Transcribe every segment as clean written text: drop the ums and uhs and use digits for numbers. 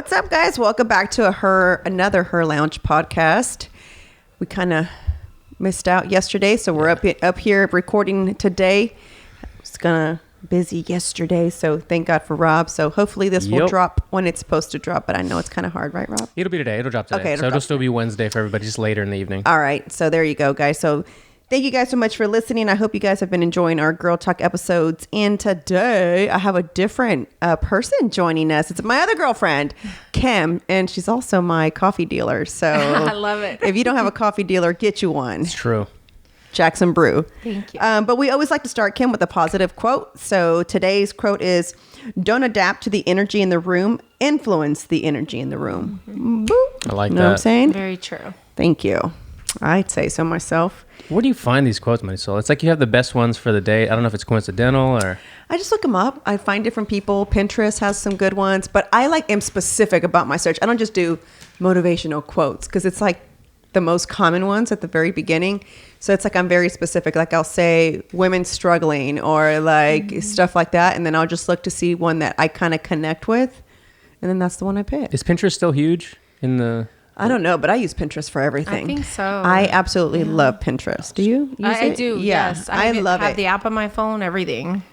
What's up, guys? Welcome back to another Her Lounge podcast. We kind of missed out yesterday, so we're up here recording today. It's kind of busy yesterday, so thank God for Rob. So hopefully this will drop when it's supposed to drop, but I know it's kind of hard, right, Rob? It'll be today. It'll drop today. Okay, it'll still be Wednesday for everybody, just later in the evening. All right, so there you go, guys. So thank you guys so much for listening. I hope you guys have been enjoying our Girl Talk episodes. And today I have a different person joining us. It's my other girlfriend, Kim, and she's also my coffee dealer. So I love it. If you don't have a coffee dealer, get you one. It's true. Jackson Brew. Thank you. But we always like to start, Kim, with a positive quote. So today's quote is, "Don't adapt to the energy in the room. Influence the energy in the room." Mm-hmm. I like that. Know what I'm saying? Very true. Thank you. I'd say so myself. Where do you find these quotes, Mariswole? It's like you have the best ones for the day. I don't know if it's coincidental or... I just look them up. I find different people. Pinterest has some good ones, but I am specific about my search. I don't just do motivational quotes because it's like the most common ones at the very beginning. So it's like I'm very specific. Like I'll say women struggling or like stuff like that. And then I'll just look to see one that I kind of connect with. And then that's the one I pick. Is Pinterest still huge in the... I don't know, but I use Pinterest for everything. I think so. I absolutely love Pinterest. Do you use I it? do, Yeah. yes. I love have it. the app on my phone, everything.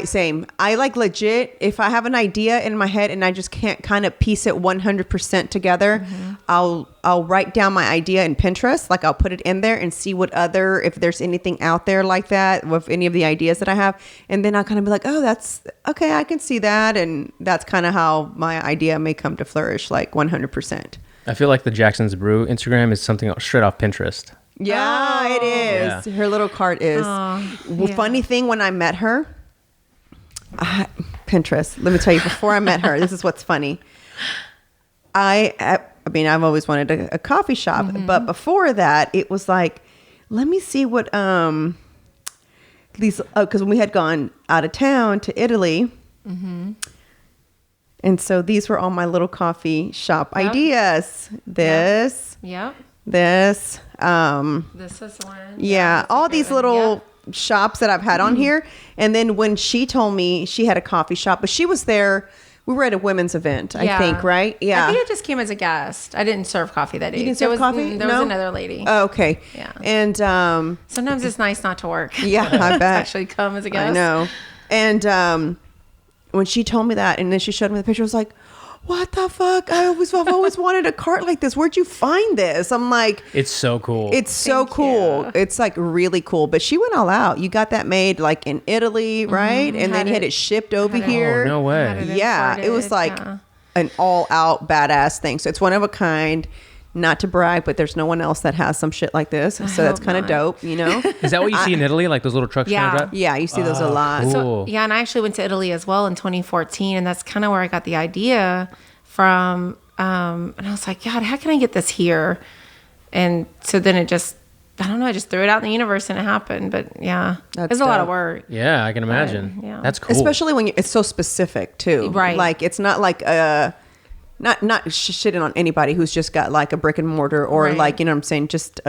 Same. I like legit, if I have an idea in my head and I just can't kind of piece it 100% together, I'll write down my idea in Pinterest. Like I'll put it in there and see if there's anything out there like that with any of the ideas that I have. And then I'll kind of be like, oh, that's okay. I can see that. And that's kind of how my idea may come to flourish, like 100%. I feel like the Jackson's Brew Instagram is something straight off Pinterest. Yeah, it is. Yeah. Her little cart is. Funny thing, when I met her, Pinterest. Let me tell you, before I met her, this is what's funny. I mean, I've always wanted a coffee shop, but before that, it was like, let me see what these. Because when we had gone out of town to Italy. And so these were all my little coffee shop ideas. This. Yep. This. This is one. Yeah. All these little shops that I've had on here. And then when she told me she had a coffee shop, but she was there. We were at a women's event, I think, right? Yeah. I think I just came as a guest. I didn't serve coffee that day. You didn't serve coffee? There was another lady. Oh, okay. Yeah. And sometimes it's nice not to work. Yeah, I bet. Actually come as a guest. I know. And when she told me that, and then she showed me the picture, I was like, what the fuck? I've always wanted a cart like this. Where'd you find this? I'm like, it's so cool. It's so cool. It's like really cool. But she went all out. You got that made like in Italy, right? And then you had it shipped over here. Oh, no way. Yeah. It was like an all out badass thing. So it's one of a kind. Not to brag, but there's no one else that has some shit like this. So that's kind of dope, you know? Is that what you see in Italy? Like those little trucks? Yeah. Yeah, you see those a lot. Cool. So, yeah, and I actually went to Italy as well in 2014, and that's kind of where I got the idea from. And I was like, God, how can I get this here? And so then I don't know, I just threw it out in the universe and it happened. But yeah, it's a lot of work. Yeah, I can imagine. Yeah. That's cool. Especially when it's so specific too. Right. Like it's not like not shitting on anybody who's just got like a brick and mortar or like, you know what I'm saying, just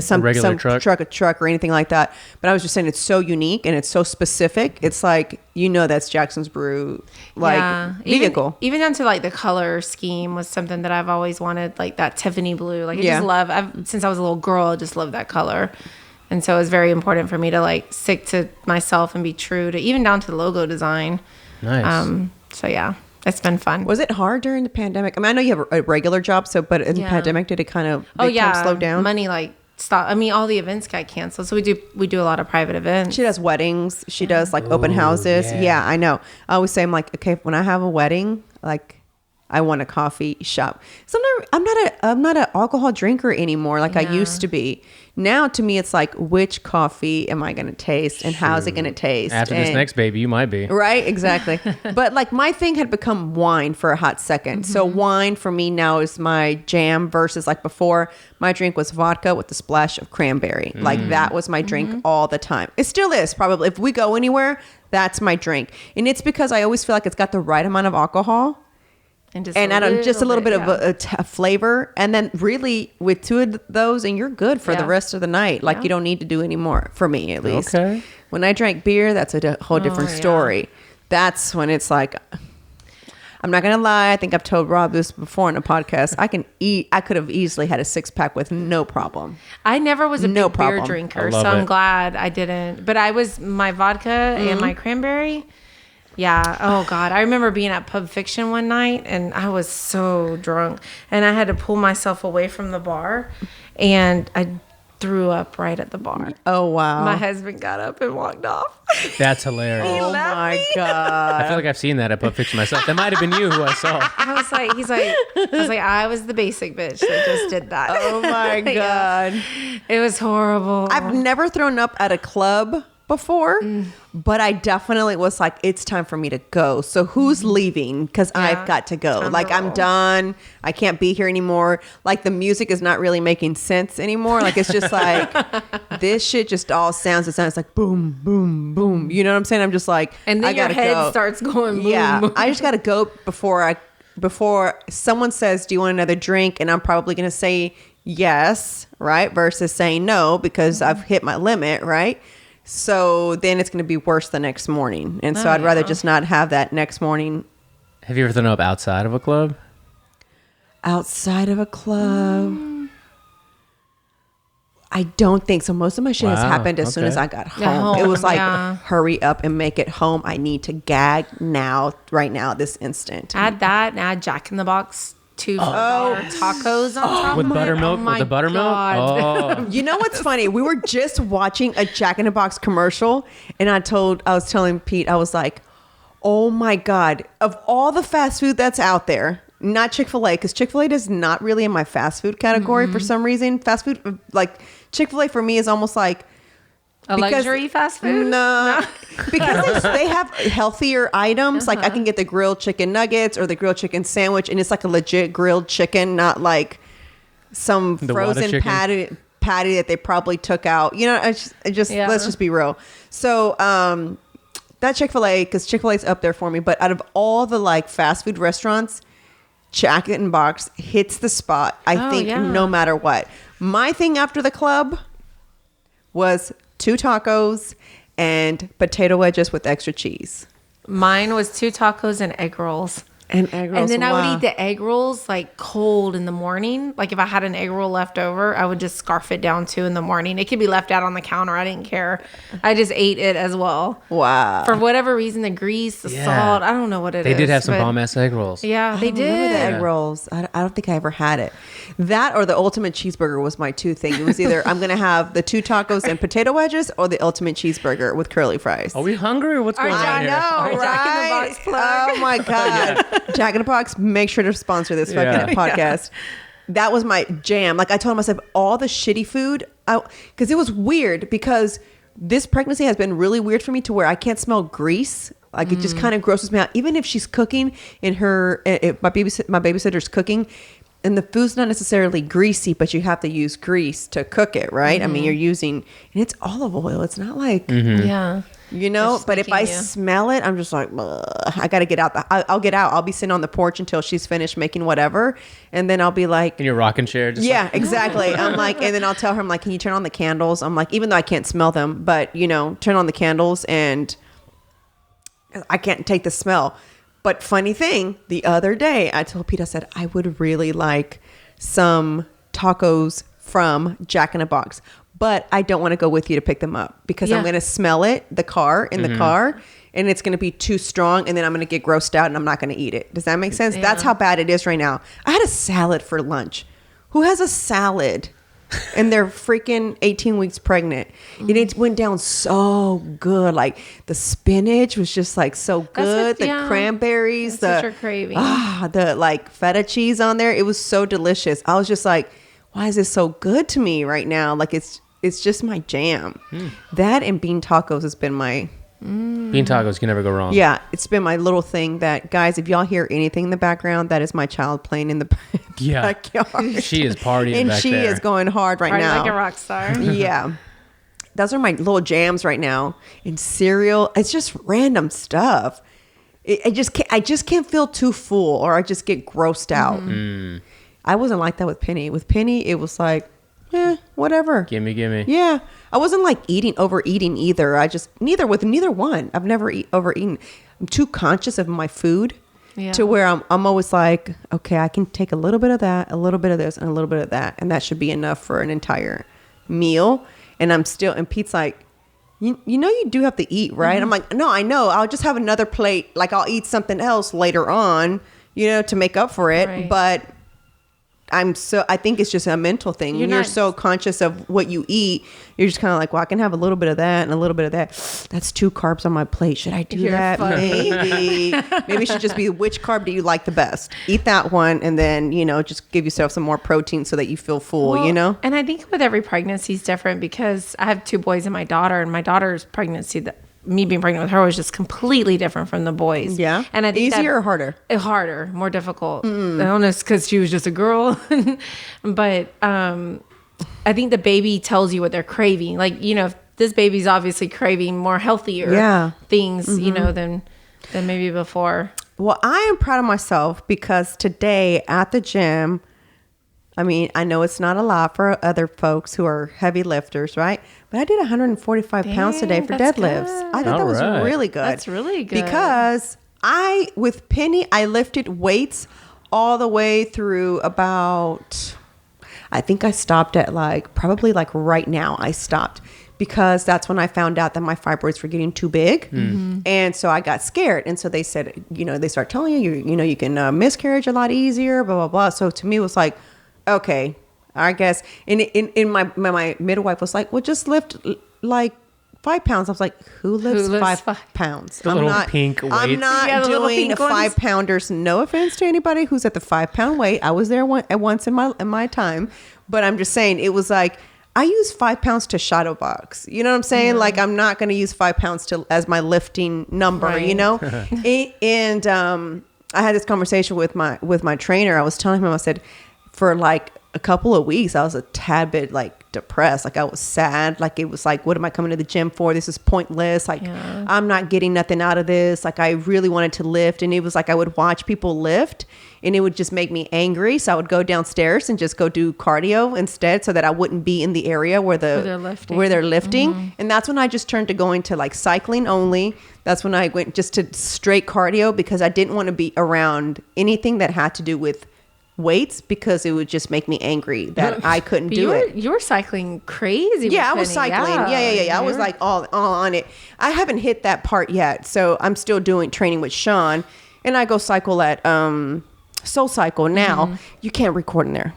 some regular truck or anything like that. But I was just saying it's so unique and it's so specific. It's like, you know, that's Jackson's Brew vehicle. Even down to like the color scheme was something that I've always wanted, like that Tiffany blue. Like I just love, since I was a little girl, I just loved that color. And so it was very important for me to like stick to myself and be true to even down to the logo design. Nice. So yeah. It's been fun. Was it hard during the pandemic? I mean, I know you have a regular job, but in the pandemic, did it kind of slow down? Money like stopped. I mean, all the events got canceled. So we do a lot of private events. She does weddings. She does like open houses. Yeah, I know. I always say, I'm like, okay, when I have a wedding, like I want a coffee shop. Sometimes I'm not an alcohol drinker anymore like I used to be. Now to me it's like, which coffee am I going to taste and how's it going to taste? After this next baby, you might be. Right, exactly. But like my thing had become wine for a hot second. So wine for me now is my jam versus like before my drink was vodka with a splash of cranberry. Like that was my drink all the time. It still is probably. If we go anywhere, that's my drink. And it's because I always feel like it's got the right amount of alcohol. And just a little bit of a flavor. And then really with two of those and you're good for the rest of the night. Like you don't need to do any more, for me at least. Okay. When I drank beer, that's a whole different story. That's when it's like, I'm not gonna lie. I think I've told Rob this before in a podcast. I could have easily had a 6-pack with no problem. I never was a No big beer problem. drinker, I so love I'm it. glad I didn't. But I was my vodka and my cranberry. Yeah. Oh God. I remember being at Pub Fiction one night and I was so drunk and I had to pull myself away from the bar and I threw up right at the bar. Oh wow. My husband got up and walked off. That's hilarious. Oh left my me. god. I feel like I've seen that at Pulp Fiction myself. That might have been you who I saw. I was like, I was the basic bitch that just did that. Oh my Yeah. god. It was horrible. I've never thrown up at a club before, but I definitely was like, it's time for me to go. So who's leaving? Because I've got to go. Time Like, to I'm roll. done. I can't be here anymore. Like, the music is not really making sense anymore. Like, it's just like, this shit just all sounds. It sounds like boom, boom, boom. You know what I'm saying? I'm just like, and then I your gotta head go. starts going boom. Yeah, I just got to go before someone says, do you want another drink? And I'm probably going to say yes, right? Versus saying no because I've hit my limit, right? So then it's going to be worse the next morning. And so I'd rather just not have that next morning Have you ever thrown up outside of a club? outside of a club. I don't think so. Most of my shit has Wow, happened as soon okay. as I got home. Yeah, It was like, yeah. hurry up and make it home. I need to gag now, right now, this instant. Add that and add Jack in the Box $2 tacos on top. With of it. buttermilk? Oh my With the buttermilk? God. Oh. You know what's funny? We were just watching a Jack in the Box commercial, and I was telling Pete, I was like, oh my God, of all the fast food that's out there, not Chick-fil-A, because Chick-fil-A is not really in my fast food category for some reason. Fast food, like Chick-fil-A for me is almost like, A luxury fast food? no, because they have healthier items. Like I can get the grilled chicken nuggets or the grilled chicken sandwich, and it's like a legit grilled chicken, not like some The water frozen chicken. patty that they probably took out. You know, I just Yeah. let's just be real. So that Chick-fil-A, because Chick-fil-A's up there for me. But out of all the like fast food restaurants, Jack in the Box hits the spot. I think yeah. no matter what. My thing after the club was 2 tacos and potato wedges with extra cheese. Mine was 2 tacos and egg rolls. And egg rolls. And then I wow. would eat the egg rolls like cold in the morning. Like if I had an egg roll left over, I would just scarf it down 2 in the morning. It could be left out on the counter. I didn't care. I just ate it as well. Wow. For whatever reason, the grease, the Yeah. salt, I don't know what it is. They did have some but- bomb-ass egg rolls. Yeah, they I remember the did. egg rolls. I don't think I ever had it. That or the ultimate cheeseburger was my 2 thing. It was either I'm going to have the 2 tacos and potato wedges or the ultimate cheeseburger with curly fries. Are we hungry or what's going on I here? know, Our Jack in the right? Box plug. Oh my God. Jack in the Box, make sure to sponsor this fucking Yeah. podcast. That was my jam. Like I told myself, all the shitty food, because it was weird because this pregnancy has been really weird for me to where I can't smell grease. Like it just kind of grosses me out. Even if she's cooking in her, my babysitter's cooking, and the food's not necessarily greasy, but you have to use grease to cook it, right? I mean, you're using, and it's olive oil. It's not like, Yeah. you know, It's just but if I making you- smell it, I'm just like, "Ugh, I got to get out. I'll get out. I'll be sitting on the porch until she's finished making whatever. And then I'll be like, In your rocking chair? Just yeah, like- exactly. I'm like, and then I'll tell her, I'm like, can you turn on the candles? I'm like, even though I can't smell them, but you know, turn on the candles and I can't take the smell. But funny thing, the other day I told Pete, I said, I would really like some tacos from Jack in a Box, but I don't want to go with you to pick them up because I'm Yeah. going to smell it, the car, and it's going to be too strong. And then I'm going to get grossed out and I'm not going to eat it. Does that make sense? Yeah. That's how bad it is right now. I had a salad for lunch. Who has a salad? And they're freaking 18 weeks pregnant. And it went down so good. Like the spinach was just like so good. what- yeah. The cranberries, That's what the you're craving. the like feta cheese on there. It was so delicious. I was just like, why is this so good to me right now? Like it's just my jam. That and bean tacos has been my Bean tacos can never go wrong. yeah. It's been my little thing. That guys, if y'all hear anything in the background, that is my child playing in the Yeah. backyard. She is partying and back she there. is going hard right Party now. like a rock star. Yeah. Those are my little jams right now. And cereal, it's just random stuff. I just can't feel too full or I just get grossed out. I wasn't like that with Penny. With Penny, it was like, whatever. Gimme. Yeah. I wasn't like overeating either. I just, neither one. I've never overeaten. I'm too conscious of my food. Yeah. to where I'm always like, okay, I can take a little bit of that, a little bit of this, and a little bit of that, and that should be enough for an entire meal. And Pete's like, you know, you do have to eat, right? I'm like, no, I know. I'll just have another plate. Like, I'll eat something else later on, you know, to make up for it. Right. But I think it's just a mental thing. You're so conscious of what you eat. You're just kind of like, well, I can have a little bit of that and a little bit of that. That's 2 carbs on my plate. Should I do that? Funny. Maybe it should just be, which carb do you like the best? Eat that one, and then, you know, just give yourself some more protein so that you feel full, Well, you know? And I think with every pregnancy is different, because I have 2 boys and my daughter, and my daughter's pregnancy, me being pregnant with her was just completely different from the boys. Yeah. And I think easier or harder? Harder, more difficult. I don't know, it's because she was just a girl. But I think the baby tells you what they're craving. Like, you know, if this baby's obviously craving more healthier things, you know, than maybe before. Well, I am proud of myself because today at the gym, I mean, I know it's not a lot for other folks who are heavy lifters, right? But I did 145 pounds today for that's deadlifts. good. I thought that was All right. really good. That's really good. Because with Penny, I lifted weights all the way through about, I think I stopped at probably right now I stopped, because that's when I found out that my fibroids were getting too big. And so I got scared. And so they said, you know, they start telling you can miscarriage a lot easier, blah, blah, blah. So to me it was like, okay, I guess. And in my midwife was like, well, just lift like 5 pounds. I was like, who lifts 5 pounds? The little pink I'm weights. not Yeah, the little doing pink 5 ones. pounders. No offense to anybody who's at the 5 pound weight. I was there once in my time, but I'm just saying it was like, I use 5 pounds to shadow box. You know what I'm saying? Like, I'm not going to use 5 pounds as my lifting number, Right. you know? And I had this conversation with my trainer. I was telling him, I said, for like a couple of weeks, I was a tad bit like depressed. Like, I was sad. Like, it was like, what am I coming to the gym for? This is pointless. Like, I'm not getting nothing out of this. Like, I really wanted to lift. And it was like, I would watch people lift and it would just make me angry. So I would go downstairs and just go do cardio instead, so that I wouldn't be in the area where they're lifting. And that's when I just turned to going to like cycling only. That's when I went just to straight cardio, because I didn't want to be around anything that had to do with weights, because it would just make me angry that I couldn't do it. You were cycling crazy. Yeah, I with was Penny. cycling. Yeah. I was like all on it. I haven't hit that part yet, so I'm still doing training with Sean, and I go cycle at Soul Cycle now. You can't record in there.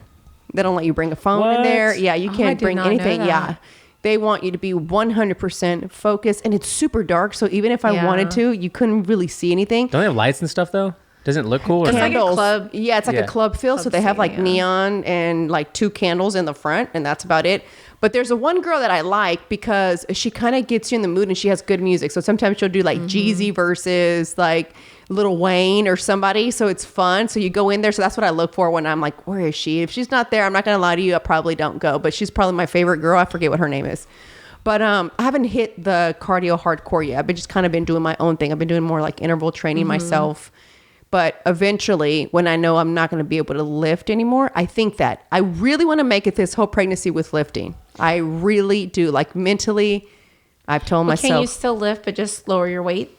They don't let you bring a phone in there. Yeah, you Oh, I can't did bring not know anything. that. Yeah. They want you to be 100% focused, and it's super dark, so even if I wanted to, you couldn't really see anything. Don't they have lights and stuff though? Doesn't it look cool? Or It's not? like a Candles. club. Yeah, it's like Yeah. a club feel. So Club they have like scene, yeah. neon and like 2 candles in the front, and that's about it. But there's a one girl that I like because she kind of gets you in the mood, and she has good music. So sometimes she'll do like Jeezy versus like Lil Wayne or somebody. So it's fun. So you go in there. So that's what I look for when I'm like, where is she? If she's not there, I'm not going to lie to you, I probably don't go. But she's probably my favorite girl. I forget what her name is. But I haven't hit the cardio hardcore yet. I've been just kind of been doing my own thing. I've been doing more like interval training myself. But eventually, when I know I'm not going to be able to lift anymore, I think that I really want to make it this whole pregnancy with lifting. I really do. Like, mentally, I've told myself, Can you still lift, but just lower your weight?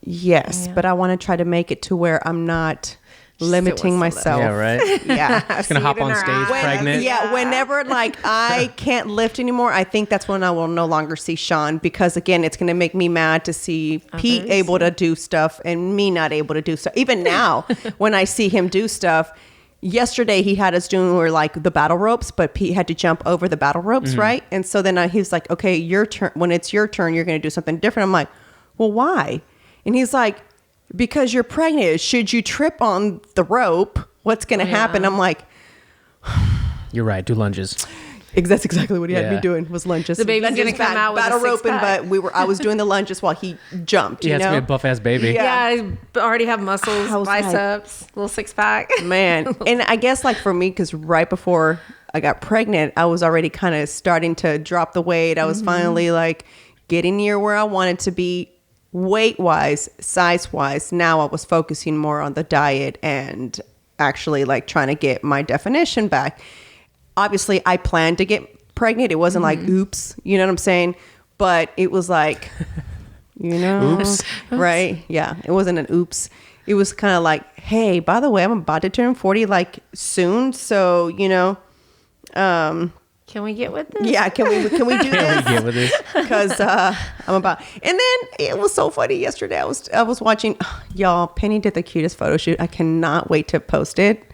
yes, but I want to try to make it to where I'm not limiting wants to myself. Yeah, right. Yeah. Just gonna hop it in on her stage eyes. pregnant. Yeah, whenever like I can't lift anymore, I think that's when I will no longer see Sean, because again, it's going to make me mad to see Pete able to do stuff and me not able to do stuff. Even now, when I see him do stuff, yesterday he had us doing like the battle ropes, but Pete had to jump over the battle ropes, right? And so then he was like, okay, your turn. When it's your turn, you're going to do something different. I'm like, well, why? And he's like, because you're pregnant. Should you trip on the rope, what's going to happen? I'm like, You're right. Do lunges. that's exactly what he had me Yeah. doing, was lunges. The baby's Lunges, gonna come out with a battle roping, six-pack. but I was doing the lunges while he jumped. Yeah, You it's gonna know, be a buff ass baby. Yeah. I already have muscles, I was like- biceps, little 6-pack. man. And I guess like for me, because right before I got pregnant, I was already kind of starting to drop the weight. I was finally like getting near where I wanted to be, weight wise, size wise. Now I was focusing more on the diet and actually like trying to get my definition back. Obviously, I planned to get pregnant. It wasn't like, oops, you know what I'm saying? But it was like, you know, Oops. right? Yeah, it wasn't an oops. it was kind of like, hey, by the way, I'm about to turn 40 like soon. So, can we get with this? yeah, can we do Can we this? get with this? Because I'm about. And then it was so funny yesterday. I was watching, y'all. Penny did the cutest photo shoot. I cannot wait to post it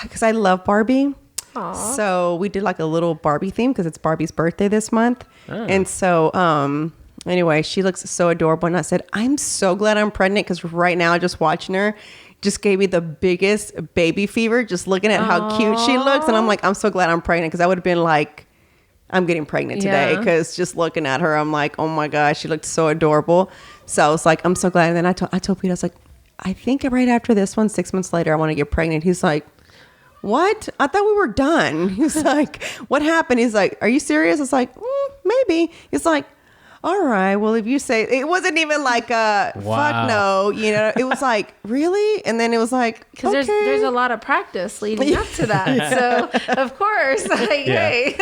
because I love Barbie. Aww. So we did like a little Barbie theme because it's Barbie's birthday this month. Oh. And so anyway, she looks so adorable. And I said, I'm so glad I'm pregnant because right now just watching her just gave me the biggest baby fever just looking at how cute she looks. And I'm like, I'm so glad I'm pregnant because I would have been like, I'm getting pregnant today because just looking at her, I'm like, oh my gosh, she looked so adorable. So I was like, I'm so glad. And then I told Pete, I was like, I think right after this one, 6 months later, I want to get pregnant. He's like, what? I thought we were done. He's like, what happened? He's like, are you serious? It's like, maybe. It's like, all right, well, if you say, it wasn't even like fuck no, it was like, really? And then it was like, because okay. there's a lot of practice leading up to that. So of course, like, hey.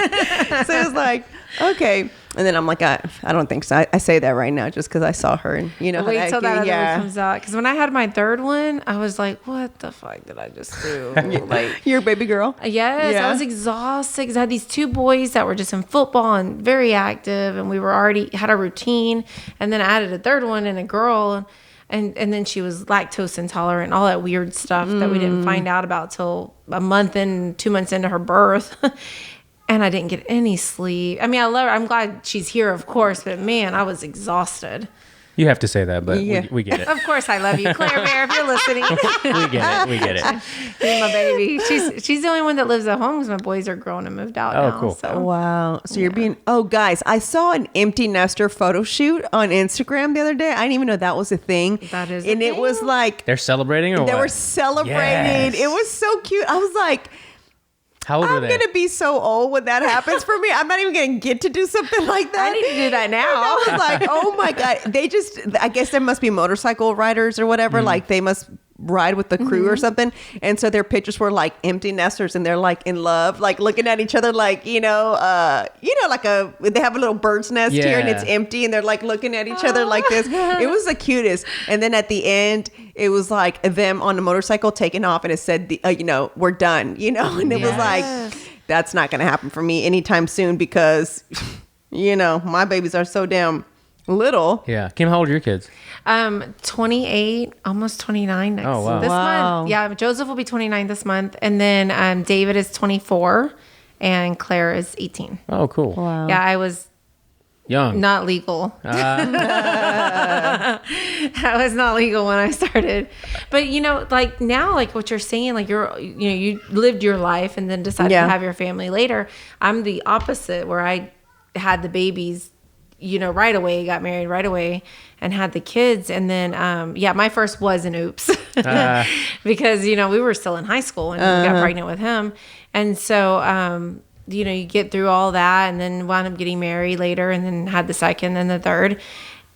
So it was like, okay. And then I'm like, I don't think so. I say that right now just because I saw her and how Wait till that other yeah. one comes out. Because when I had my third one, I was like, what the fuck did I just do? Like, You're a baby girl? yes, Yeah. I was exhausted because I had these two boys that were just in football and very active, and we were already had a routine. And then I added a third one and a girl, and then she was lactose intolerant, all that weird stuff that we didn't find out about till a month and 2 months into her birth. And I didn't get any sleep. I mean, I love her. I'm glad she's here, of course. But man, I was exhausted. You have to say that, but Yeah. we get it. Of course, I love you, Claire Bear. If you're listening, We get it. We get it. you're my baby. She's the only one that lives at home because my boys are grown and moved out Oh, now. cool. So Wow. So you're being, guys, I saw an empty nester photo shoot on Instagram the other day. I didn't even know that was a thing. That is a And it thing? was like, They're celebrating or they what? were celebrating. Yes. It was so cute. I was like, How old I'm were they? going to be so old when that happens for me. I'm not even going to get to do something like that. I need to do that now. And I was like, oh my God. I guess there must be motorcycle riders or whatever. Like they must ride with the crew or something. And so their pictures were like empty nesters and they're like in love, like looking at each other like, like they have a little bird's nest here and it's Yeah. empty and they're like looking at each other like this. It was the cutest. And then at the end, it was like them on the motorcycle taking off and it said, we're done, and it was like, that's not going to happen for me anytime soon because, my babies are so damn little. Yeah. Kim, how old are your kids? 28, almost 29 next Oh, wow. this Wow. month. Yeah, Joseph will be 29 this month, and then David is 24, and Claire is 18. Oh, cool. Wow. Yeah, I was Young. not legal. I was not legal when I started, but like now, like what you're saying, like you lived your life and then decided Yeah. to have your family later. I'm the opposite, where I had the babies, right away, got married right away and had the kids. And then, my first was an oops because, we were still in high school and we got pregnant with him. And so, you get through all that and then wound up getting married later and then had the second and the third.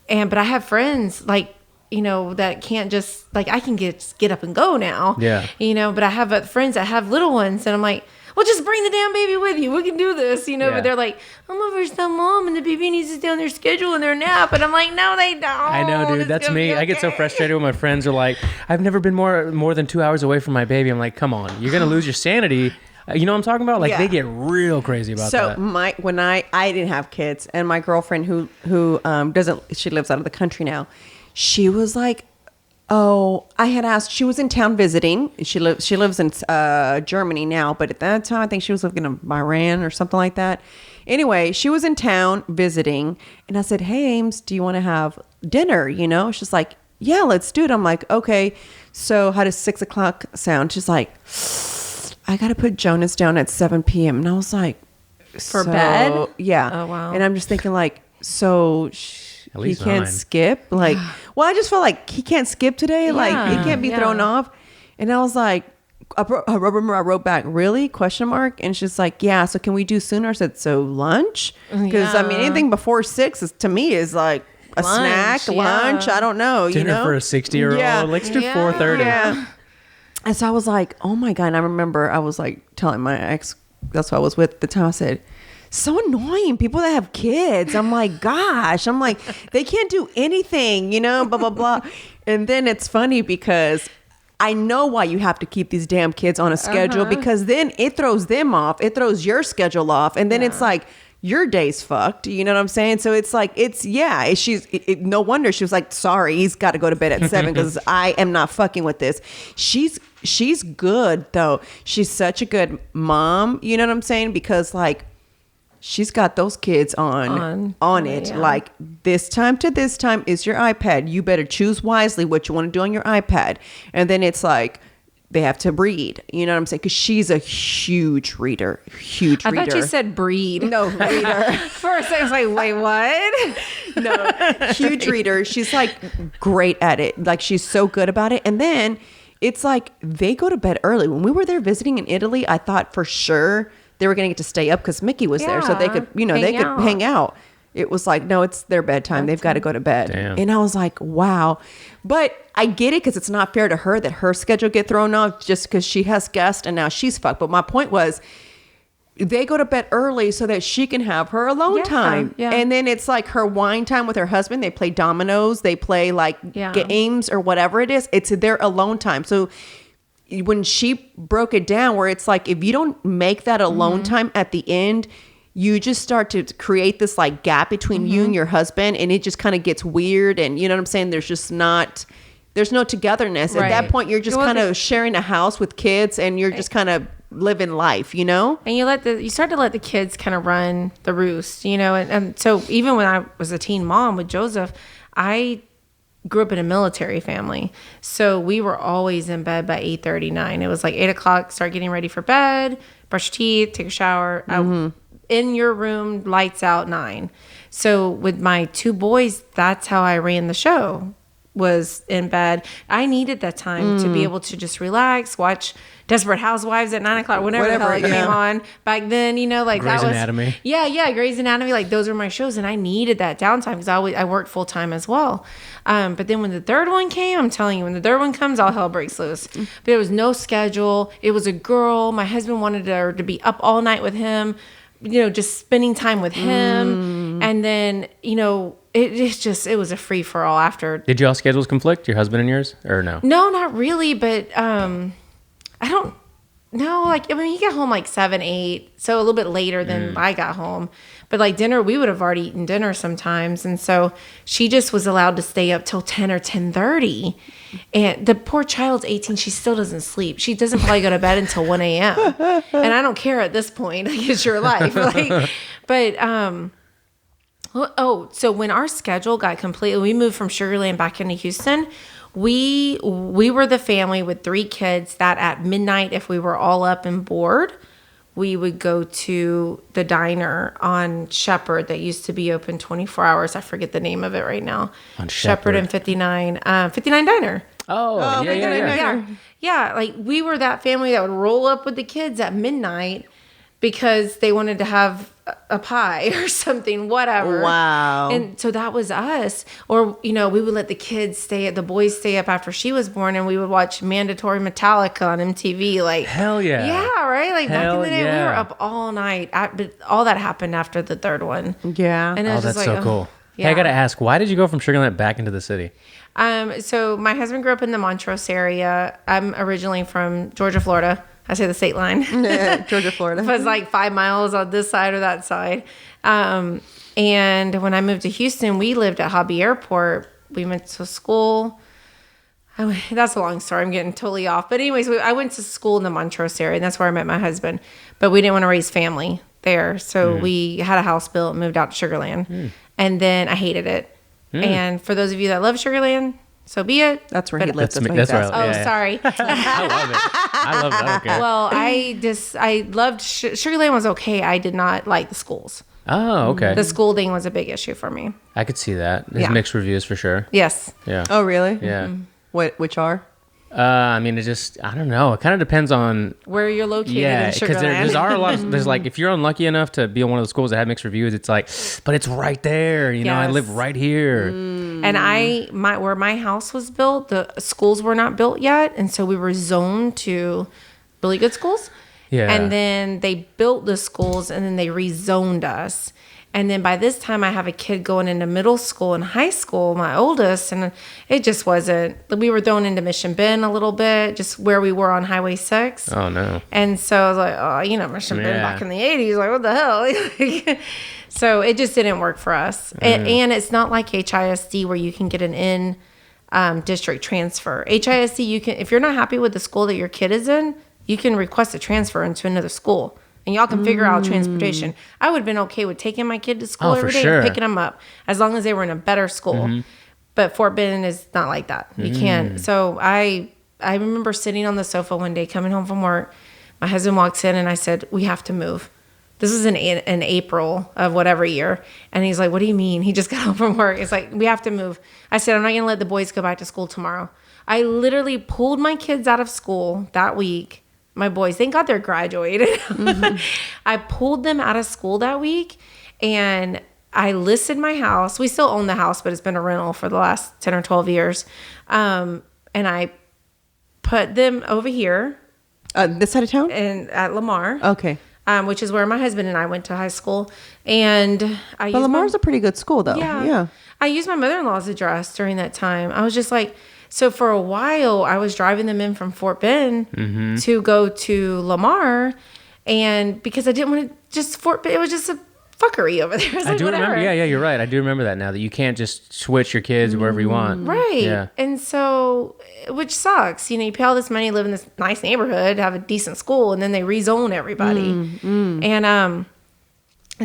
But I have friends like, that can't just like, I can get up and go now, Yeah. but I have friends that have little ones and I'm like, well, just bring the damn baby with you. We can do this, Yeah. But they're like, I'm over some mom and the baby needs to stay on their schedule and their nap. And I'm like, no, they don't. I know, dude. It's That's gonna me. be I get so okay. frustrated when my friends are like, I've never been more than 2 hours away from my baby. I'm like, come on. You're going to lose your sanity. You know what I'm talking about? Like, Yeah. they get real crazy about So that. when I didn't have kids and my girlfriend who she lives out of the country now, she was like, oh, I had asked, she was in town visiting. She lives in Germany now, but at that time I think she was living in Bahrain or something like that. Anyway, she was in town visiting and I said, hey Ames, do you want to have dinner? She's like, yeah, let's do it. I'm like, okay. So how does 6 o'clock sound? She's like, I got to put Jonas down at 7 p.m. And I was like, For bed? Yeah. Oh, wow. And I'm just thinking like, so At he least can't 9. skip? Like, well, I just felt like he can't skip today. Like, he can't be Yeah. thrown off. And I was like, I wrote back, really? Question mark. And she's like, yeah. So can we do sooner? I said, so lunch? Because I mean, Yeah. anything before 6 is to me is like a Lunch, snack, yeah. lunch. I don't know. Dinner for a 60-year-old. Yeah. Let's do Yeah. 4:30. Yeah. And so I was like, oh my God. And I remember I was like telling my ex, that's who I was with at the time. I said, so annoying. People that have kids. I'm like, gosh. I'm like, they can't do anything, blah, blah, blah. And then it's funny because I know why you have to keep these damn kids on a schedule because then it throws them off. It throws your schedule off. And then it's like, your day's fucked. You know what I'm saying? So it's like, no wonder she was like, sorry, he's got to go to bed at 7 because I am not fucking with this. She's good though. She's such a good mom. You know what I'm saying? Because like, she's got those kids on it. Yeah. Like this time to this time is your iPad. You better choose wisely what you want to do on your iPad. And then it's like, they have to read. You know what I'm saying? Because she's a huge reader. I thought you said breed. No, reader. First, I was like, wait, what? No, huge reader. She's like great at it. Like she's so good about it. And then it's like they go to bed early. When we were there visiting in Italy, I thought for sure they were going to get to stay up because Mickey was there. So they could, hang out. It was like, no, it's their bedtime. They've got to go to bed. Damn. And I was like, wow. But I get it because it's not fair to her that her schedule get thrown off just because she has guests and now she's fucked. But my point was, they go to bed early so that she can have her alone time. Yeah. And then it's like her wine time with her husband. They play dominoes. They play like games or whatever it is. It's their alone time. So when she broke it down where it's like, if you don't make that alone time at the end, you just start to create this like gap between you and your husband, and it just kind of gets weird. And you know what I'm saying? There's no togetherness. Right. At that point, you're just kind of sharing a house with kids, and you're just kind of living life, you know? And you start to let the kids kind of run the roost, you know? And so even when I was a teen mom with Joseph, I grew up in a military family. So we were always in bed by 8:39. It was like 8 o'clock, start getting ready for bed, brush your teeth, take a shower. In your room, lights out, 9. So with my 2 boys, that's how I ran the show, was in bed. I needed that time to be able to just relax, watch Desperate Housewives at 9 o'clock, whenever the hell it came on back then, you know, like Grey's that was Anatomy. Yeah, Grey's Anatomy, like those were my shows, and I needed that downtime because I worked full time as well. But then when the third one came, I'm telling you, when the third one comes, all hell breaks loose. But there was no schedule. It was a girl. My husband wanted her to be up all night with him, you know, just spending time with him. And then, you know, it was a free for all after. Did y'all schedules conflict, your husband and yours, or no? No, not really. But I don't know. Like, I mean, he got home like 7, 8, so a little bit later than I got home. But like dinner, we would have already eaten dinner sometimes. And so she just was allowed to stay up till 10 or 10:30. And the poor child's 18. She still doesn't sleep. She doesn't probably go to bed until 1 a.m. And I don't care at this point. Like, it's your life. So when our schedule got completely, we moved from Sugarland back into Houston. We were the family with 3 kids that at midnight, if we were all up and bored, we would go to the diner on Shepherd that used to be open 24 hours. I forget the name of it right now. On Shepherd and 59 Diner. Oh, yeah. Yeah, like we were that family that would roll up with the kids at midnight because they wanted to have a pie or something, whatever. Wow. And so that was us. Or, you know, we would let the boys stay up after she was born, and we would watch mandatory Metallica on MTV. Like, hell yeah. Yeah, right? Like back in the day, yeah. we were up all night. But all that happened after the third one. Yeah. And it was that's just so like, cool. Yeah. Hey, I got to ask, why did you go from Sugarland back into the city? So my husband grew up in the Montrose area. I'm originally from Georgia, Florida. I say the state line. Georgia, Florida. It was like 5 miles on this side or that side. And when I moved to Houston, we lived at Hobby Airport. We went to school. That's a long story. I'm getting totally off. But anyways, I went to school in the Montrose area, and that's where I met my husband. But we didn't want to raise family there. So we had a house built and moved out to Sugarland. And then I hated it. And for those of you that love Sugarland, so be it. That's where he lived. That's right. Sorry. I love it. I love it. I don't care. Well, I loved Sugarland was okay. I did not like the schools. Oh, okay. The school thing was a big issue for me. I could see that. There's mixed reviews for sure. Yes. Yeah. Oh, really? Yeah. Which are? I mean, I don't know. It kind of depends on where you're located in Sugarland. because there's a lot of, there's like, if you're unlucky enough to be in one of the schools that have mixed reviews, it's like, but it's right there. You know, I live right here. And where my house was built, the schools were not built yet. And so we were zoned to really good schools. Yeah. And then they built the schools and then they rezoned us. And then by this time, I have a kid going into middle school and high school, my oldest, and it just wasn't. We were thrown into Mission Bend a little bit, just where we were on Highway 6. Oh, no. And so I was like, oh, Mission Bend back in the 80s, like, what the hell? So it just didn't work for us. And it's not like HISD where you can get an in-district transfer. HISD, you can, if you're not happy with the school that your kid is in, you can request a transfer into another school. And y'all can figure out transportation. I would have been okay with taking my kid to school every day and picking them up as long as they were in a better school. But Fort Bend is not like that. You can't. So I remember sitting on the sofa one day coming home from work. My husband walks in and I said, we have to move. This was in April of whatever year. And he's like, what do you mean? He just got home from work. It's like, we have to move. I said, I'm not going to let the boys go back to school tomorrow. I literally pulled my kids out of school that week. My boys, thank God they're graduated. I pulled them out of school that week and I listed my house. We still own the house, but it's been a rental for the last 10 or 12 years. And I put them over here. This side of town? At Lamar. Okay. Which is where my husband and I went to high school. And But Lamar's a pretty good school though. Yeah. I used my mother-in-law's address during that time. I was just like, so for a while, I was driving them in from Fort Bend to go to Lamar, and because I didn't want to just Fort Bend, it was just a fuckery over there. I do remember. Yeah, you're right. I do remember that now, that you can't just switch your kids wherever you want. Right. Yeah. And so, which sucks. You pay all this money, live in this nice neighborhood, have a decent school, and then they rezone everybody. And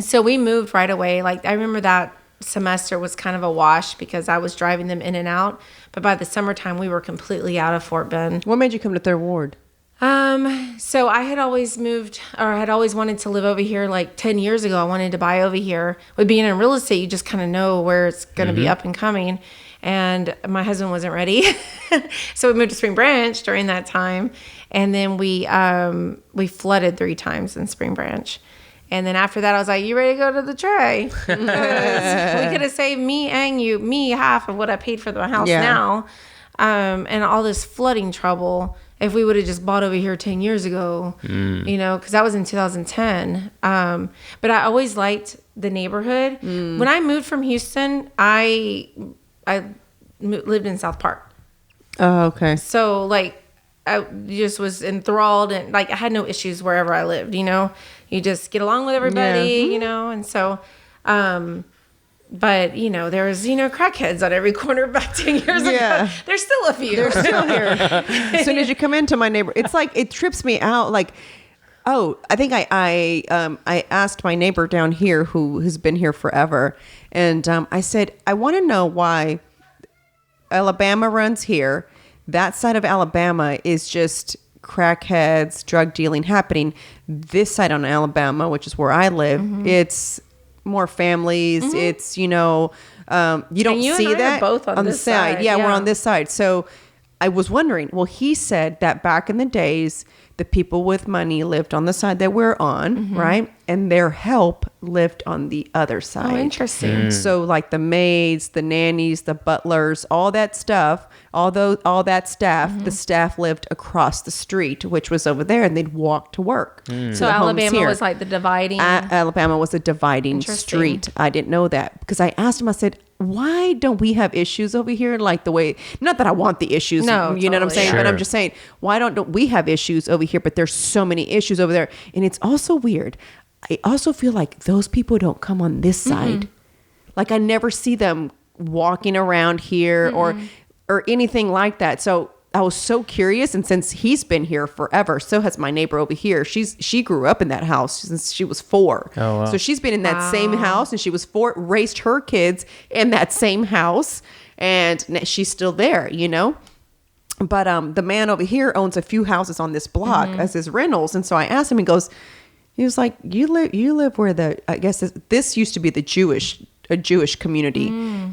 so we moved right away. Like, I remember that semester was kind of a wash because I was driving them in and out. But by the summertime, we were completely out of Fort Bend. What made you come to Third Ward? So I had always moved, or had always wanted to live over here. Like 10 years ago, I wanted to buy over here. With being in real estate, you just kind of know where it's going to be up and coming. And my husband wasn't ready. So we moved to Spring Branch during that time. And then we flooded 3 times in Spring Branch. And then after that, I was like, you ready to go to the tray? Because we could have saved me half of what I paid for the house now. And all this flooding trouble if we would have just bought over here 10 years ago, because that was in 2010. But I always liked the neighborhood. When I moved from Houston, I lived in South Park. Oh, okay. So like, I just was enthralled and like I had no issues wherever I lived, you just get along with everybody, and so, but there was, crackheads on every corner back 10 years ago. There's still a few. They're still here. As soon as you come into my neighbor, it's like, it trips me out. Like, oh, I think I asked my neighbor down here who has been here forever. And I said, I want to know why Alabama runs here. That side of Alabama is just crackheads, drug dealing happening. This side on Alabama, which is where I live, it's more families. It's, you don't see that both on this side. Yeah, we're on this side. So I was wondering, well, he said that back in the days, the people with money lived on the side that we're on, right? And their help lived on the other side. Oh, interesting. So like the maids, the nannies, the butlers, all that stuff, all that staff, the staff lived across the street, which was over there, and they'd walk to work. So Alabama was like the dividing. Alabama was a dividing street. I didn't know that because I asked him, I said, why don't we have issues over here like the way, not that I want the issues, no, you know what I'm saying? Sure. But I'm just saying, why don't we have issues over here, but there's so many issues over there. And it's also weird. I also feel like those people don't come on this side. Like I never see them walking around here or anything like that. So I was so curious. And since he's been here forever, so has my neighbor over here. She grew up in that house since she was 4. Oh, wow. So she's been in that same house and she was 4, raised her kids in that same house. And she's still there, But the man over here owns a few houses on this block as his rentals. And so I asked him, he was like, you live where I guess this used to be a Jewish community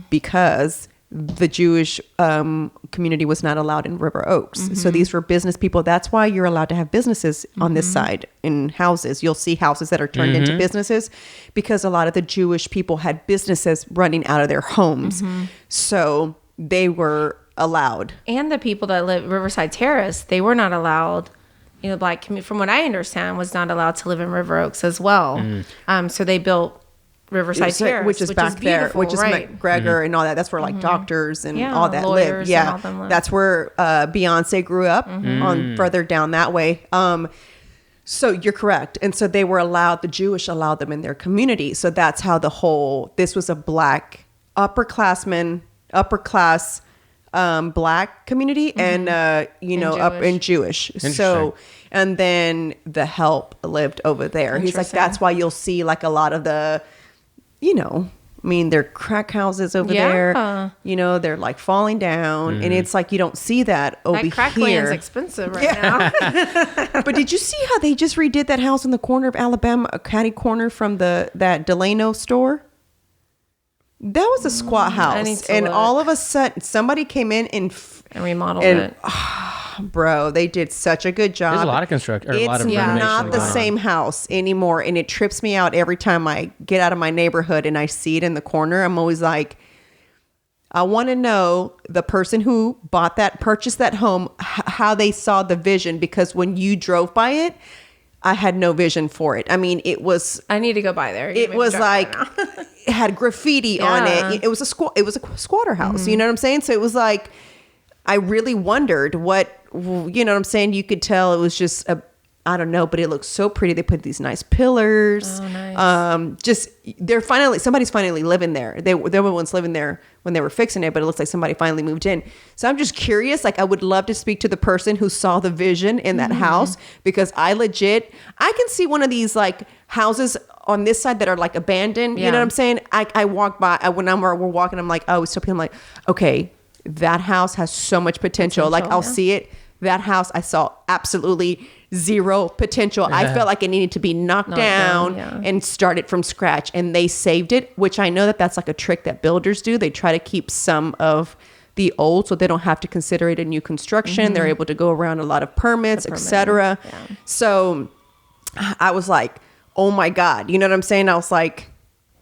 because the Jewish community was not allowed in River Oaks. So these were business people. That's why you're allowed to have businesses on this side in houses. You'll see houses that are turned into businesses because a lot of the Jewish people had businesses running out of their homes. So they were allowed. And the people that live Riverside Terrace, they were not allowed. the black community, from what I understand, was not allowed to live in River Oaks as well. So they built Riverside Terrace, which is back there, which is McGregor and all that. That's where like doctors and all that live. Yeah, all them live. That's where Beyonce grew up on further down that way. So you're correct. And so they were allowed, the Jewish allowed them in their community. So that's how this was a black upper-class black community and, up in Jewish. So, and then the Help lived over there. He's like, that's why you'll see like a lot of the, they're crack houses over there. They're like falling down, and it's like you don't see that over here. Crack land's expensive right now. But did you see how they just redid that house in the corner of Alabama, a catty corner from that Delano store? That was a squat house, and all of a sudden somebody came in and remodeled it. Bro, they did such a good job. There's a lot of construction. It's not the same house anymore, and it trips me out every time I get out of my neighborhood and I see it in the corner. I'm always like, I want to know the person who purchased that home, how they saw the vision, because when you drove by it, I had no vision for it. I mean, it was. I need to go by there. It was like it had graffiti on it. It was a squatter house. You know what I'm saying? So it was like, I really wondered what, what I'm saying? You could tell it was just I don't know, but it looks so pretty. They put these nice pillars. Oh, nice. Somebody's finally living there. They were once living there when they were fixing it, but it looks like somebody finally moved in. So I'm just curious. Like, I would love to speak to the person who saw the vision in that house, because I can see one of these like houses on this side that are like abandoned. You know what I'm saying? I walk by we're walking. I'm like, oh, I'm like, okay, that house has so much potential. Like, I'll see it. That house, I saw absolutely zero potential. I felt like it needed to be knocked down and started from scratch. And they saved it, which I know that's like a trick that builders do. They try to keep some of the old so they don't have to consider it a new construction. They're able to go around a lot of permits, etc. So I was like, oh my God. You know what I'm saying? I was like,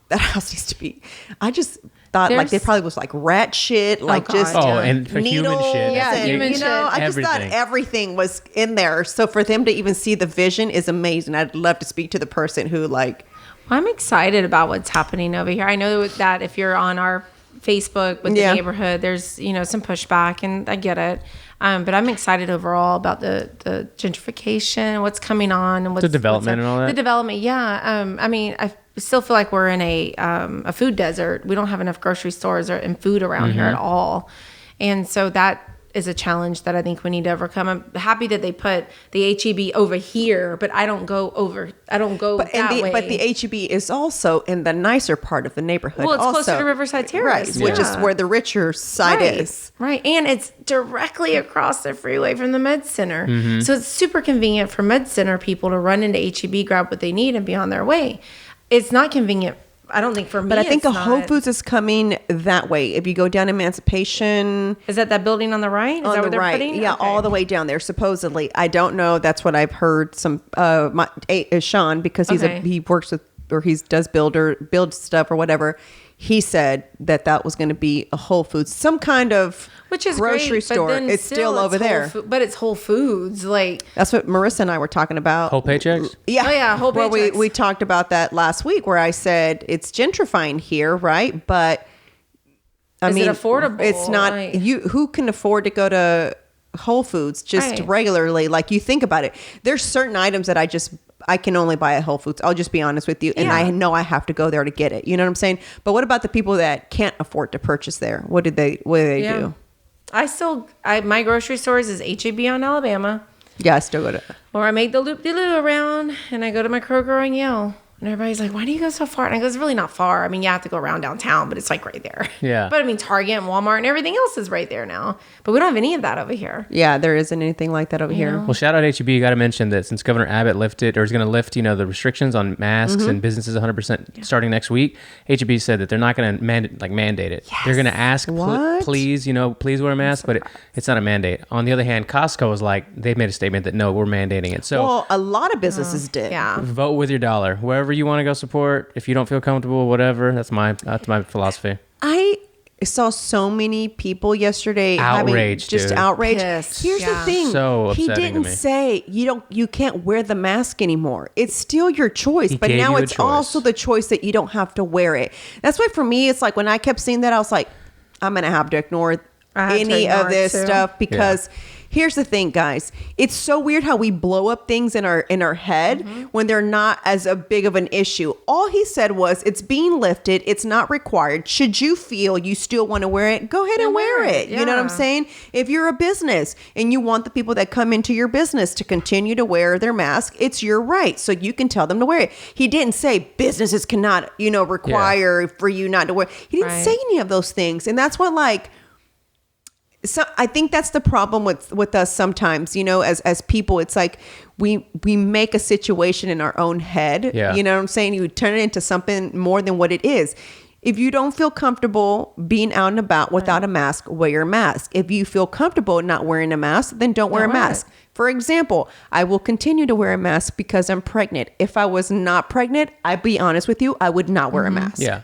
that house needs to be. I just thought like they probably was like rat shit, like and for needles, human shit. Human shit. I just thought everything was in there. So for them to even see the vision is amazing. I'd love to speak to the person who like. Well, I'm excited about what's happening over here. I know that if you're on our Facebook with the neighborhood, there's some pushback, and I get it. But I'm excited overall about the gentrification, what's coming on, and what's the development and all that. The development, yeah. I still feel like we're in a food desert. We don't have enough grocery stores and food around here at all, and so that is a challenge that I think we need to overcome. I'm happy that they put the HEB over here, but I don't go that way. But the HEB is also in the nicer part of the neighborhood. Well, it's closer to Riverside Terrace, right? Which is where the richer side is. Right, and it's directly across the freeway from the Med Center. So it's super convenient for Med Center people to run into HEB, grab what they need, and be on their way. It's not convenient, I don't think, for me. But I think Whole Foods is coming that way. If you go down Emancipation. Is that building on the right? Is that where they're putting? Yeah, all the way down there, supposedly. I don't know. That's what I've heard. Sean, because he works with, or he does build stuff or whatever. He said that was going to be a Whole Foods, some kind of grocery store. But then it's still over there. But it's Whole Foods. Like, that's what Marissa and I were talking about. Whole paychecks? Yeah. Oh, yeah, whole paychecks. Well, we talked about that last week, where I said it's gentrifying here, right? But is it affordable? It's not. Who can afford to go to Whole Foods just regularly? Like, you think about it. There's certain items that I can only buy at Whole Foods. I'll just be honest with you. And I know I have to go there to get it. You know what I'm saying? But what about the people that can't afford to purchase there? What do they do? My grocery stores is HEB on Alabama. Yeah, I still go to. Or I make the loop-de-loo around, and I go to my Kroger on Yale. And everybody's like, why do you go so far? And I go, it's really not far. I mean, you have to go around downtown, but it's like right there. Yeah. But I mean, Target and Walmart and everything else is right there now. But we don't have any of that over here. Yeah, there isn't anything like that over here. Well, shout out HEB. You got to mention that since Governor Abbott lifted, or is going to lift, the restrictions on masks and businesses 100% starting next week, HEB said that they're not going to mandate it. Yes. They're going to ask, please wear a mask, but it's not a mandate. On the other hand, Costco was like, they made a statement that no, we're mandating it. So, well, a lot of businesses did. Yeah. Vote with your dollar. Wherever you want to go support. If you don't feel comfortable, whatever. That's my philosophy. saw so many people yesterday Outraged, having just dude. outrage. Pissed. Here's the thing. So he upsetting to didn't me. say you can't wear the mask anymore. It's still your choice, but gave now you a it's choice. also the choice that you don't have to wear it. That's why for me, it's like when I kept seeing that, I was like, I'm going to have to ignore I had to any ignore of it this too. stuff because here's the thing, guys. It's so weird how we blow up things in our head when they're not as a big of an issue. All he said was, it's being lifted. It's not required. Should you feel you still want to wear it, go ahead and wear it. You know what I'm saying? If you're a business and you want the people that come into your business to continue to wear their mask, it's your right. So you can tell them to wear it. He didn't say businesses cannot, require for you not to wear. He didn't say any of those things. And that's what so I think that's the problem with us sometimes, as people. It's like we make a situation in our own head. Yeah. You know what I'm saying? You turn it into something more than what it is. If you don't feel comfortable being out and about without a mask, wear a mask. If you feel comfortable not wearing a mask, then don't wear a mask. For example, I will continue to wear a mask because I'm pregnant. If I was not pregnant, I'd be honest with you, I would not wear a mask. Yeah.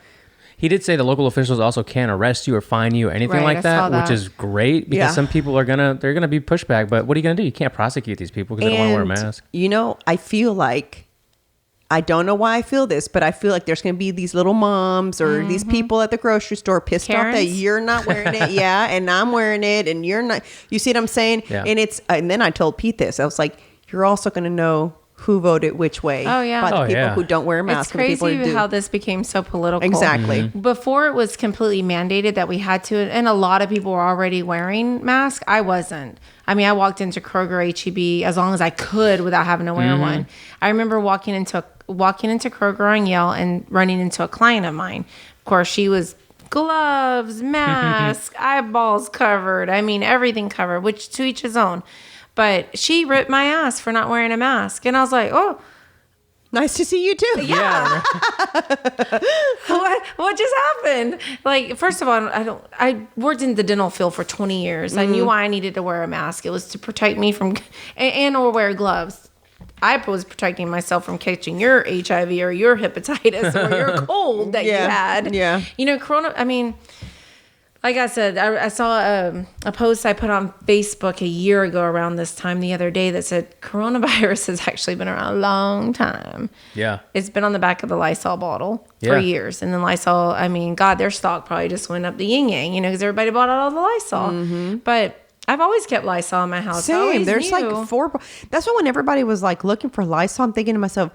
He did say the local officials also can't arrest you or fine you or anything like Right, I saw that, which that. is great because some people they're gonna be pushback. But what are you gonna do? You can't prosecute these people because they don't want to wear a mask. I feel like, I don't know why I feel this, but I feel like there's going to be these little moms or these people at the grocery store pissed off that Karens? you're not wearing it. And I'm wearing it and you're not. You see what I'm saying? Yeah. And then I told Pete this. I was like, you're also going to know who voted which way. Oh, yeah. By the Oh, people yeah. who don't wear a mask. It's and the people crazy who do. how this became so political. Exactly. Before it was completely mandated that we had to, and a lot of people were already wearing masks. I wasn't. I mean, I walked into Kroger, H-E-B as long as I could without having to wear one. I remember walking into Kroger on Yale and running into a client of mine. Of course, she was gloves, mask, eyeballs covered. I mean, everything covered, which to each his own. But she ripped my ass for not wearing a mask. And I was like, oh, Nice to see you too. yeah. What just happened? Like, first of all, I worked in the dental field for 20 years. I knew why I needed to wear a mask. It was to protect me from and or wear gloves. I was protecting myself from catching your HIV or your hepatitis or your cold that you had. Yeah. Corona, I mean, like I said, I saw a post I put on Facebook a year ago around this time the other day that said coronavirus has actually been around a long time. Yeah. It's been on the back of the Lysol bottle Yeah. for years. And then Lysol, I mean, God, their stock probably just went up the yin-yang, because everybody bought out all the Lysol. But I've always kept Lysol in my house. I Same. always There's knew. like 4. That's why when everybody was like looking for Lysol, I'm thinking to myself,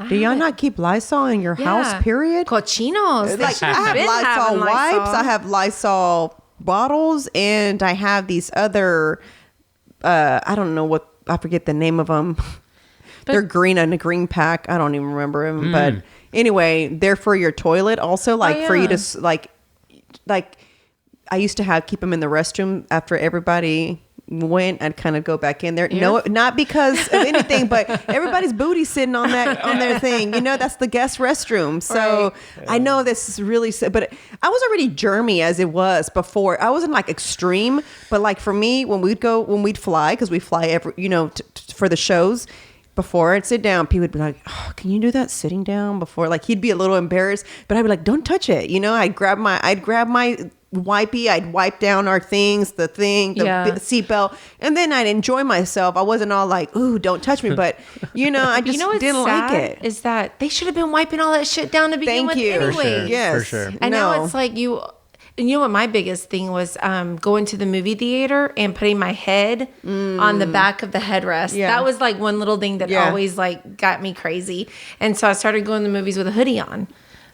do y'all not keep Lysol in your house, period? Cochinos. They Like, should I have been Lysol having wipes, I have Lysol bottles, and I have these other, I don't know what, I forget the name of them. They're green in a green pack. I don't even remember them. But anyway, they're for your toilet also, like for you to like I used to keep them in the restroom after everybody went. I'd kind of go back in there. No, not because of anything, but everybody's booty sitting on their thing. That's the guest restroom. So I know this is really, but I was already germy as it was before. I wasn't like extreme, but like for me, when we'd fly, because we fly every, for the shows. Before I'd sit down, people would be like, "Oh, can you do that sitting down?" Before, like, he'd be a little embarrassed, but I'd be like, "Don't touch it." I'd grab my wipey, I'd wipe down our things, the seatbelt, and then I'd enjoy myself. I wasn't all like, "Ooh, don't touch me," but I just what's didn't sad like it. is that they should have been wiping all that shit down to begin with anyway. For sure. Yes, For sure. And now it's like what my biggest thing was going to the movie theater and putting my head on the back of the headrest. Yeah. That was like one little thing that always like got me crazy. And so I started going to the movies with a hoodie on.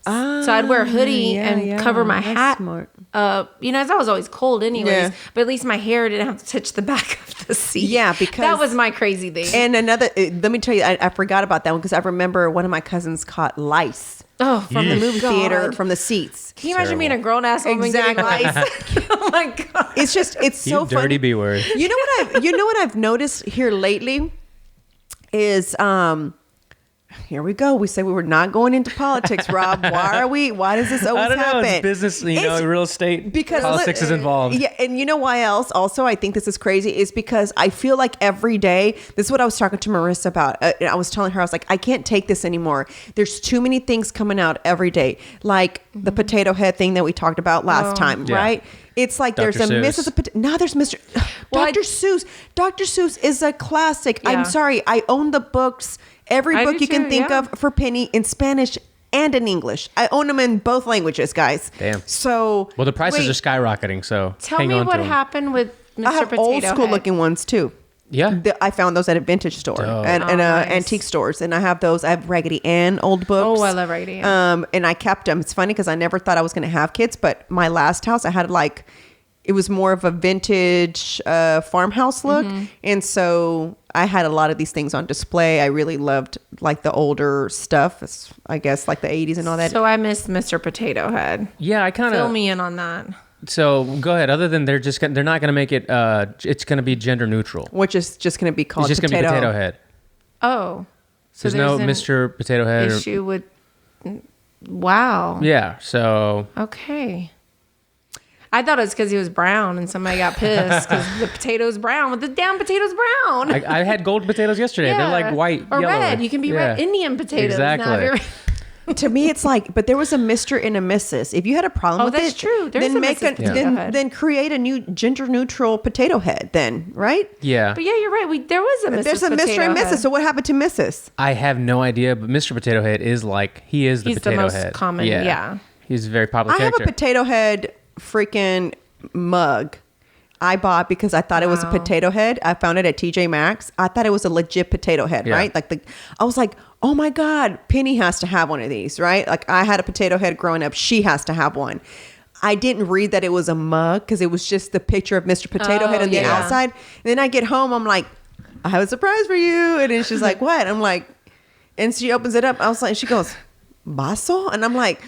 So I'd wear a hoodie and cover my hat. Smart. As I was always cold anyways, Yeah. but at least my hair didn't have to touch the back of the seat. Yeah, because that was my crazy thing. And another, let me tell you, I forgot about that one because I remember one of my cousins caught lice. from the movie God. theater, from the seats. Can you imagine being a grown ass woman getting lice? Oh my God. It's so funny. Dirty B word. You know what I've noticed here lately is here we go. We said we were not going into politics, Rob. Why does this always I don't know. happen? It's business, real estate. Because politics is involved. Yeah, and you know why else? Also, I think this is crazy is because I feel like every day. This is what I was talking to Marissa about. I was telling her, I was like, I can't take this anymore. There's too many things coming out every day. Like the potato head thing that we talked about last time, right? It's like Dr. there's a Seuss. Mrs. Now there's Mr. Well, Dr. Seuss. Dr. Seuss is a classic. Yeah. I'm sorry. I own the books. Every I book do you can too, think yeah. of for penny in Spanish and in English. I own them in both languages, guys. Damn. So Well, the prices wait, are skyrocketing, so Tell hang me on what to 'em. happened with Mr. I have Potato old school Head. looking ones too. Yeah. I found those at a vintage store Dope. and nice. antique stores, and I have those. I have Raggedy Ann old books. Oh, I love Raggedy Ann. And I kept them. It's funny because I never thought I was going to have kids, but my last house, I had like, it was more of a vintage farmhouse look, and so I had a lot of these things on display. I really loved like the older stuff. It's, I guess like the 80s and all that. So I missed Mr. Potato Head. Yeah, I kind Fill of. me in on that. So go ahead. Other than they're not going to make it. It's going to be gender neutral. Which is just going to be called It's just going to be Potato Head. Oh. So There's no an Mr. Potato Head. issue with... Wow. Yeah. So Okay. I thought it was because he was brown and somebody got pissed because the potato's brown. Well, the damn potato's brown. I had gold potatoes yesterday. They're like white, or yellow. red. You can be red Indian potatoes. Exactly. Now, if you're- To me, it's like, but there was a Mr. and a Mrs. If you had a problem Oh, with that's it, true. There's then a make Mrs. Potato Head. then create a new gender neutral potato head. Then right? Yeah. But yeah, you're right. There was a Mrs. There's a Mr. Potato and Mrs. Head. So what happened to Mrs.? I have no idea, but Mr. Potato Head is like he's the the potato most head. common, yeah. He's a very popular I have character. a potato head freaking mug. I bought because I thought it was a Wow. potato head. I found it at TJ Maxx. I thought it was a legit potato head, Yeah. right? I was like, oh my God, Penny has to have one of these, right? Like I had a potato head growing up. She has to have one. I didn't read that it was a mug because it was just the picture of Mr. Potato Head on the yeah. outside. And then I get home, I'm like, I have a surprise for you. And then she's like, what? I'm like, and she opens it up. I was like, she goes, vaso? And I'm like,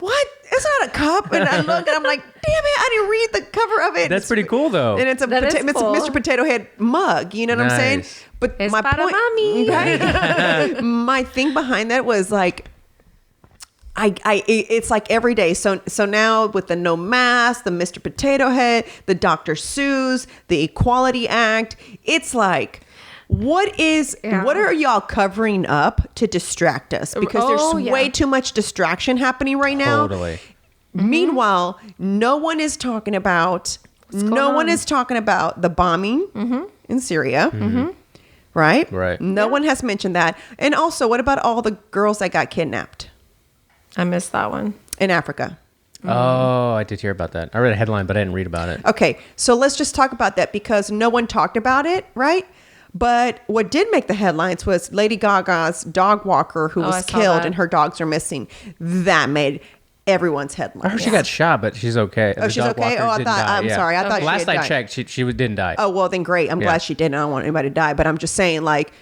what? It's not a cup. And I look and I'm like, damn it, I didn't read the cover of it. That's pretty cool, though. And it's a That is it's cool. Mr. Potato Head mug. You know what I'm saying? Nice. But It's my para point, mami. right? My thing behind that was like, it's like every day. So now with the no mask, the Mr. Potato Head, the Dr. Seuss, the Equality Act, it's like, what are y'all covering up to distract us? Because there's way too much distraction happening right now. Totally. Meanwhile, no one is talking about the bombing in Syria. Right? Right. No one has mentioned that. And also, what about all the girls that got kidnapped I missed that one. in Africa? Oh, I did hear about that. I read a headline, but I didn't read about it. Okay, so let's just talk about that because no one talked about it, right? But what did make the headlines was Lady Gaga's dog walker who I was saw killed that. and her dogs are missing. That made everyone's I headline. heard she got shot, but she's okay. Oh, she's okay? Oh, I thought, I'm sorry. I thought she Last had I died. checked, she didn't die. Oh, well, then great. I'm Yeah. glad she didn't. I don't want anybody to die. But I'm just saying, like,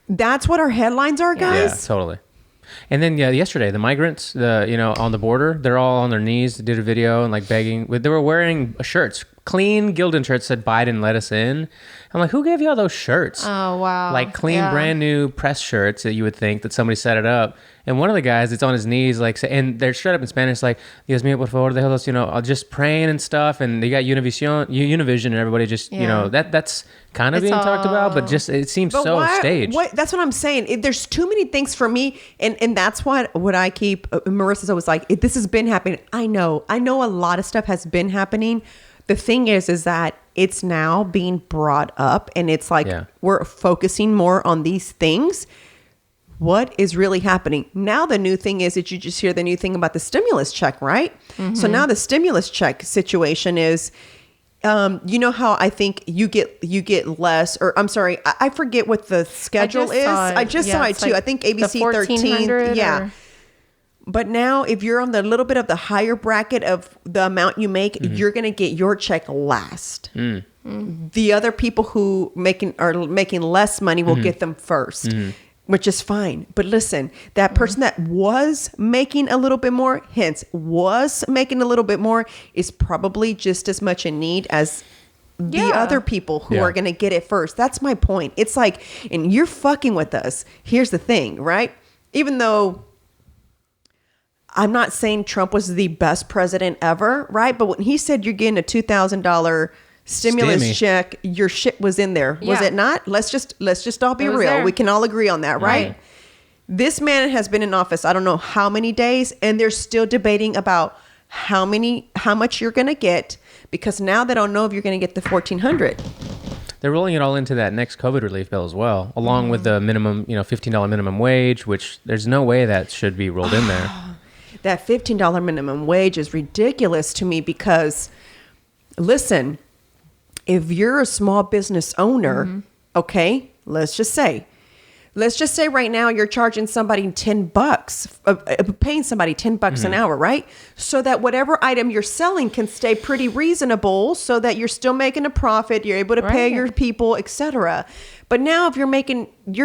that's what our headlines are, Yeah, guys. totally. And then yesterday, the migrants, on the border, they're all on their knees. Did a video and like begging. They were wearing shirts, clean Gildan shirts said Biden let us in. I'm like, who gave you all those shirts? Oh, wow. Like clean, Yeah. brand new press shirts that you would think that somebody set it up. And one of the guys, it's on his knees, like, and they're straight up in Spanish, like, Dios mío, por favor, déjalos, just praying and stuff. And they got Univision and everybody just, Yeah. that's kind of It's being talked about, but all- just, it seems But so why- staged. That's what I'm saying. There's too many things for me, and that's what I keep. Marissa's always like, this has been happening. I know a lot of stuff has been happening. The thing is that it's now being brought up, and it's like we're focusing more on these things. What is really happening now? The new thing is that you just hear the new thing about the stimulus check, right? So now the stimulus check situation is. You know how I think you get less, or I'm sorry, I forget what the schedule is. I just saw it too. like I think ABC the 13. 1400 Yeah. or- But now if you're on the little bit of the higher bracket of the amount you make, you're going to get your check last. The other people who are making less money will get them first. Which is fine. But listen, that person that was making a little bit more, was making a little bit more, is probably just as much in need as the Yeah. other people who are going to get it first. That's my point. It's like, and you're fucking with us. Here's the thing, right? Even though I'm not saying Trump was the best president ever, right? But when he said you're getting a $2,000 stimulus Stimmy. check, your shit was in there, was Yeah. it not? Let's just all be It was real. there. We can all agree on that, right? This man has been in office, I don't know how many days, and they're still debating about how much you're going to get, because now they don't know if you're going to get the $1,400. They're rolling it all into that next COVID relief bill as well, along with the minimum, $15 minimum wage, which there's no way that should be rolled in there. That $15 minimum wage is ridiculous to me because, listen, if you're a small business owner, okay, let's just say right now you're charging somebody $10, paying somebody $10 an hour, right? So that whatever item you're selling can stay pretty reasonable, so that you're still making a profit, you're able to pay your people, etc. But now if you're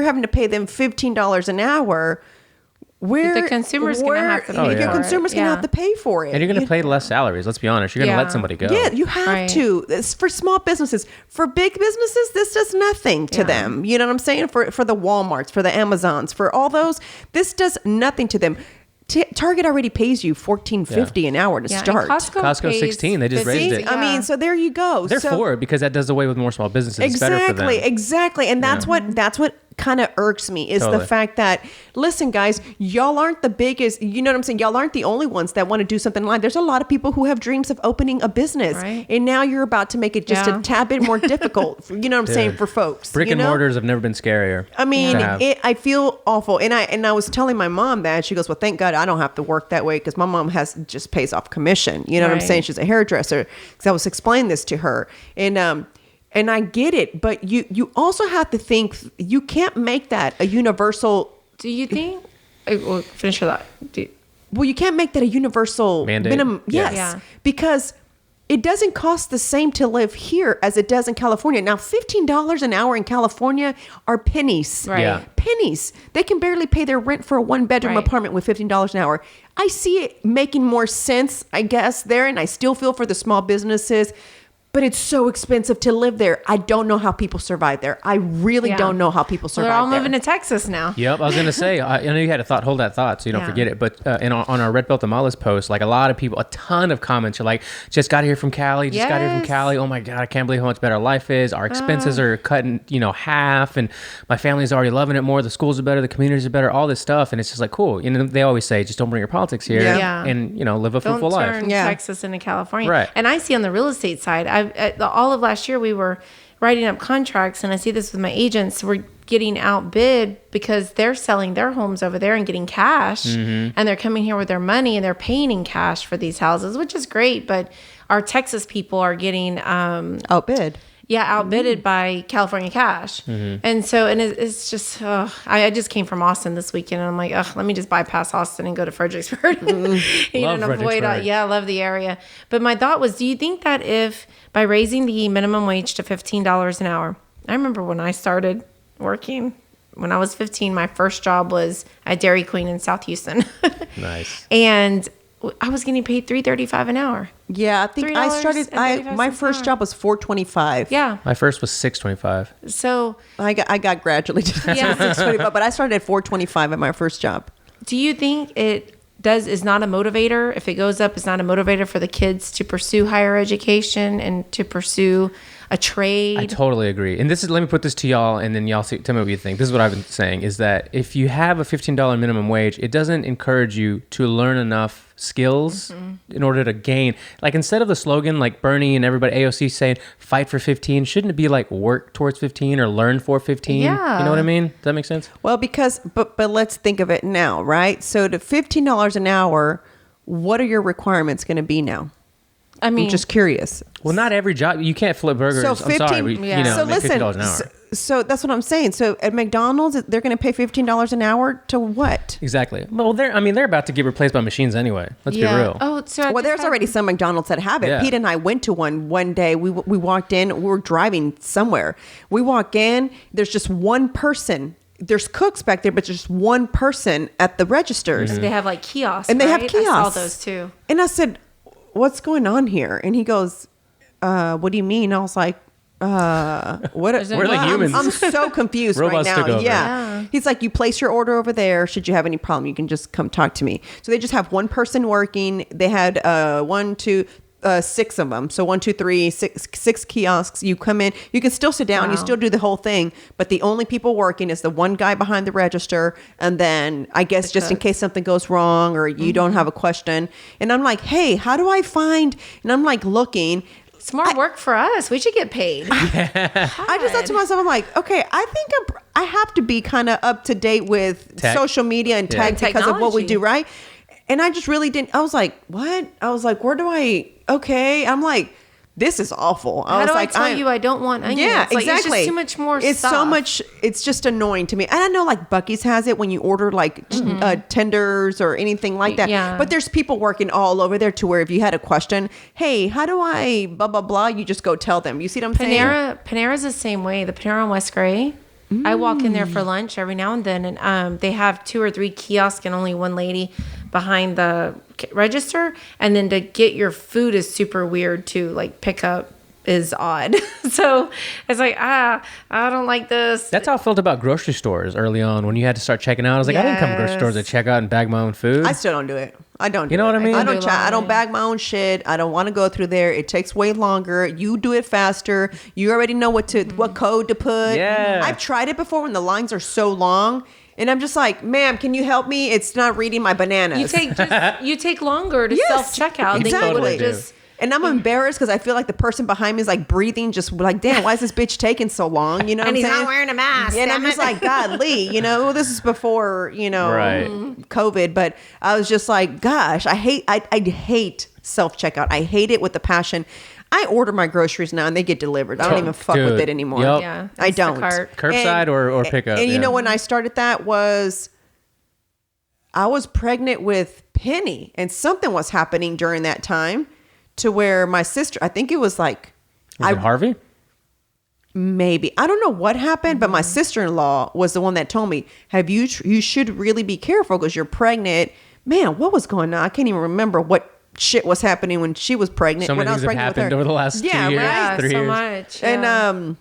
having to pay them $15 an hour, the consumer's going to have to pay for it. Your consumer's going to have to pay for it. And you're going to pay less salaries. Let's be honest. You're going to let somebody go. Yeah, you have to. It's for small businesses. For big businesses, this does nothing to them. You know what I'm saying? For the Walmarts, for the Amazons, for all those, this does nothing to them. Target already pays you $14.50 an hour to start. Costco $16. They just raised it. I mean, so there you go. They're for it because that does away with more small businesses. Exactly, it's better for them. Exactly. And that's what kind of irks me is the fact that, listen, guys, y'all aren't the biggest, you know what I'm saying? Y'all aren't the only ones that want to do something online. There's a lot of people who have dreams of opening a business. Right. And now you're about to make it just a tad bit more difficult, you know what I'm saying, for folks. Brick and mortars have never been scarier. I mean, I feel awful. And I was telling my mom that. She goes, well, thank God I don't have to work that way because my mom just pays off commission. You know what I'm saying? She's a hairdresser. Because I was explaining this to her. And I get it, but you also have to think you can't make that a universal. Do you think? Well, finish with that. Well, you can't make that a universal mandate. Minimum. Yes, because it doesn't cost the same to live here as it does in California. Now, $15 an hour in California are pennies. Right. Yeah. Pennies. They can barely pay their rent for a one-bedroom apartment with $15 an hour. I see it making more sense, I guess, there, and I still feel for the small businesses. But it's so expensive to live there. I don't know how people survive there. I really don't know how people survive there. They're all moving to Texas now. Yep. I was going to say, I know you had to hold that thought so you don't forget it. But on our Red Belt Tamales post, like a lot of people, a ton of comments are like, just got here from Cali. Oh my God, I can't believe how much better life is. Our expenses are cutting, half. And my family's already loving it more. The schools are better. The communities are better. All this stuff. And it's just like, cool. They always say, just don't bring your politics here. Yeah. And, live a fruitful life. Don't turn Texas into California. Right. And I see on the real estate side, all of last year we were writing up contracts, and I see this with my agents. We're getting outbid because they're selling their homes over there and getting cash, and they're coming here with their money and they're paying in cash for these houses, which is great. But our Texas people are getting outbid. Yeah, outbidded by California cash. And so, it's just, I just came from Austin this weekend, and I'm like, let me just bypass Austin and go to Fredericksburg. I love the area. But my thought was, do you think that if by raising the minimum wage to $15 an hour, I remember when I started working, when I was 15, my first job was at Dairy Queen in South Houston. Nice. And I was getting paid $3.35 an hour. Yeah, I think I started. My first job was $4.25. Yeah, my first was $6.25. So I got gradually to $6.25, but I started at $4.25 at my first job. Do you think is not a motivator? If it goes up, it's not a motivator for the kids to pursue higher education and to pursue a trade? I totally agree. And let me put this to y'all, and then y'all tell me what you think. This is what I've been saying, is that if you have a $15 minimum wage, it doesn't encourage you to learn enough skills in order to gain. Like, instead of the slogan, like Bernie and everybody, AOC saying, fight for 15, shouldn't it be like work towards 15 or learn for 15? Yeah. You know what I mean? Does that make sense? Well, but let's think of it now, right? So to $15 an hour, what are your requirements going to be now? I mean, I'm just curious. Well, not every job. You can't flip burgers. So I'm sorry. So make listen, $50 an hour. So that's what I'm saying. So at McDonald's, they're going to pay $15 an hour to what? Exactly. Well, they're about to get replaced by machines anyway. Let's be real. Oh, so there's already some McDonald's that have it. Yeah. Pete and I went to one day. We walked in. We were driving somewhere. We walk in. There's just one person. There's cooks back there, but just one person at the registers. They have like kiosks, and they right? have kiosks. I saw those too. And I said, "What's going on here?" And he goes, "What do you mean?" I was like, "What? We're the humans. I'm so confused right Robots now." took over. Yeah. He's like, "You place your order over there. Should you have any problem, you can just come talk to me." So they just have one person working. They had 6 of them. So 1, 2, 3, 6 kiosks. You come in, you can still sit down, Wow. you still do the whole thing, but the only people working is the one guy behind the register. And then I guess just in case something goes wrong or you don't have a question. And I'm like, hey, how do I find, and I'm like looking. Smart work for us. We should get paid. I just thought to myself, I'm like, okay, I think I have to be kind of up to date with Tech. social media and tech because of what we Technology. do, right? And I just really didn't. I was like, what? I was like, where do I? Okay, I'm like, this is awful. How was do like, I tell you I don't want onions? Yeah, Like, exactly. It's just too much more It's stuff. so much. It's just annoying to me. And I know like Buc-ee's has it when you order like tenders or anything like that. Yeah. But there's people working all over there to where if you had a question, hey, how do I blah blah blah? You just go tell them. You see what I'm saying? Panera's the same way. The Panera on West Gray. I walk in there for lunch every now and then, and they have 2 or 3 kiosks and only one lady behind the register. And then to get your food is super weird too. Like pickup is odd. So it's like, I don't like this. That's how I felt about grocery stores early on when you had to start checking out. I was like, I didn't come to grocery stores to check out and bag my own food. I still don't do it. I don't. You know what I mean? I don't. do a lot I don't of it. bag my own shit. I don't want to go through there. It takes way longer. You do it faster. You already know what code to put. Yeah. I've tried it before when the lines are so long, and I'm just like, ma'am, can you help me? It's not reading my bananas. You take longer to Yes, self checkout. exactly. Totally do. And I'm embarrassed because I feel like the person behind me is like breathing, just like, damn, why is this bitch taking so long? You know what And I'm he's saying? not wearing a mask, And I'm damn just it. like, golly, well, this is before, Right. COVID. But I was just like, gosh, I hate self-checkout. I hate it with a passion. I order my groceries now and they get delivered. I don't even fuck with Dude, it anymore. yup. Yeah, I don't. Instacart. Curbside or pickup, And you yeah. know, when I started that was, I was pregnant with Penny and something was happening during that time to where my sister, I think it was like, Was it Harvey? maybe, I don't know what happened, but my Mm-hmm. sister-in-law was the one that told me, you should really be careful because you're pregnant. Man, what was going on? I can't even remember what shit was happening when she was pregnant. So many when I was things have pregnant with happened her. over the last 2 years, right? Yeah, 3 so years. much. Yeah. And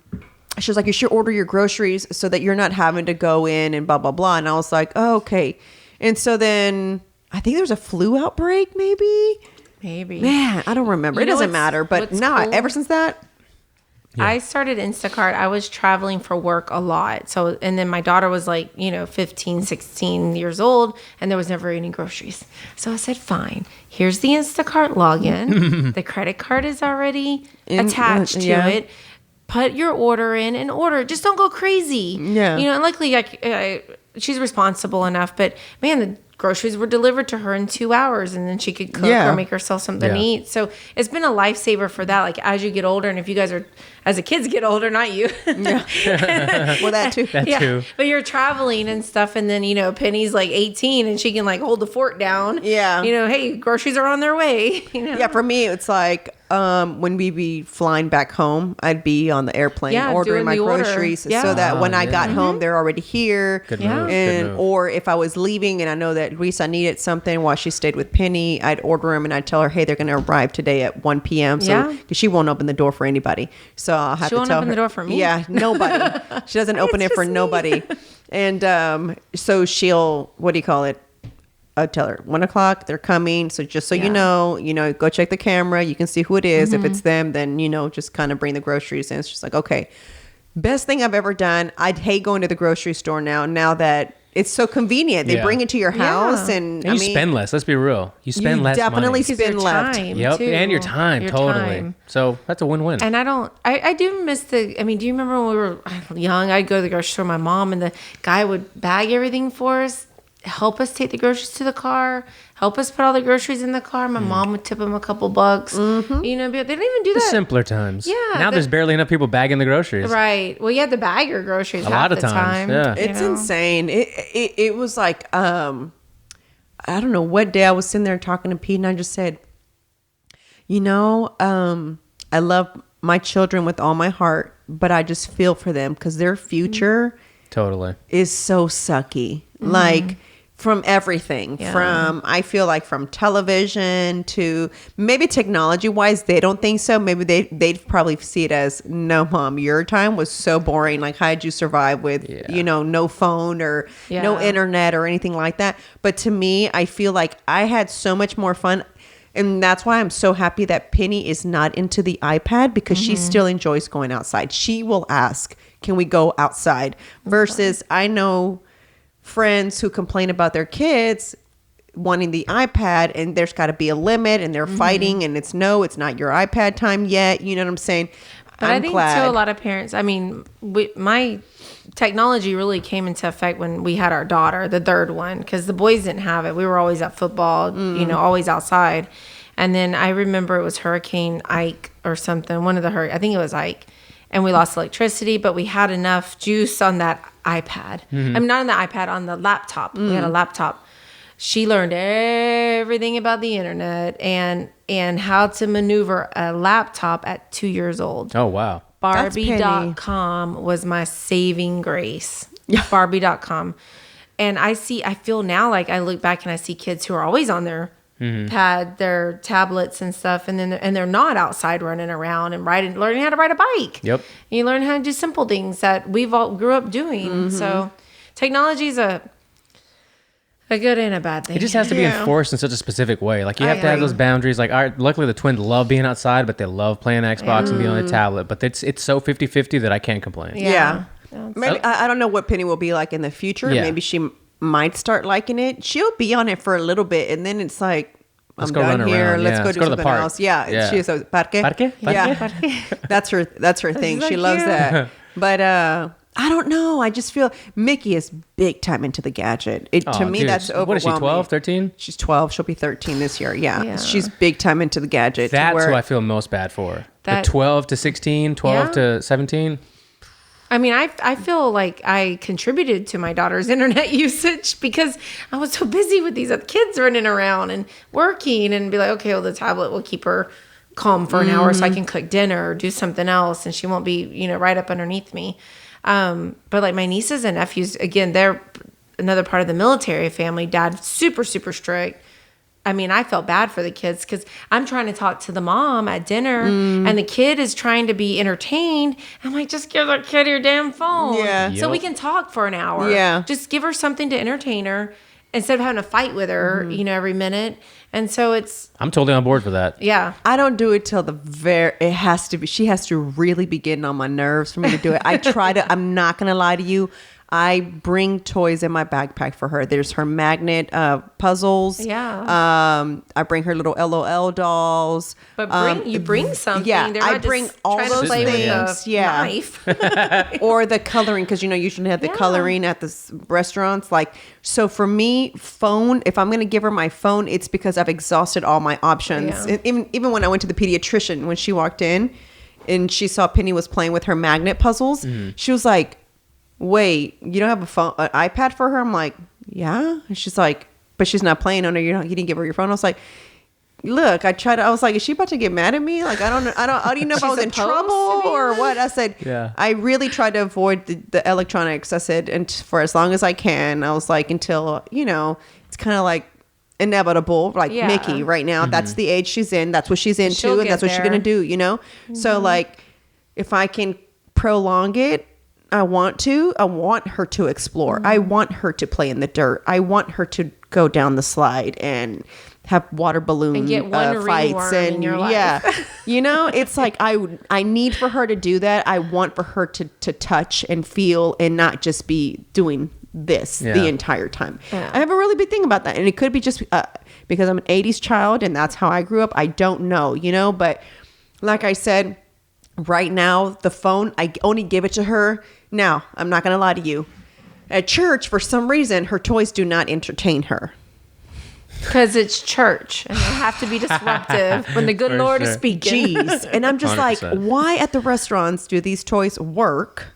she was like, you should order your groceries so that you're not having to go in and blah, blah, blah. And I was like, oh, okay. And so then I think there was a flu outbreak, maybe. Maybe. Man, I don't remember. You It know doesn't what's- matter. But what's now, cool? ever since that, I started Instacart. I was traveling for work a lot. So, and then my daughter was like, 15, 16 years old, and there was never any groceries. So I said, fine, here's the Instacart login. The credit card is already attached to yeah. it. Put your order in and order. Just don't go crazy. Yeah. And luckily, she's responsible enough. But man, the groceries were delivered to her in 2 hours, and then she could cook Yeah. or make herself something to Yeah. eat. So it's been a lifesaver for that. Like as you get older, and if you guys are, as the kids get older, not you. well, that too. That too. But you're traveling and stuff, and then Penny's like 18, and she can like hold the fort down. Yeah. Hey, groceries are on their way. Yeah, for me, it's like when we be flying back home, I'd be on the airplane Yeah, ordering doing my the order. groceries Yeah. so that when I yeah. got home, they're already here. Good Yeah. move. And Good move. or if I was leaving and I know that Lisa needed something while she stayed with Penny, I'd order them and I'd tell her, hey, they're going to arrive today at 1 p.m. So Yeah. because she won't open the door for anybody, so I'll have She to won't tell open her. the door for me? Yeah, nobody. She doesn't open it for just me. nobody. And so she'll, what do you call it? I'll tell her 1 o'clock, they're coming. So just so you Yeah. know, go check the camera. You can see who it is. Mm-hmm. If it's them, then, just kind of bring the groceries in. It's just like, okay, best thing I've ever done. I'd hate going to the grocery store now that it's so convenient. They Yeah. bring it to your house Yeah. and And you spend less. Let's be real. You spend you less definitely money. Because your spend left. time, Yep. too. And your time. Your Totally. time. So that's a win-win. And I do miss do you remember when we were young, I'd go to the grocery store with my mom, and the guy would bag everything for us, help us take the groceries to the car, help us put all the groceries in the car. My mom would tip him a couple bucks. But they didn't even do The that. simpler times. Yeah, Now there's barely enough people bagging the groceries. Right. Well, you had to bag your groceries A half lot of the times, time. yeah. It's insane. It was like, I don't know what day I was sitting there talking to Pete and I just said, I love my children with all my heart, but I just feel for them because their future Totally. is so sucky. Like from everything, Yeah. I feel like from television to maybe technology wise, they don't think so. Maybe they'd probably see it as, no, mom, your time was so boring. Like, how did you survive with, no phone or no Yeah. internet or anything like that? But to me, I feel like I had so much more fun. And that's why I'm so happy that Penny is not into the iPad, because she still enjoys going outside. She will ask, can we go outside? Versus I know friends who complain about their kids wanting the iPad, and there's got to be a limit, and they're fighting, and it's not your iPad time yet. You know what I'm saying? But I think too, a lot of parents, I mean, my technology really came into effect when we had our daughter, the third one, because the boys didn't have it. We were always at football, always outside. And then I remember it was Hurricane Ike or something, I think it was Ike. And we lost electricity, but we had enough juice on that iPad. I mean, not on the iPad, on the laptop. We had a laptop. She learned everything about the internet and how to maneuver a laptop at 2 years old. Oh, wow. Barbie.com was my saving grace. Yeah. Barbie.com. And I feel now like I look back and I see kids who are always on their pad, their tablets and stuff, and they're not outside running around and learning how to ride a bike. Yep. You learn how to do simple things that we've all grew up doing. So technology is a good and a bad thing. It just has to be enforced in such a specific way. Like, you have to have those boundaries. Like, luckily the twins love being outside, but they love playing Xbox and being on the tablet. But it's so 50-50 that I can't complain. Yeah. Maybe I don't know what Penny will be like in the future. Yeah. Maybe she might start liking it. She'll be on it for a little bit, and then it's like, Let's I'm go done run here. around. Let's Yeah. go do to the something park. else. Yeah. She's a parque. Parque? Yeah. That's her thing. so She loves cute. that. But I don't know. I just feel Mickey is big time into the gadget. To me, dude. that's overwhelming. What is she, 12, 13? She's 12. She'll be 13 this year. Yeah. Yeah. She's big time into the gadget. That's who I feel most bad for. That- the 12 to 16, 12 to 17. I mean, I feel like I contributed to my daughter's internet usage because I was so busy with these other kids running around and working, and be like, okay, well, the tablet will keep her calm for an hour so I can cook dinner or do something else, and she won't be, right up underneath me. But like my nieces and nephews, again, they're another part of the military family. Dad's super, super strict. I mean, I felt bad for the kids because I'm trying to talk to the mom at dinner and the kid is trying to be entertained. I'm like, just give that kid your damn phone. Yeah. So we can talk for an hour. Yeah. Just give her something to entertain her instead of having to fight with her, every minute. And so I'm totally on board for that. yeah. I don't do it till it has to be, she has to really be getting on my nerves for me to do it. I'm not going to lie to you. I bring toys in my backpack for her. There's her magnet puzzles. Yeah. I bring her little LOL dolls. But bring something. Yeah, They're I not bring just all trying to those play things. with a Yeah. knife. Or the coloring, because usually have the coloring at the restaurants. Like, so for me, phone. If I'm going to give her my phone, it's because I've exhausted all my options. Yeah. Even when I went to the pediatrician, when she walked in, and she saw Penny was playing with her magnet puzzles, she was like, "Wait, you don't have an iPad for her?" I'm like, "Yeah." And she's like, "But she's not playing on her. You didn't give her your phone." I was like, "Look, I was like, is she about to get mad at me? Like, I don't know if I was in trouble or what." I said, Yeah. I really tried to avoid the electronics. I said, and for as long as I can. I was like, until, it's kind of like inevitable, like Yeah. Mickey right now. That's the age she's in. That's what she's into. She'll and that's get what she's going to do, So like, if I can prolong it, I want her to explore. I want her to play in the dirt. I want her to go down the slide and have water balloon And get one fights ringworm and in your life. yeah, it's like I need for her to do that. I want for her to touch and feel and not just be doing this the entire time. Yeah. I have a really big thing about that, and it could be just because I'm an 80s child and that's how I grew up. I don't know, but like I said, right now the phone, I only give it to her. Now, I'm not going to lie to you. At church, for some reason, her toys do not entertain her. Because it's church and they have to be disruptive when the good For Lord is sure. speaking. Jeez. And I'm just 100%. like, why at the restaurants do these toys work,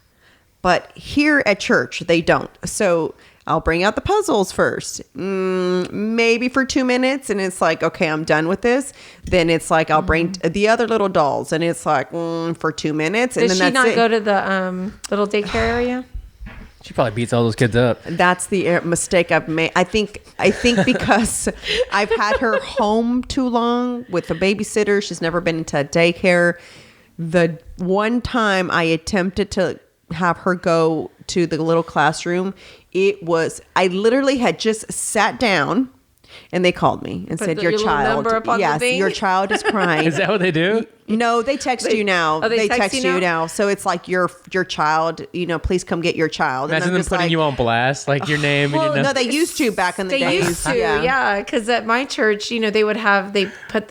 but here at church they don't? So I'll bring out the puzzles first, maybe for 2 minutes, and it's like, okay, I'm done with this. Then it's like I'll bring the other little dolls, and it's like for 2 minutes, and Does then she that's not it. go to the little daycare area? She probably beats all those kids up. That's the mistake I've made. I think because I've had her home too long with a babysitter. She's never been into a daycare. The one time I attempted to have her go to the little classroom, I literally had just sat down, And they called me and said, your little child, number up on the yes, thing? your child is crying. Is that what they do? No, they text you now. Oh, they text text you you now? now. So it's like your child, please come get your child. Imagine them putting you on blast, like your name and your No, they used to back in the They days. used to, yeah. Because at my church, they put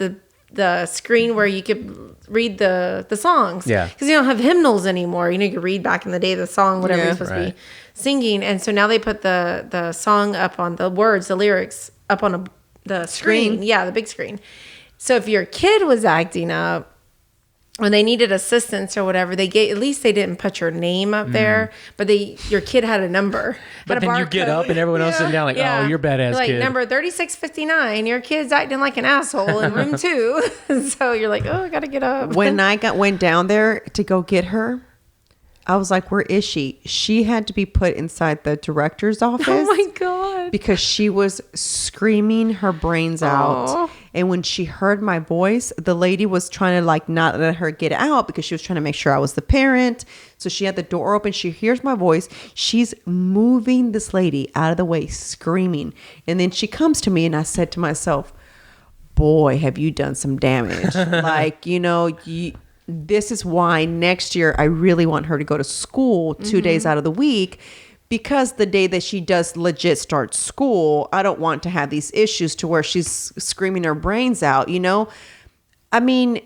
the screen where you could read the songs. Yeah. Because you don't have hymnals anymore. You could read back in the day the song, whatever you're supposed to be singing. And so now they put the song up on the words, the lyrics up on the screen. Yeah, the big screen. So if your kid was acting up, when they needed assistance or whatever, they didn't put your name up there, but your kid had a number. But then you get up and everyone else sitting down like, oh, you're badass like, kid. number 3659, your kid's acting like an asshole in room 2. So you're like, oh, I got to get up. When I went down there to go get her, I was like, where is she? She had to be put inside the director's office. Oh my God. Because she was screaming her brains out. Aww. And when she heard my voice, the lady was trying to not let her get out because she was trying to make sure I was the parent. So she had the door open. She hears my voice. She's moving this lady out of the way, screaming. And then she comes to me and I said to myself, boy, have you done some damage. This is why next year I really want her to go to school 2 days out of the week, because the day that she does legit start school, I don't want to have these issues to where she's screaming her brains out. I mean,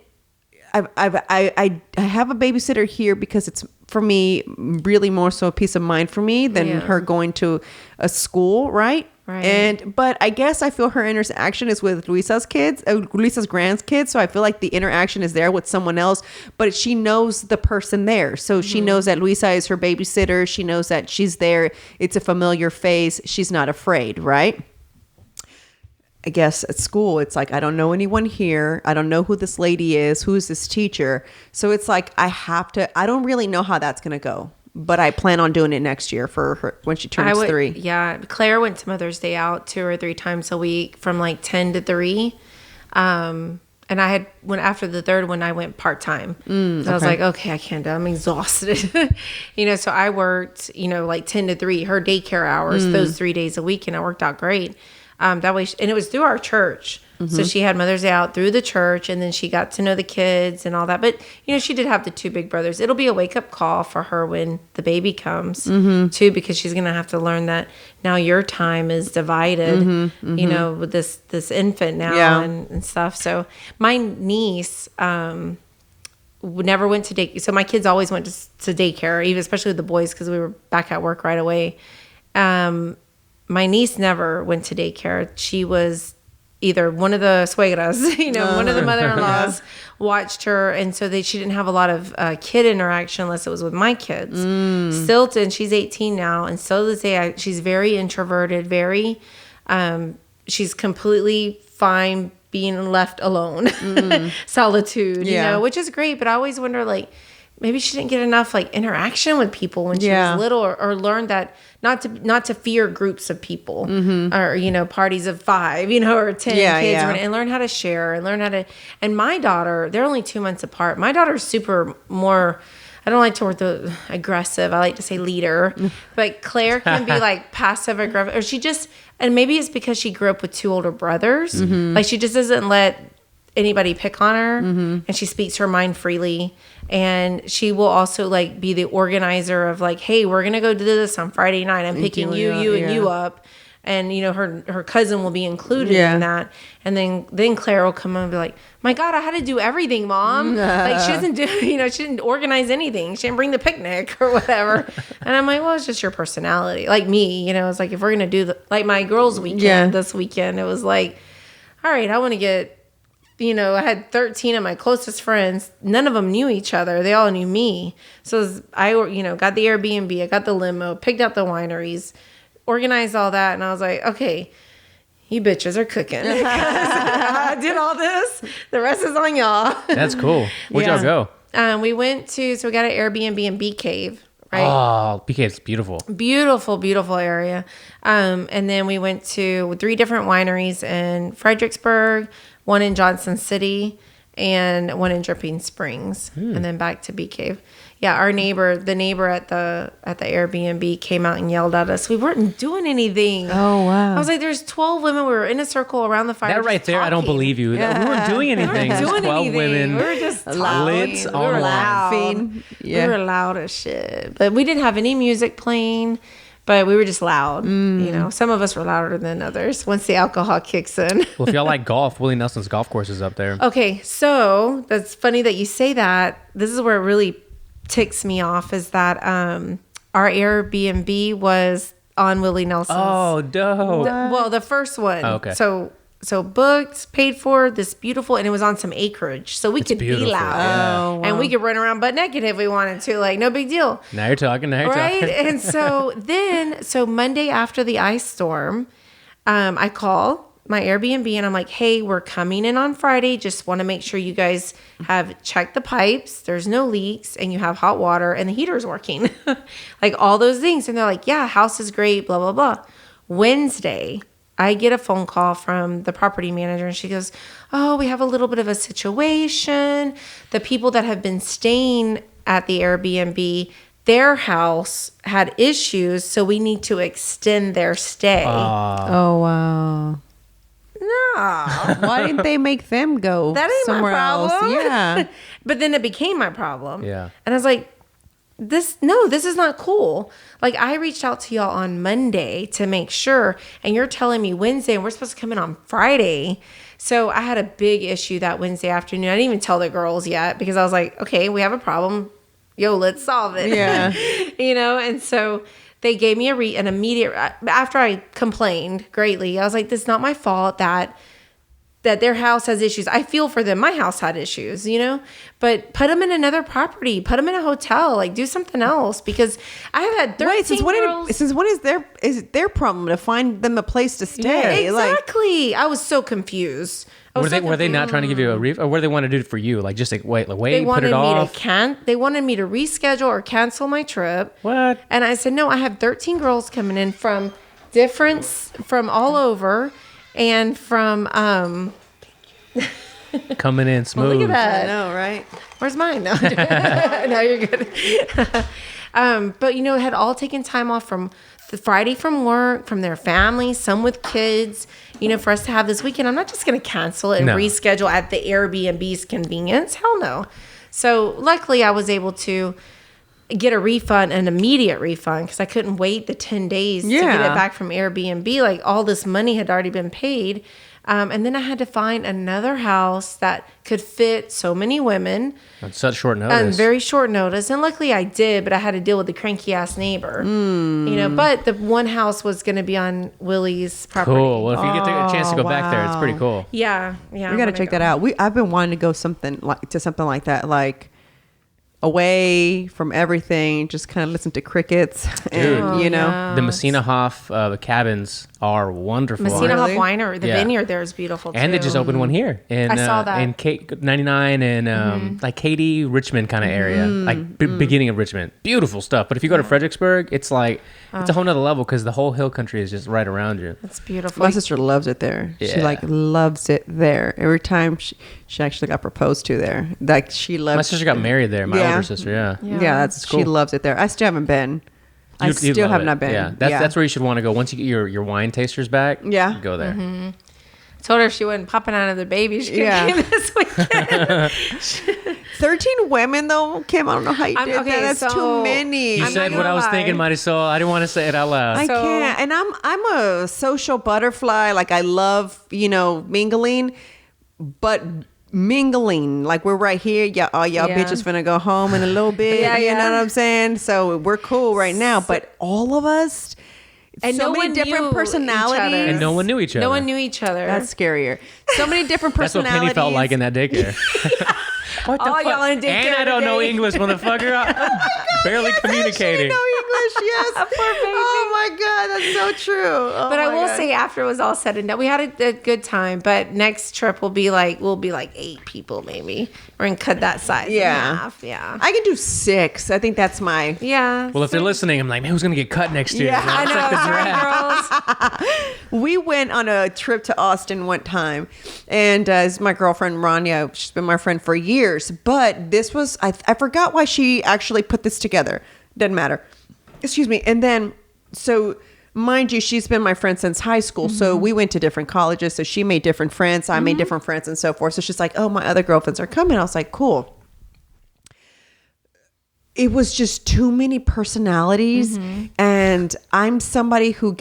I have a babysitter here because it's, for me, really more so a peace of mind for me than her going to a school, right? Right. But I guess I feel her interaction is with Luisa's grandkids. So I feel like the interaction is there with someone else, but she knows the person there. So she knows that Luisa is her babysitter. She knows that she's there. It's a familiar face. She's not afraid, right? I guess at school, it's like, I don't know anyone here. I don't know who this lady is. Who's this teacher? So it's like, I don't really know how that's going to go. But I plan on doing it next year for her when she turns 3. Yeah. Claire went to Mother's Day out 2 or 3 times a week from 10 to 3. And I had, after the 3rd one, I went part-time. So I was like, okay, I can't do it. I'm exhausted. So I worked, 10 to 3, her daycare hours, those 3 days a week. And it worked out great. That way, and it was through our church. So she had Mother's Day out through the church, and then she got to know the kids and all that. But, she did have the 2 big brothers. It'll be a wake-up call for her when the baby comes, too, because she's going to have to learn that now your time is divided, with this infant now and stuff. So my niece never went to daycare. So my kids always went to daycare, even especially with the boys, because we were back at work right away. My niece never went to daycare. She was either one of the suegras, one of the mother-in-laws watched her. And so she didn't have a lot of kid interaction unless it was with my kids. Stilton, she's 18 now. And still to this day, she's very introverted, she's completely fine being left alone. Solitude, which is great. But I always wonder, maybe she didn't get enough interaction with people when she was little, or learned that not to fear groups of people, or parties of 5, or 10 kids, and learn how to share and learn how to. And my daughter, they're only 2 months apart. My daughter's super more. I don't like to word the aggressive. I like to say leader, but Claire can be passive aggressive, or she just. And maybe it's because she grew up with 2 older brothers. She just doesn't let anybody pick on her, and she speaks her mind freely. And she will also be the organizer of hey, we're gonna go do this on Friday night. I'm picking you and you up, and her cousin will be included in that. And then Claire will come and be like, my God, I had to do everything, Mom. She doesn't do, she didn't organize anything. She didn't bring the picnic or whatever. And I'm like, well, it's just your personality, like me. It's if we're gonna do my girls' weekend this weekend, it was all right, I want to get. I had 13 of my closest friends. None of them knew each other. They all knew me. So I got the Airbnb. I got the limo, picked out the wineries, organized all that. And I was like, okay, you bitches are cooking. I did all this. The rest is on y'all. That's cool. Where'd y'all go? We went we got an Airbnb in Bee Cave. Right? Oh, Bee Cave's beautiful. Beautiful, beautiful area. And then we went to 3 different wineries in Fredericksburg, 1 in Johnson City, and 1 in Dripping Springs, and then back to Bee Cave. our neighbor, the neighbor at the Airbnb came out and yelled at us. We weren't doing anything. Oh, wow. I was like, there's 12 women. We were in a circle around the fire. That right there, I don't believe you. Yeah. We weren't doing anything. We weren't doing 12 anything. women. We were just lit talking. on one. laughing. Yeah. We were loud as shit. But we didn't have any music playing. But we were just loud. You know, some of us were louder than others once the alcohol kicks in. Well, if y'all like golf, Willie Nelson's golf course is up there. Okay, so that's funny that you say that. This is where it really ticks me off is that our Airbnb was on Willie Nelson's. Oh, dope. Well, the first one. Oh, okay. So booked, paid for, this beautiful, and it was on some acreage. So we could be beautiful, loud. yeah. Oh, wow. And we could run around butt naked if we wanted to. Like, no big deal. Now you're talking. Right? And so Monday after the ice storm, I call my Airbnb and I'm like, hey, we're coming in on Friday. Just want to make sure you guys have checked the pipes. There's no leaks and you have hot water and the heater's working. Like all those things. And they're like, yeah, house is great, blah, blah, blah. Wednesday, I get a phone call from the property manager and she goes, oh, we have a little bit of a situation. The people that have been staying at the Airbnb, their house had issues, so we need to extend their stay. Oh, wow. No. Why didn't they make them go That ain't somewhere my problem. else? Yeah. But then it became my problem. Yeah. And I was like, this is not cool. Like I reached out to y'all on Monday to make sure, and you're telling me Wednesday and we're supposed to come in on Friday. So I had a big issue that Wednesday afternoon. I didn't even tell the girls yet because I was like, okay, we have a problem. Yo, let's solve it. Yeah. You know, and so they gave me an immediate, after I complained greatly, I was like, this is not my fault that their house has issues. I feel for them. My house had issues, you know, but put them in another property, put them in a hotel, like do something else because I have had 13 Wait, since girls. when is it their problem to find them a place to stay? Exactly. I was so confused. Were they not trying to give you a refund, or what do they want to do for you? Like just like wait, They put it wanted off. they wanted me to reschedule or cancel my trip. What? And I said, no, I have 13 girls coming in from all over and from, Coming in smooth. well, look at I that. know, right? Where's mine? No, no, you're good. But had all taken time off from the Friday from work, from their families, some with kids, for us to have this weekend. I'm not just going to cancel it and reschedule at the Airbnb's convenience. Hell no. So luckily I was able to get a refund, an immediate refund, because I couldn't wait the 10 days to get it back from Airbnb. Like all this money had already been paid. And then I had to find another house that could fit so many women. On such short notice. On very short notice. And luckily I did, but I had to deal with the cranky ass neighbor. But the one house was going to be on Willie's property. Cool. Well, if you get a chance to go back there, it's pretty cool. Yeah. We got to check that out. I've been wanting to go something like that, like away from everything, just kind of listen to crickets. Dude. And, The Messina Hoff cabins are wonderful. Messina Hoff Really? Winery, the vineyard there is beautiful too. And they just opened one here in I saw that. in 99 and like Katy, Richmond kind of area, like beginning of Richmond. Beautiful stuff. But if you go to Fredericksburg, it's like it's a whole nother level because the whole hill country is just right around you. It's beautiful. my sister loves it there. She Yeah. loves it there. Every time she actually got proposed to there. Like she loves. My sister got married there. My older sister, yeah. Yeah, she loves it there. I still haven't been. I You'd still love have it. not been. Yeah, that's where you should want to go once you get your wine tasters back. Yeah. Go there. Told her if she wasn't popping out of the baby, she could Yeah. came this weekend. 13 women though, Kim. I don't know how you I'm- did okay, that. That's so- too many. You I'm said not what I gonna was lie. thinking, Marisol. I didn't want to say it out loud. I So- can't. And I'm a social butterfly. Like I love, mingling, but mingling, like we're right here. Yeah, all y'all Yeah. bitches finna go home in a little bit. Yeah, You know yeah. what I'm saying? So we're cool right now. But all of us, And so no many one different knew each personalities. other. And no one knew each other. No one knew each other. That's scarier. So many different That's what personalities. Penny felt like in that daycare. What the All fuck? y'all in daycare And I don't know today. English, motherfucker. I'm barely communicating. No English, yes. Poor baby. Oh my God, that's so true. Oh But I my will God. say, after it was all said and done, we had a good time. But next trip we'll be like 8 people maybe. We're gonna cut that size in half. Yeah. I can do 6. I think that's my. Yeah. Well, if they're listening, I'm like, man, who's gonna get cut next year? Yeah, I know, sorry, girls. We went on a trip to Austin one time, and it's my girlfriend Rania. She's been my friend for years, but this was I forgot why she actually put this together. Doesn't matter. Excuse me. And then so. Mind you, she's been my friend since high school. So we went to different colleges. So she made different friends. I made different friends and so forth. So she's like, oh, my other girlfriends are coming. I was like, cool. It was just too many personalities. And I'm somebody who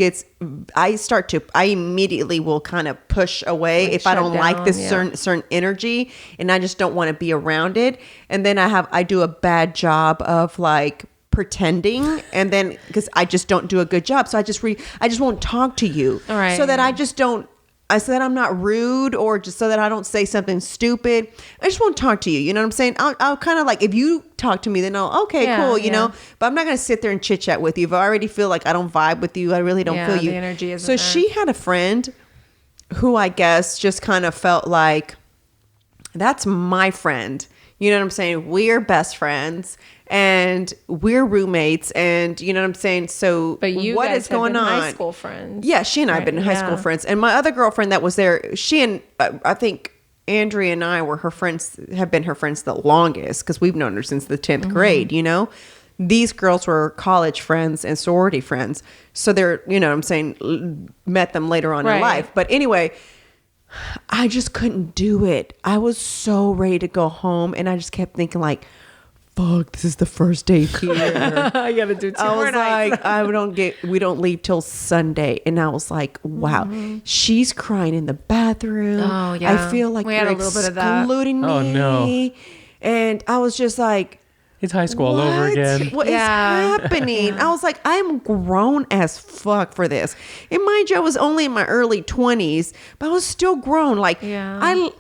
I immediately will kind of push away if I don't like this certain energy, and I just don't want to be around it. And then I do a bad job of like pretending, and then because I just don't do a good job, so I just won't talk to you, all right, so that so that I'm not rude, or just so that I don't say something stupid. I just won't talk to you. You know what I'm saying? I'll kind of like, if you talk to me, then cool, you know. But I'm not gonna sit there and chit chat with you if I already feel like I don't vibe with you. I really don't feel you. The energy isn't so there. she had a friend who I guess just kind of felt like, that's my friend. You know what I'm saying? We're best friends and we're roommates, and you know what I'm saying? So But you what guys is going have been on? high school friends. Yeah, she and I have been high school friends. And my other girlfriend that was there, she and I think Andrea and I were her friends, have been her friends the longest, because we've known her since the 10th grade, you know? These girls were college friends and sorority friends. So they're, you know what I'm saying, met them later on in life. But anyway, I just couldn't do it. I was so ready to go home, and I just kept thinking like, fuck, this is the first day here. I gotta do 2 I more was nights. like, we don't leave till Sunday. And I was like, wow, she's crying in the bathroom. Oh, yeah. I feel like We had you're a little bit of that. excluding me. Oh, no. And I was just like, It's high school all over again. What is Yeah. happening? I was like, I'm grown as fuck for this. And mind you, I was only in my early 20s, but I was still grown. Like, I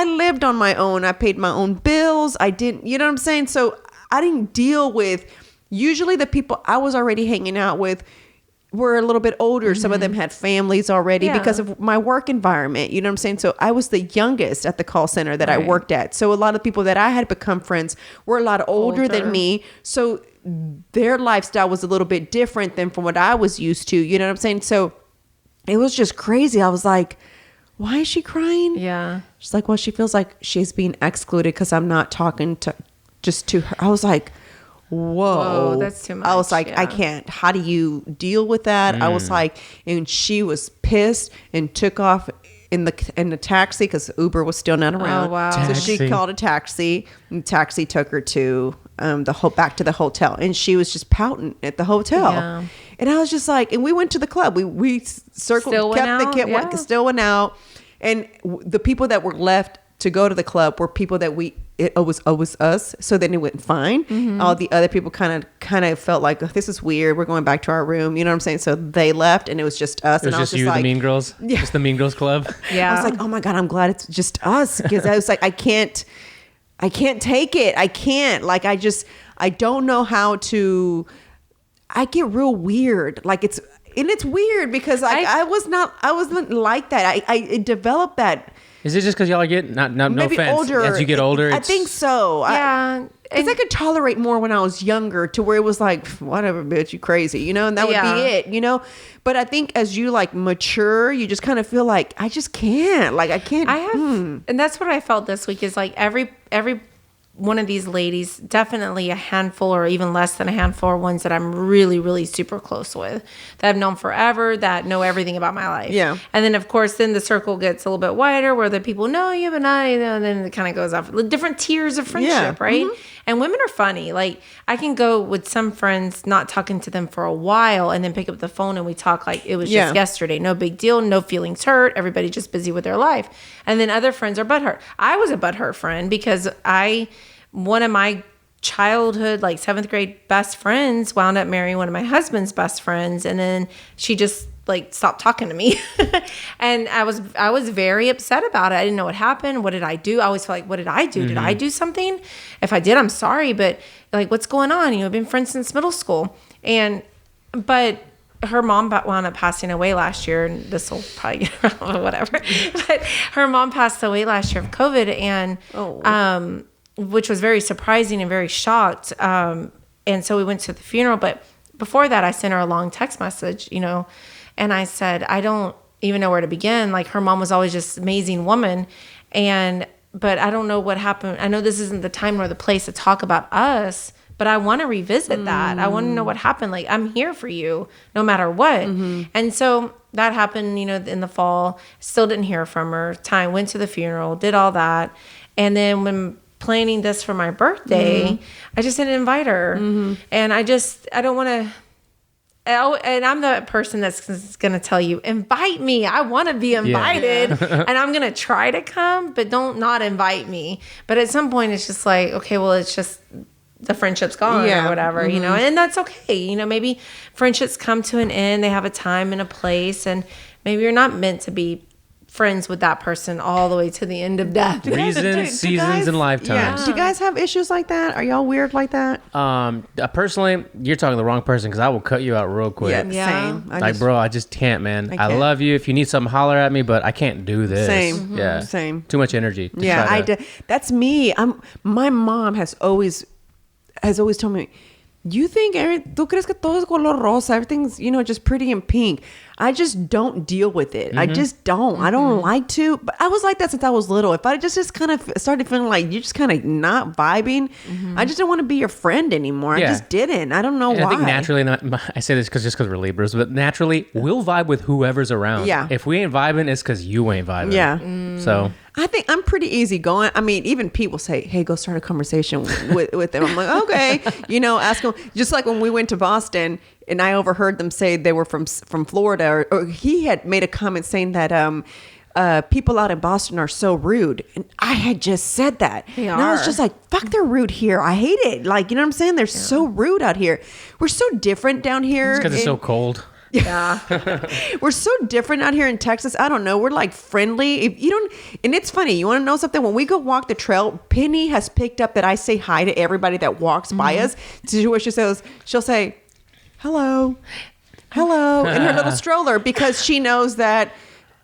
lived on my own. I paid my own bills. I didn't, you know what I'm saying? So I didn't deal with, usually the people I was already hanging out with were a little bit older. Some of them had families already because of my work environment. You know what I'm saying? So I was the youngest at the call center that I worked at. So a lot of people that I had become friends were a lot older than me. So their lifestyle was a little bit different than from what I was used to. You know what I'm saying? So it was just crazy. I was like, why is she crying? Yeah. She's like, well, she feels like she's being excluded because I'm not talking to her. I was like, whoa, that's too much. I was like, I can't. How do you deal with that? I was like, and she was pissed and took off in the taxi because Uber was still not around. Oh, wow. So she Taxi. called a taxi, and the taxi took her to back to the hotel, and she was just pouting at the hotel. Yeah. And I was just like, and we went to the club. We circled, Still went out? still went out. And the people that were left to go to the club were people that it was us. So then it went fine. All the other people kind of felt like, oh, this is weird. We're going back to our room. You know what I'm saying? So they left, and it was just us. It was and just I was you, like, the Mean Girls? Yeah. Just the Mean Girls Club? Yeah. I was like, oh my God, I'm glad it's just us. Because I was like, I can't take it. I can't. Like, I don't know how to. I get real weird. Like it's weird because I wasn't like that. I developed that. Is it just because y'all are getting, no Maybe offense, older. as you get older? I think so. Yeah. Because I could tolerate more when I was younger, to where it was like, whatever, bitch, you crazy, you know, and that would be it, you know. But I think as you like mature, you just kind of feel like, I just can't. Like, I can't. And that's what I felt this week is like every one of these ladies, definitely a handful or even less than a handful are ones that I'm really, really super close with, that I've known forever, that know everything about my life. Yeah. And then, of course, then the circle gets a little bit wider where the people know you, but not, you know, and then it kind of goes off. Different tiers of friendship, right? And women are funny. Like, I can go with some friends, not talking to them for a while, and then pick up the phone and we talk like it was just yesterday. No big deal. No feelings hurt. Everybody just busy with their life. And then other friends are butthurt. I was a butthurt friend because one of my childhood, like 7th grade best friends wound up marrying one of my husband's best friends. And then she just like stopped talking to me. And I was very upset about it. I didn't know what happened. What did I do? I always felt like, what did I do? Did I do something? If I did, I'm sorry. But like, what's going on? You know, I've been friends since middle school. But her mom wound up passing away last year, and this will probably get around, whatever. But her mom passed away last year of COVID, and which was very surprising and very shocked. And so we went to the funeral. But before that, I sent her a long text message, you know, and I said, I don't even know where to begin. Like, her mom was always just an amazing woman, but I don't know what happened. I know this isn't the time nor the place to talk about us, but I want to revisit that. I want to know what happened. Like, I'm here for you no matter what. And so that happened, you know, in the fall. Still didn't hear from her. Went to the funeral, did all that. And then when planning this for my birthday, I just didn't invite her. And I don't want to. And I'm the person that's going to tell you, invite me. I want to be invited. And I'm going to try to come, but don't not invite me. But at some point, it's just like, okay, well, it's just the friendship's gone or whatever, you know, and that's okay. You know, maybe friendships come to an end. They have a time and a place, and maybe you're not meant to be friends with that person all the way to the end of death. Reasons, seasons, and lifetimes. Do you guys have issues like that? Are y'all weird like that? Personally, you're talking to the wrong person, because I will cut you out real quick. Same. Bro, I just can't, man. I can't. love you. If you need something, holler at me, but I can't do this. Same. Yeah. Same. Too much energy. That's me. My mom has always told me, you think tú crees que todo es color rosa, everything's, you know, just pretty and pink. I just don't deal with it. I just don't. I don't like to. But I was like that since I was little. If I just kind of started feeling like you're just kind of not vibing, I just didn't want to be your friend anymore. I just didn't. I don't know why. I think naturally, I say this because we're Libras, but naturally, we'll vibe with whoever's around. Yeah. If we ain't vibing, it's because you ain't vibing. Yeah. So I think I'm pretty easygoing. I mean, even people say, hey, go start a conversation with them. I'm like, okay. You know, ask them. Just like when we went to Boston and I overheard them say they were from Florida, or he had made a comment saying that people out in Boston are so rude. And I had just said that. And I was just like, fuck, they're rude here. I hate it. Like, you know what I'm saying? They're so rude out here. We're so different down here. It's because it's so cold. Yeah. We're so different out here in Texas. I don't know. We're like friendly. If you don't, and it's funny. You want to know something? When we go walk the trail, Penny has picked up that I say hi to everybody that walks by us. To what she'll say, hello, in her little stroller, because she knows that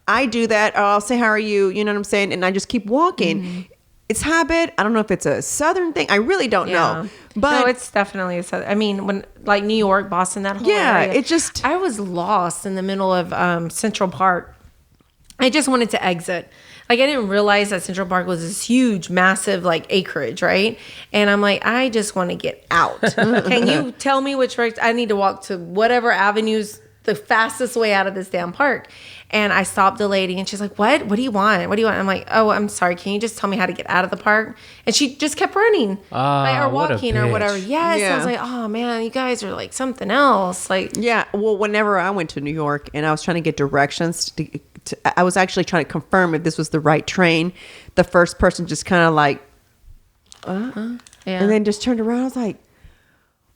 I do that. Or I'll say, how are you? You know what I'm saying? And I just keep walking. It's habit. I don't know if it's a Southern thing. I really don't know. But no, it's definitely a Southern. I mean, when like New York, Boston, that whole area. it just. I was lost in the middle of Central Park. I just wanted to exit. Like, I didn't realize that Central Park was this huge, massive, like, acreage, right? And I'm like, I just want to get out. Can you tell me which direction? I need to walk to whatever avenues the fastest way out of this damn park. And I stopped the lady, and she's like, what? What do you want? What do you want? I'm like, oh, I'm sorry. Can you just tell me how to get out of the park? And she just kept running or walking or whatever. Yes. Yeah. I was like, oh, man, you guys are like something else. Like, yeah. Well, whenever I went to New York and I was trying to get directions I was actually trying to confirm if this was the right train. The first person just kind of like, and then just turned around. I was like,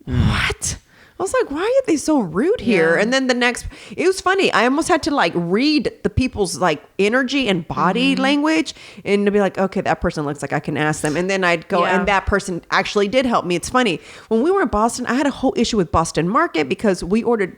what? I was like, why are they so rude here? And then it was funny. I almost had to like read the people's like energy and body language and to be like, okay, that person looks like I can ask them. And then I'd go, and that person actually did help me. It's funny. When we were in Boston, I had a whole issue with Boston Market because we ordered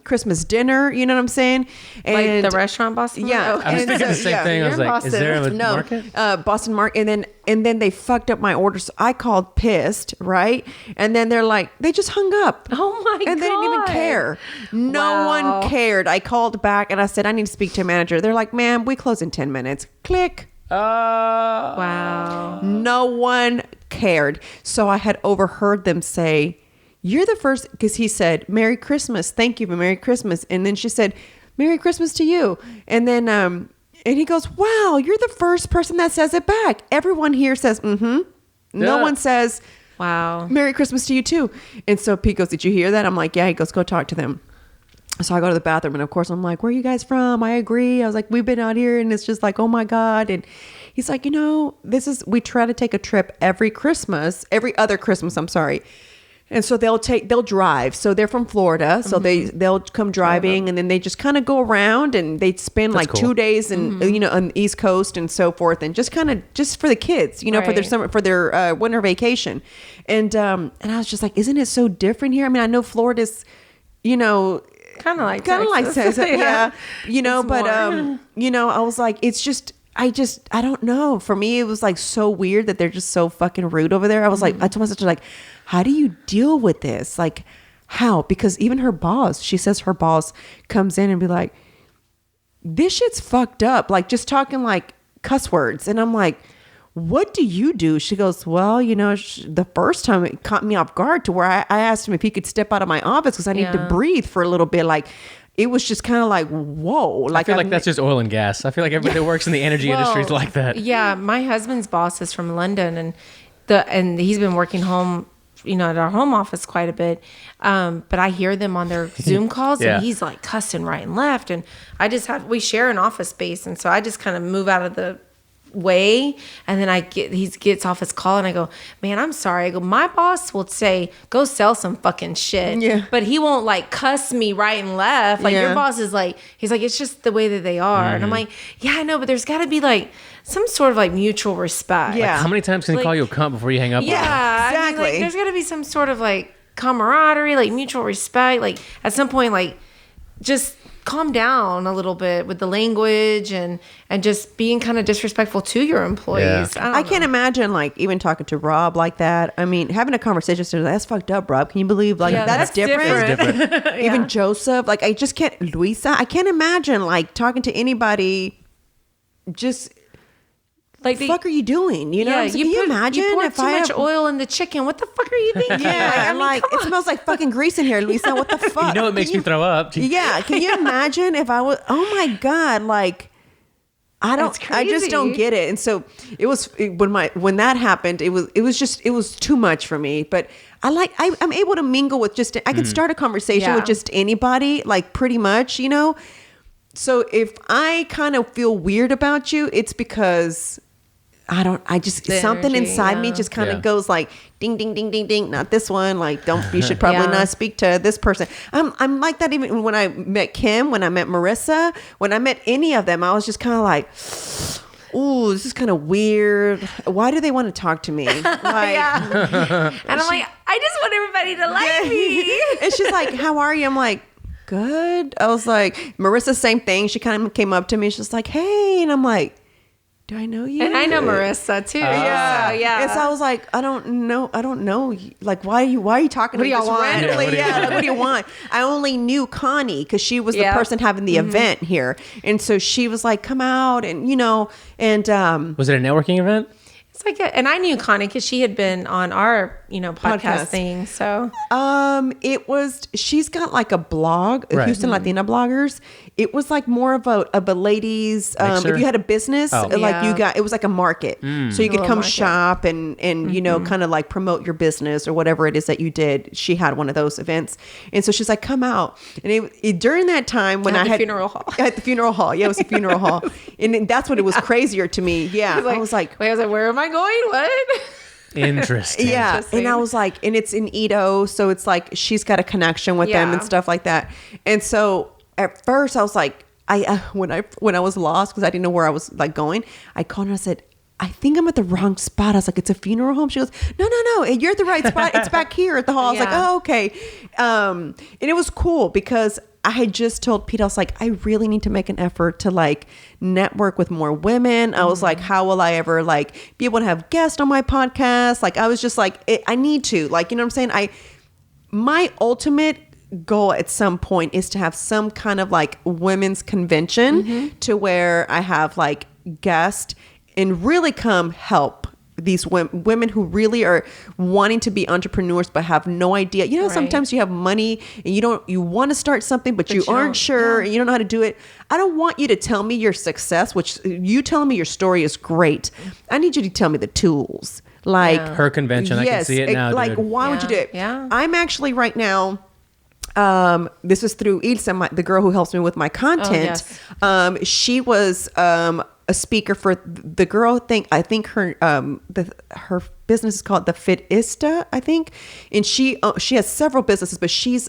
Christmas dinner. You know what I'm saying? And like the restaurant Boston? Yeah. I was thinking the same thing. I was like, Boston. is there a market? Boston Market. And then they fucked up my order. So I called pissed, right? And then they're like, they just hung up. Oh my God. And they didn't even care. No one cared. I called back and I said, I need to speak to a manager. They're like, ma'am, we close in 10 minutes. Click. Wow. No one cared. So I had overheard them say, you're the first, because he said, Merry Christmas. Thank you for Merry Christmas. And then she said, Merry Christmas to you. And then, and he goes, wow, you're the first person that says it back. Everyone here says, mm-hmm. No one says, wow, Merry Christmas to you too. And so Pete goes, did you hear that? I'm like, yeah. He goes, go talk to them. So I go to the bathroom and of course I'm like, where are you guys from? I agree. I was like, we've been out here and it's just like, oh my God. And he's like, you know, we try to take a trip every other Christmas, I'm sorry. And so they'll drive. So they're from Florida. So they'll come driving and then they just kind of go around and they spend like cool. 2 days and you know, on the East Coast and so forth. And just for the kids, you know, for their winter vacation. And I was just like, isn't it so different here? I mean, I know Florida's, you know, Kind of like Texas. Yeah. You know, It's but, more. you know, I was like, it's just, I don't know. For me, it was like so weird that they're just so fucking rude over there. I was like, I told my sister, like, how do you deal with this? Like, how? Because even her boss, she says her boss comes in and be like, this shit's fucked up. Like, just talking like cuss words. And I'm like, what do you do? She goes, well, you know, the first time it caught me off guard to where I asked him if he could step out of my office because I need to breathe for a little bit. Like, it was just kind of like, whoa. Like, I feel like that's just oil and gas. I feel like everybody that works in the energy industry is like that. Yeah, my husband's boss is from London, and he's been working home, you know, at our home office quite a bit. But I hear them on their Zoom calls, Yeah. and he's like cussing right and left. And we share an office space, and so I just kind of move out of the way, and then he gets off his call, and I go, man, I'm sorry. I go, my boss will say, go sell some fucking shit. Yeah. But he won't like cuss me right and left. Like your boss is like, he's like, it's just the way that they are. And I'm like, yeah, I know, but there's got to be like some sort of like mutual respect. Yeah. How many times can he call you a cunt before you hang up? Yeah, with him? I mean, Exactly. like, there's got to be some sort of like camaraderie, like mutual respect. Like at some point, like just calm down a little bit with the language and just being kind of disrespectful to your employees. Yeah. I can't imagine like even talking to Rob like that. I mean, having a conversation, so that's fucked up, Rob. Can you believe like Yeah, that's different? It's different. Even Joseph, like I just can't. Luisa, I can't imagine like talking to anybody. Just like the fuck are you doing? You know, Yeah, what I'm saying? Can you imagine you poured if too I much have- oil in the chicken? What the fuck are you thinking? Yeah, I mean, like come it on. smells like fucking grease in here, Luisa. What the fuck? You know it makes me throw up. Yeah, can you imagine if I was? Oh my god, like I That's just don't crazy. get it. And so when that happened, it was too much for me. But I'm able to mingle with just I can start a conversation Yeah. with just anybody, like pretty much, you know. So if I kind of feel weird about you, it's because The something energy, inside me yeah. just kind of Yeah. goes like ding ding ding ding ding, not this one, like you should probably Yeah. not speak to this person. I'm like that even when I met Kim, when I met Marissa, when I met any of them, I was just kind of like, ooh, this is kind of weird. Why do they want to talk to me? Like, Yeah. And I'm like, I just want everybody to like me. and she's like, how are you? I'm like, good. I was like, Marissa, same thing. She kind of came up to me. She's like, hey. And I'm like, do I know you? And I know Marissa too. Yeah. So, yeah. And so I was like, I don't know. Like, why are you talking What to do me y'all just want? randomly? Yeah, what do you Yeah, want? like, what do you want? I only knew Connie because she was the Yeah. person having the event here. And so she was like, come out and, you know, and Was it a networking event? It's like, and I knew Connie because she had been on our, podcast Podcast. thing. So she's got like a blog, Right. Houston Latina bloggers. It was like more of a ladies, Mixer? if you had a business, Oh. like you Yeah. got, it was like a market. So you could little come market. shop and you know, kind of like promote your business or whatever it is that you did. She had one of those events. And so she's like, come out. And during that time when At I the had funeral hall. at the funeral hall. Yeah, it was a funeral hall. And that's what it was crazier to me. Yeah. I was like, wait, where am I going? What? Interesting. yeah. Interesting. And I was like, and it's in Edo. So it's like, she's got a connection with them Yeah. and stuff like that. And so at first I was like, when I was lost, cause I didn't know where I was like going, I called her and I said, I think I'm at the wrong spot. I was like, it's a funeral home. She goes, no, you're at the right spot. It's back here at the hall. I was like, Yeah. oh, okay. And it was cool because I had just told Pete, I was like, I really need to make an effort to like network with more women. I was like, how will I ever like be able to have guests on my podcast? Like, I was just like, I need to, like, you know what I'm saying? My ultimate goal at some point is to have some kind of like women's convention to where I have like guests and really come help these women who really are wanting to be entrepreneurs but have no idea. You know, Right. sometimes you have money and you want to start something but you you aren't don't. sure Yeah. and you don't know how to do it. I don't want you to tell me your success, which you telling me your story is great. I need you to tell me the tools. Like Yeah. Her convention. I can see it now. Like, dude. why would you do Yeah. it? Yeah. I'm actually right now. This is through Ilse, the girl who helps me with my content. yes. She was a speaker for the girl thing. I think her business is called The Fitista, I think. And she has several businesses, but she's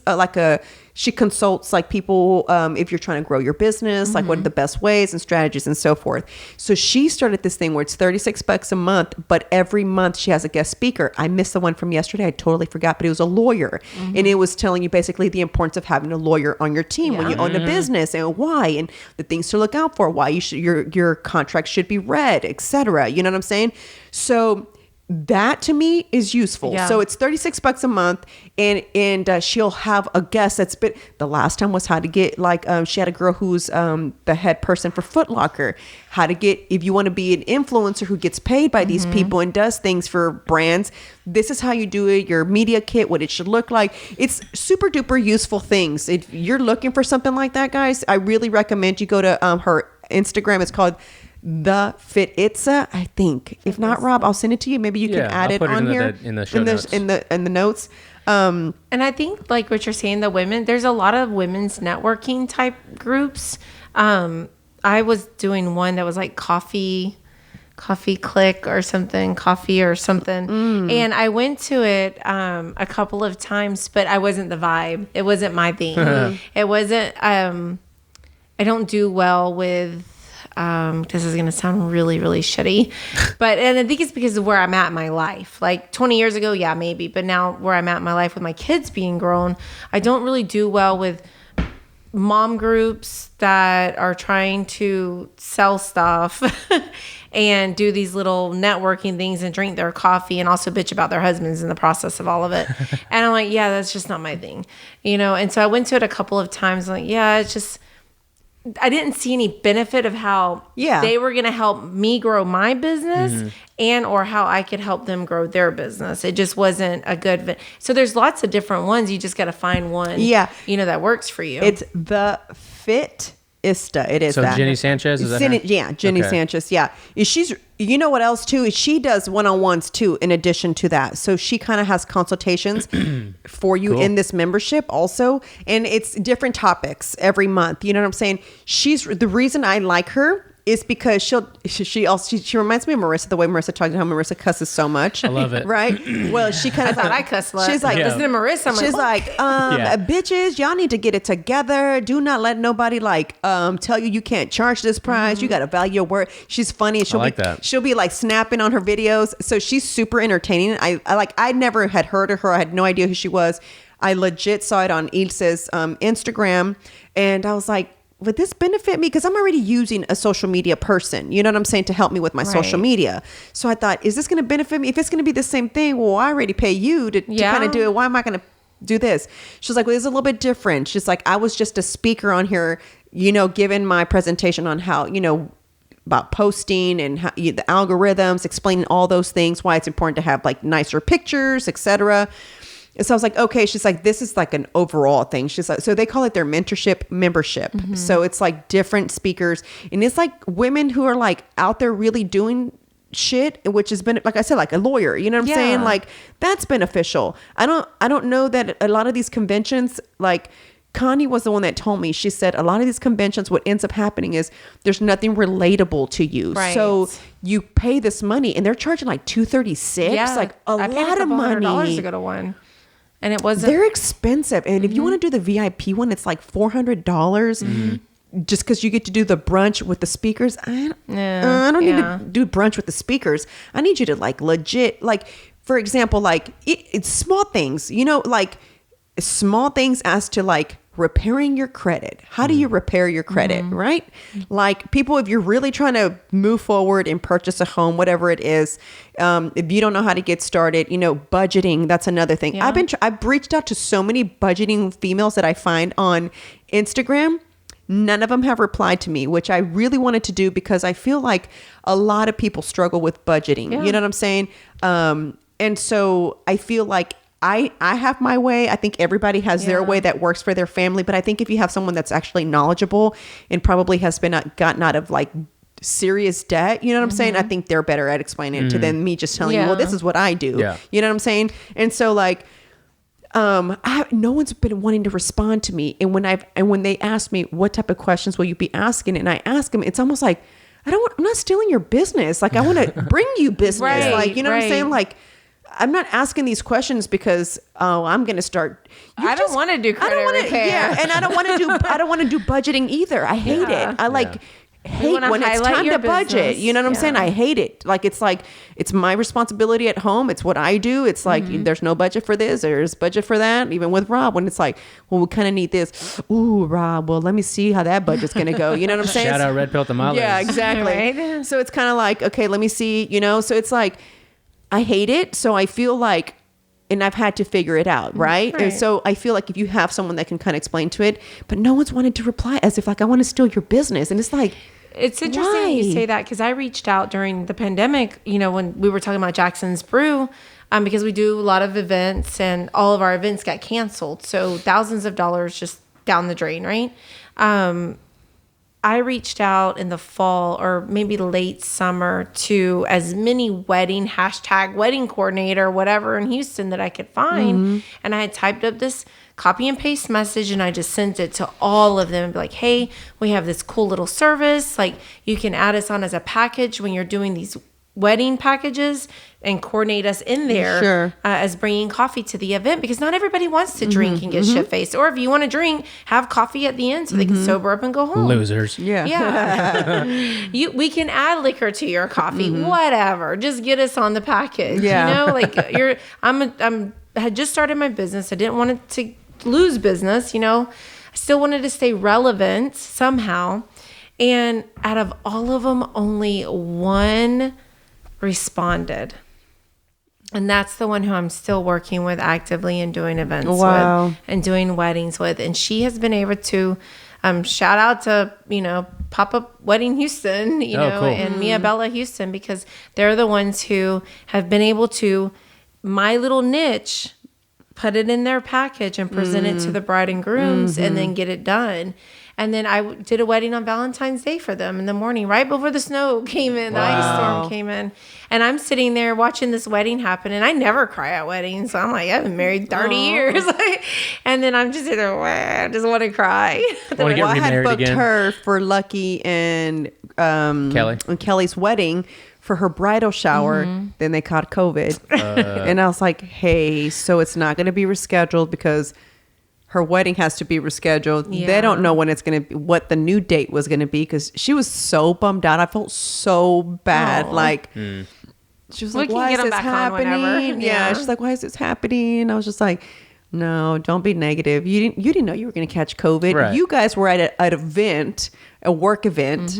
she consults like people if you're trying to grow your business, like what are the best ways and strategies and so forth. So she started this thing where it's $36 a month, but every month she has a guest speaker. I missed the one from yesterday. I totally forgot, but it was a lawyer. And it was telling you basically the importance of having a lawyer on your team when you own a business and why, and the things to look out for, why you should, your contract should be read, etc. You know what I'm saying? So that to me is useful. Yeah. So it's $36 a month, and she'll have a guest that's been, the last time was how to get she had a girl who's the head person for Foot Locker, how to get, if you want to be an influencer who gets paid by these people and does things for brands, this is how you do it, your media kit, what it should look like. It's super duper useful things. If you're looking for something like that, guys, I really recommend you go to her Instagram. It's called The Fitista, I think. If not, Rob, I'll send it to you. Maybe you can add it on here in the show notes. In the notes. And I think like what you're saying, the women, there's a lot of women's networking type groups. I was doing one that was like coffee click or something, and I went to it a couple of times, but I wasn't the vibe. It wasn't my thing. It wasn't I don't do well with this is going to sound really, really shitty, and I think it's because of where I'm at in my life. Like 20 years ago, yeah, maybe. But now where I'm at in my life with my kids being grown, I don't really do well with mom groups that are trying to sell stuff and do these little networking things and drink their coffee and also bitch about their husbands in the process of all of it. And I'm like, yeah, that's just not my thing, And so I went to it a couple of times. Like, yeah, it's just, I didn't see any benefit of how they were going to help me grow my business and or how I could help them grow their business. It just wasn't a good fit. So there's lots of different ones. You just got to find one, that works for you. It's The Fitista. It is so that. Jenny Sanchez, is that her? Yeah, Jenny Sanchez. Yeah. She's, you know what else too? Is she does one-on-ones too, in addition to that. So she kind of has consultations for you in this membership also. And it's different topics every month. You know what I'm saying? She's, the reason I like her is because she reminds me of Marissa, the way Marissa talks, how Marissa cusses so much. I love it. Right? Well, she kind of I thought I cuss a lot. She's like, listen to Marissa. She's like, bitches, y'all need to get it together. Do not let nobody tell you can't charge this price. You got to value your work. She's funny. She'll be like snapping on her videos. So she's super entertaining. I never had heard of her. I had no idea who she was. I legit saw it on Ilse's Instagram, and I was like, would this benefit me? Because I'm already using a social media person, you know what I'm saying, to help me with my social media. So I thought, is this going to benefit me? If it's going to be the same thing, well, I already pay you to kind of do it. Why am I going to do this? She's like, well, it's a little bit different. She's like, I was just a speaker on here, giving my presentation on how, about posting and how, the algorithms, explaining all those things, why it's important to have like nicer pictures, etc. So I was like, okay. She's like, this is like an overall thing. She's like, so they call it their mentorship membership. So it's like different speakers, and it's like women who are like out there really doing shit, which has been, like I said, like a lawyer, you know what I'm saying? Like that's beneficial. I don't know that a lot of these conventions, like Connie was the one that told me, she said a lot of these conventions, what ends up happening is there's nothing relatable to you. Right. So you pay this money and they're charging like $236, like a lot of money to go to one. And it wasn't. They're expensive. And if you want to do the VIP one, it's like $400 just because you get to do the brunch with the speakers. I don't need to do brunch with the speakers. I need you to like legit, like, for example, like it's small things, like small things as to like repairing your credit. How do you repair your credit, right? Like people, if you're really trying to move forward and purchase a home, whatever it is, if you don't know how to get started, budgeting, that's another thing. Yeah. I've reached out to so many budgeting females that I find on Instagram. None of them have replied to me, which I really wanted to do because I feel like a lot of people struggle with budgeting. Yeah. You know what I'm saying? And so I feel like I have my way. I think everybody has their way that works for their family. But I think if you have someone that's actually knowledgeable and probably has been gotten out of like serious debt, you know what I'm saying? I think they're better at explaining it to than me just telling you, well, this is what I do. Yeah. You know what I'm saying? And so like, no one's been wanting to respond to me. And when they ask me, what type of questions will you be asking? And I ask them, it's almost like, I'm not stealing your business. Like I want to bring you business. Like, you know what I'm saying? Like, I'm not asking these questions because I'm going to start. I don't want to do credit repair. Yeah, and I don't want to do budgeting either. I hate it. I hate when it's time to budget. You know what I'm saying? I hate it. It's my responsibility at home. It's what I do. It's like there's no budget for this. There's budget for that. Even with Rob, when it's like, well, we kind of need this. Ooh, Rob. Well, let me see how that budget's gonna go. You know what I'm saying? Shout out Red Pill Tamales. Yeah, exactly. Right? So it's kind of like, okay, let me see. So it's like, I hate it. So I feel like, and I've had to figure it out, right? And so I feel like if you have someone that can kind of explain to it, but no one's wanted to reply as if like I want to steal your business, and it's like. It's interesting you say that because I reached out during the pandemic, when we were talking about Jackson's Brew, because we do a lot of events and all of our events got canceled. So thousands of dollars just down the drain, right? I reached out in the fall or maybe late summer to as many wedding coordinator, whatever in Houston that I could find. And I had typed up this copy and paste message and I just sent it to all of them and be like, hey, we have this cool little service. Like you can add us on as a package when you're doing these wedding packages and coordinate us in there as bringing coffee to the event because not everybody wants to drink and get shit-faced. Or if you want to drink, have coffee at the end so they can sober up and go home. Losers. Yeah. We can add liquor to your coffee, whatever. Just get us on the package. Yeah. I had just started my business. I didn't want it to lose business, I still wanted to stay relevant somehow. And out of all of them, only one responded. And that's the one who I'm still working with actively and doing events with and doing weddings with. And she has been able to shout out to, Pop-Up Wedding Houston, cool. And Mia Bella Houston, because they're the ones who have been able to, my little niche, put it in their package and present it to the bride and grooms and then get it done. And then I did a wedding on Valentine's Day for them in the morning, right before the snow came in, the ice storm came in. And I'm sitting there watching this wedding happen. And I never cry at weddings. So I'm like, I've been married 30 years. And then I'm just sitting there, I just want to cry. I had booked her for Lucky and Kelly's wedding for her bridal shower. Then they caught COVID. And I was like, hey, so it's not going to be rescheduled because her wedding has to be rescheduled. Yeah. They don't know when it's going to be, what the new date was going to be because she was so bummed out. I felt so bad. She was like, why is this happening? Yeah. She's like, why is this happening? I was just like, no, don't be negative. You didn't know you were going to catch COVID. Right. You guys were at an event, a work event,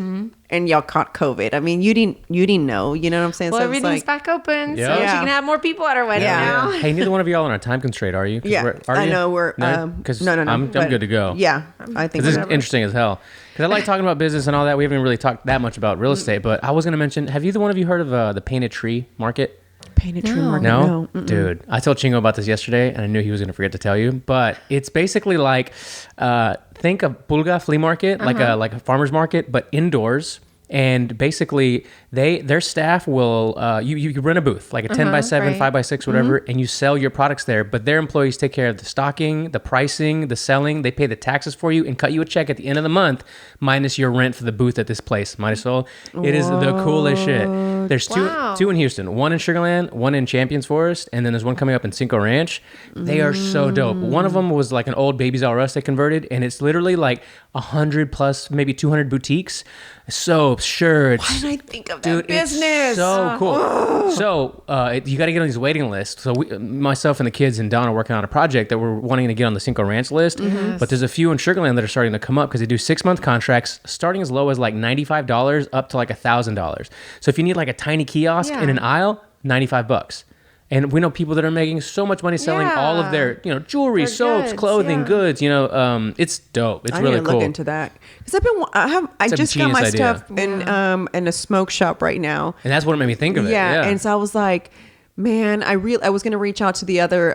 and y'all caught COVID. I mean, you didn't know. You know what I'm saying? Well, so everything's back open, so she can have more people at her wedding now. Hey, neither one of y'all on a time constraint, are you? I know we're. No. I'm good to go. Yeah, I think this is interesting as hell. Because I like talking about business and all that. We haven't really talked that much about real estate, but I was going to mention. Have either one of you heard of the Painted Tree Market? Painted Tree Market? No? Dude, I told Chingo about this yesterday, and I knew he was going to forget to tell you. But it's basically like, think of Pulga flea market, like a farmer's market, but indoors. And basically, their staff will you rent a booth, like a 10x7, 5x6, whatever, and you sell your products there. But their employees take care of the stocking, the pricing, the selling. They pay the taxes for you and cut you a check at the end of the month, minus your rent for the booth at this place. Mariswole. It is the coolest shit. There's two in Houston, one in Sugarland, one in Champions Forest, and then there's one coming up in Cinco Ranch. They are so dope. One of them was like an old Babies R Us they converted, and it's literally like 100 plus, maybe 200 boutiques. Soaps, shirts. Why did I think of that business? So cool. So you got to get on these waiting lists. So myself and the kids and Don are working on a project that we're wanting to get on the Cinco Ranch list. But there's a few in Sugarland that are starting to come up because they do 6-month contracts, starting as low as like $95 up to like $1,000. So if you need like a tiny kiosk in an aisle, $95. And we know people that are making so much money selling all of their, jewelry, their soaps, goods, clothing, goods. It's dope. It's really cool. I need to look into that because I just got my stuff in a smoke shop right now, and that's what made me think of it. Yeah, and so I was like, man, I was going to reach out to the other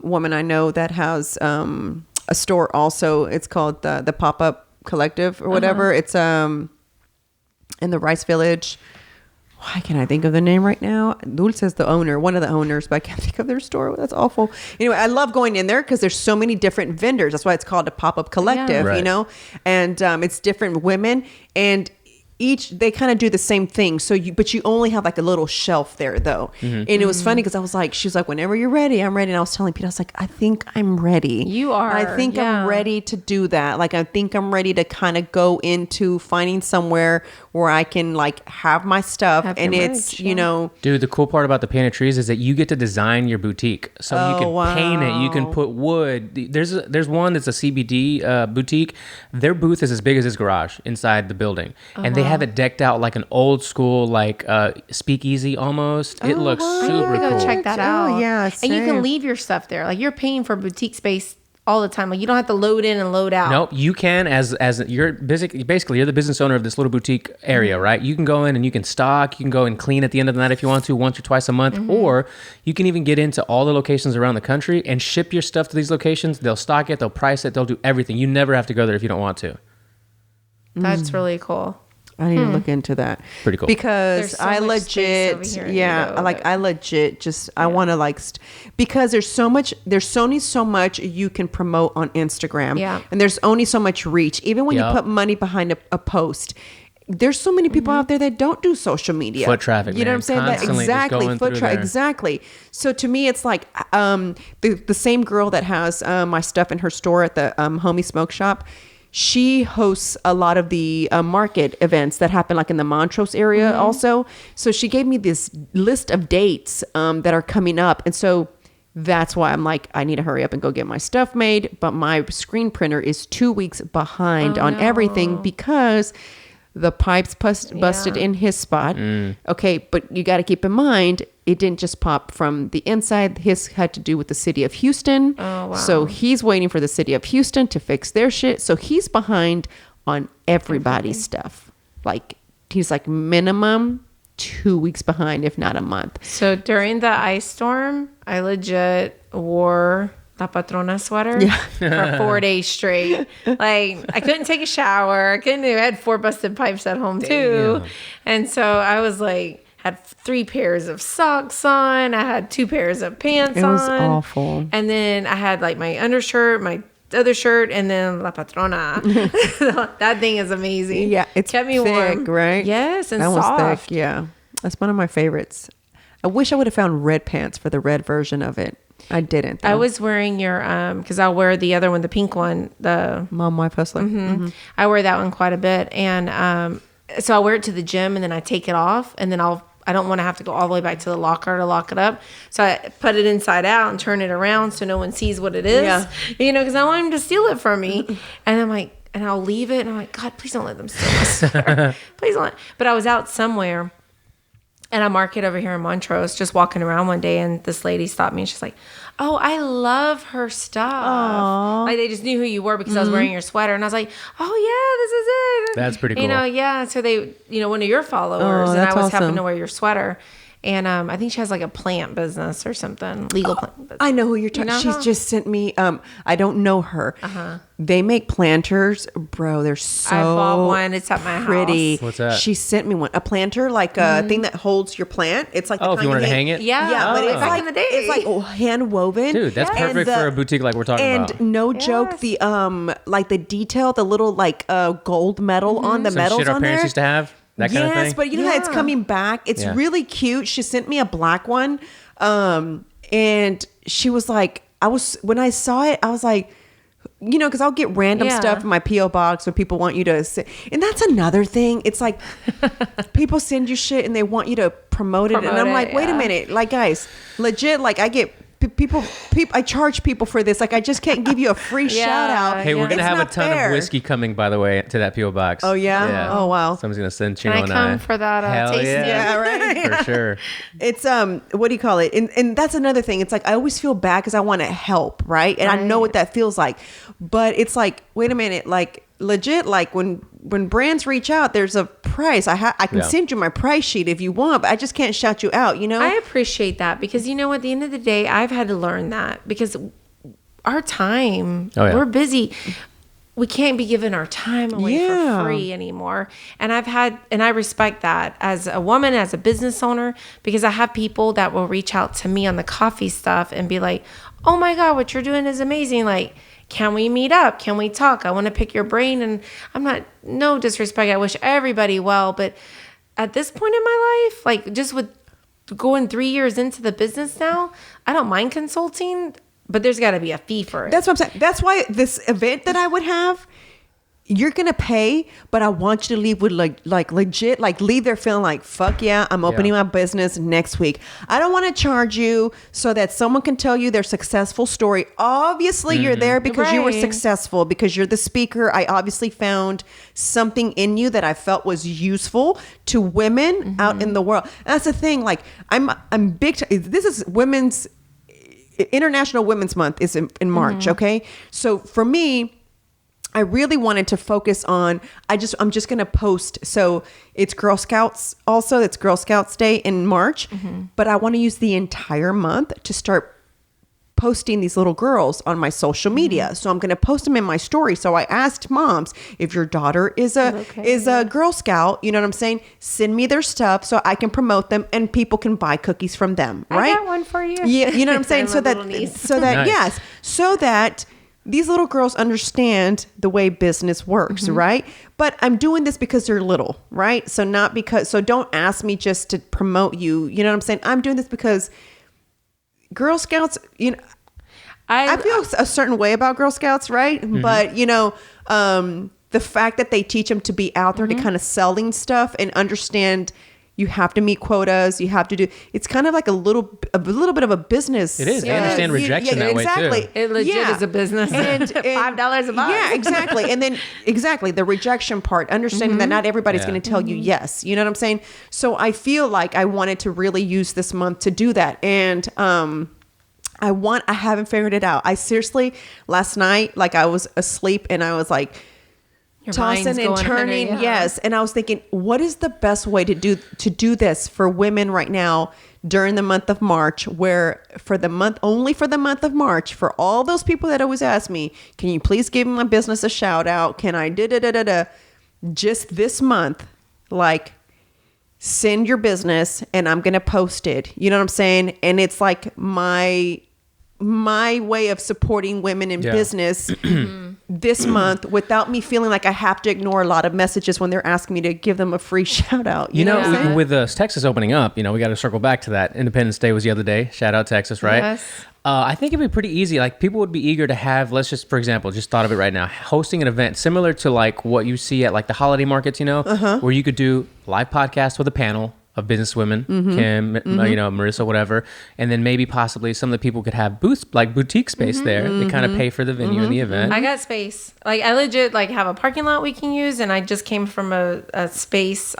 woman I know that has a store also. It's called the Pop-Up Collective or whatever. It's in the Rice Village. Why can't I think of the name right now? Dulce is the owner, one of the owners, but I can't think of their store. That's awful. Anyway, I love going in there because there's so many different vendors. That's why it's called a pop-up collective, and it's different women. And they kind of do the same thing. So but you only have like a little shelf there though. And it was funny because I was like, she's like, whenever you're ready, I'm ready. And I was telling Pete, I was like, I think I'm ready. You are. I think I'm ready to do that. Like, I think I'm ready to kind of go into finding somewhere where I can like have my stuff. And it's, you know. Dude, the cool part about the Painted Trees is that you get to design your boutique. So you can paint it. You can put wood. There's one that's a CBD boutique. Their booth is as big as this garage inside the building. And they have it decked out like an old school, like speakeasy almost. It looks super cool. Go check that out. Oh, yeah. And you can leave your stuff there. Like, you're paying for boutique space all the time. Like, you don't have to load in and load out. Nope, you can as you're basically you're the business owner of this little boutique area, right? You can go in and you can stock, you can go and clean at the end of the night if you want to, once or twice a month, or you can even get into all the locations around the country and ship your stuff to these locations. They'll stock it, they'll price it, they'll do everything. You never have to go there if you don't want to. That's really cool. I need to look into that. Pretty cool. Because I legit, I legit just, I want to like, because there's only so much you can promote on Instagram. Yeah. And there's only so much reach. Even when you put money behind a post, there's so many people out there that don't do social media. Foot traffic, you know what I'm saying? Constantly Exactly. Foot traffic. Exactly. So to me, it's like the same girl that has my stuff in her store at the Homie Smoke Shop. She hosts a lot of the market events that happen like in the Montrose area also. So she gave me this list of dates that are coming up. And so that's why I'm like, I need to hurry up and go get my stuff made. But my screen printer is 2 weeks behind on everything because the pipes busted in his spot. Okay, but you got to keep in mind, it didn't just pop from the inside. His had to do with the city of Houston. Oh, wow. So he's waiting for the city of Houston to fix their shit. So he's behind on everybody's stuff. Like, he's like minimum 2 weeks behind, if not a month. So during the ice storm, I legit wore La Patrona sweater for 4 days straight. Like, I couldn't take a shower. I had 4 busted pipes at home too. And so I was like, had 3 pairs of socks on. I had 2 pairs of pants on. It was awful. And then I had like my undershirt, my other shirt, and then La Patrona. That thing is amazing. Yeah, it's kept me thick, warm. right? Yes, and that soft. was thick. Yeah, that's one of my favorites. I wish I would have found red pants for the red version of it. I didn't, though. I was wearing your because I'll wear the other one, the pink one, the Mom Wife Hustler. I wear that one quite a bit, and so I wear it to the gym, and then I take it off, and then I don't want to have to go all the way back to the locker to lock it up. So I put it inside out and turn it around so no one sees what it is. Yeah. You know, because I want him to steal it from me. And I'm like, and I'll leave it. And I'm like, God, please don't let them steal my sweater. Please don't. But I was out somewhere at a market over here in Montrose, just walking around one day, and this lady stopped me and she's like, oh, I love her stuff. Aww. Like, they just knew who you were because I was wearing your sweater. And I was like, oh, yeah, this is it. That's pretty cool. You know, yeah. So they, one of your followers, and I was happened to wear your sweater. And I think she has like a plant business or something, legal plant business. I know who you're talking. She's just sent me. I don't know her. They make planters, bro. They're so. I bought one. It's at my pretty. house. What's that? She sent me one. A planter, like a thing that holds your plant. It's like if you wanted to hang it. Yeah, but it's back like in the day. It's like hand woven. Dude, that's perfect for a boutique like we're talking about. And no joke, the like the detail, the little like gold metal on the Some metals shit our on parents there. used to have. That kind of thing. Yes, but you know how it's coming back. It's really cute. She sent me a black one, and she was like, when I saw it, I was like, because I'll get random stuff in my PO box where people want you to sit, and that's another thing. It's like people send you shit and they want you to promote it, and I'm like, wait a minute, like guys, legit, like I get. People, I charge people for this. Like, I just can't give you a free shout out. Hey, we're gonna have a ton of whiskey coming, by the way, to that PO box. Oh yeah? Oh wow. Someone's gonna send Chino Can and I come for that tasting? Yeah, right. For sure. It's what do you call it? And that's another thing. It's like I always feel bad because I want to help, right? And I know what that feels like, but it's like, wait a minute, like legit, like when brands reach out, there's a price. I can send you my price sheet if you want, but I just can't shout you out, I appreciate that because at the end of the day, I've had to learn that because our time, we're busy. We can't be giving our time away for free anymore. And I respect that as a woman, as a business owner, because I have people that will reach out to me on the coffee stuff and be like, oh my God, what you're doing is amazing. Like, can we meet up? Can we talk? I want to pick your brain. And I'm not, no disrespect. I wish everybody well. But at this point in my life, like just with going 3 years into the business now, I don't mind consulting, but there's got to be a fee for it. That's what I'm saying. That's why this event that I would have, you're going to pay, but I want you to leave with like legit, like leave there feeling like, fuck yeah, I'm opening my business next week. I don't want to charge you so that someone can tell you their successful story. Obviously you're there because you were successful, because you're the speaker. I obviously found something in you that I felt was useful to women out in the world. And that's the thing. Like I'm big. This is International Women's Month is in March. Okay. So for me, I really wanted to focus on, I'm just going to post. So it's Girl Scouts also. It's Girl Scouts Day in March. But I want to use the entire month to start posting these little girls on my social media. So I'm going to post them in my story. So I asked moms, if your daughter is a Girl Scout, you know what I'm saying? Send me their stuff so I can promote them and people can buy cookies from them. Right? I got one for you. Yeah. You know what I'm saying? so that Nice. so that these little girls understand the way business works, right? But I'm doing this because they're little, right? So don't ask me just to promote you. You know what I'm saying? I'm doing this because Girl Scouts, you know, I feel a certain way about Girl Scouts, right? But, you know, the fact that they teach them to be out there to kind of selling stuff and understand you have to meet quotas. You have to do. It's kind of like a little bit of a business. It is. I understand rejection that way too. It legit is a business. And $5 a month. Yeah, exactly. And then the rejection part, understanding that not everybody's going to tell you yes. You know what I'm saying? So I feel like I wanted to really use this month to do that. And I haven't figured it out. I seriously, last night, like I was asleep and I was like, Your tossing and turning, yes. And I was thinking, what is the best way to do this for women right now during the month of March? Where only for the month of March, for all those people that always ask me, can you please give my business a shout out? Can I just this month, like send your business and I'm gonna post it. You know what I'm saying? And it's like my way of supporting women in business this month without me feeling like I have to ignore a lot of messages when they're asking me to give them a free shout out. You know, with Texas opening up, you know, we got to circle back to that. Independence Day was the other day. Shout out Texas, right? Yes. I think it'd be pretty easy. Like people would be eager to have, let's just, for example, just thought of it right now, hosting an event similar to like what you see at like the holiday markets, you know, where you could do live podcasts with a panel of business women, Kim, you know, Marissa, whatever. And then maybe possibly some of the people could have booths, like boutique space there to kind of pay for the venue and the event. I got space. Like I legit like have a parking lot we can use. And I just came from a space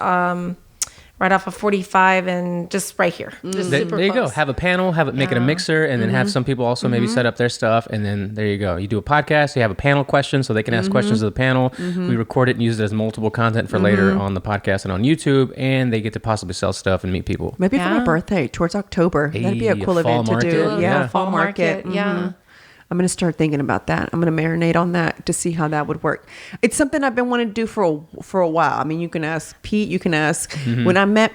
right off of 45 and just right here. Just There super you go. close. Have a panel, make it a mixer, and then have some people also maybe set up their stuff. And then there you go. You do a podcast, you have a panel question so they can ask questions of the panel. We record it and use it as multiple content for later on the podcast and on YouTube. And they get to possibly sell stuff and meet people. Maybe for my birthday towards October. That'd be a cool event to do. Yeah. Fall market. Yeah. I'm going to start thinking about that. I'm going to marinate on that to see how that would work. It's something I've been wanting to do for a while. I mean, you can ask Pete, you can ask when I met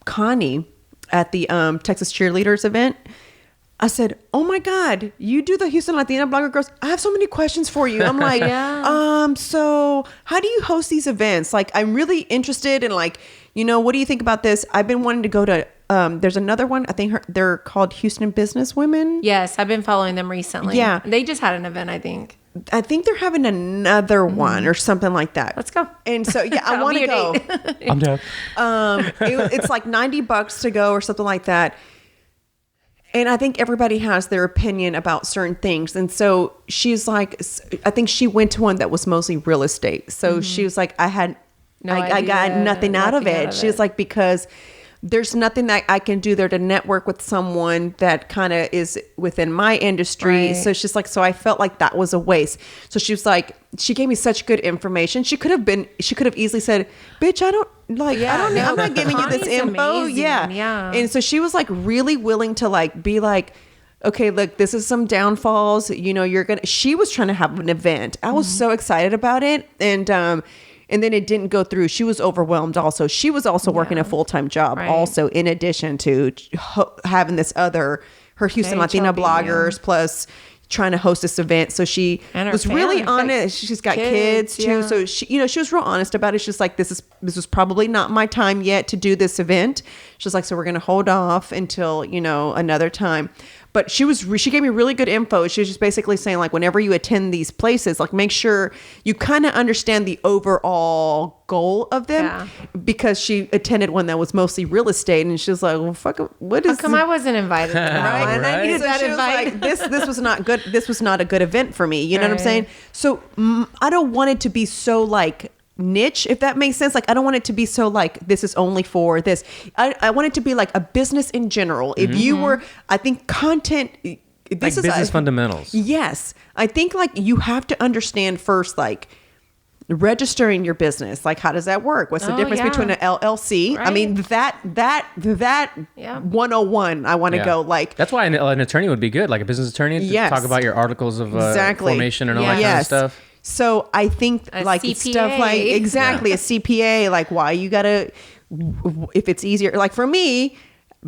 Connie at the Texas Cheerleaders event, I said, oh my God, you do the Houston Latina Blogger Girls. I have so many questions for you. I'm like, so how do you host these events? Like, I'm really interested in like, you know, what do you think about this? I've been wanting to go to, there's another one. I think they're called Houston Business Women. Yes, I've been following them recently. Yeah. They just had an event, I think. I think they're having another one or something like that. Let's go. And so, yeah, I want to go. I'm down. It's like $90 to go or something like that. And I think everybody has their opinion about certain things. And so she's like, I think she went to one that was mostly real estate. So she was like, I got nothing out of it. She was like, because there's nothing that I can do there to network with someone that kind of is within my industry. Right. So she's like, so I felt like that was a waste. So she was like, she gave me such good information. She could have easily said, bitch, I don't know. I'm not giving you this info. Amazing. Yeah. And so she was like really willing to like be like, okay, look, this is some downfalls. You know, she was trying to have an event. I was so excited about it. And then it didn't go through. She was overwhelmed also. She was also working a full-time job also in addition to having this her Houston Latina bloggers plus, trying to host this event. So she was really honest. She's got kids too. So she was real honest about it. She's like, this was probably not my time yet to do this event. She's like, so we're going to hold off until, another time. But she gave me really good info. She was just basically saying, like, whenever you attend these places, like, make sure you kind of understand the overall goal of them, because she attended one that was mostly real estate, and she was like, well, fuck, what is? How come I wasn't invited? To that one? Right? I needed that invite. Like, this was not good. This was not a good event for me. You know what I'm saying? So I don't want it to be so like niche, if that makes sense. Like, I don't want it to be so like, this is only for this. I want it to be like a business in general. If you were, I think content, this like is business fundamentals. Yes. I think like you have to understand first, like, registering your business. Like, how does that work? What's the difference between an LLC? Right. I mean, that 101, I want to go like. That's why an attorney would be good, like a business attorney, to talk about your articles of formation and all that kind of stuff. So I think A like CPA. stuff like a CPA, like why you gotta, if it's easier, like for me,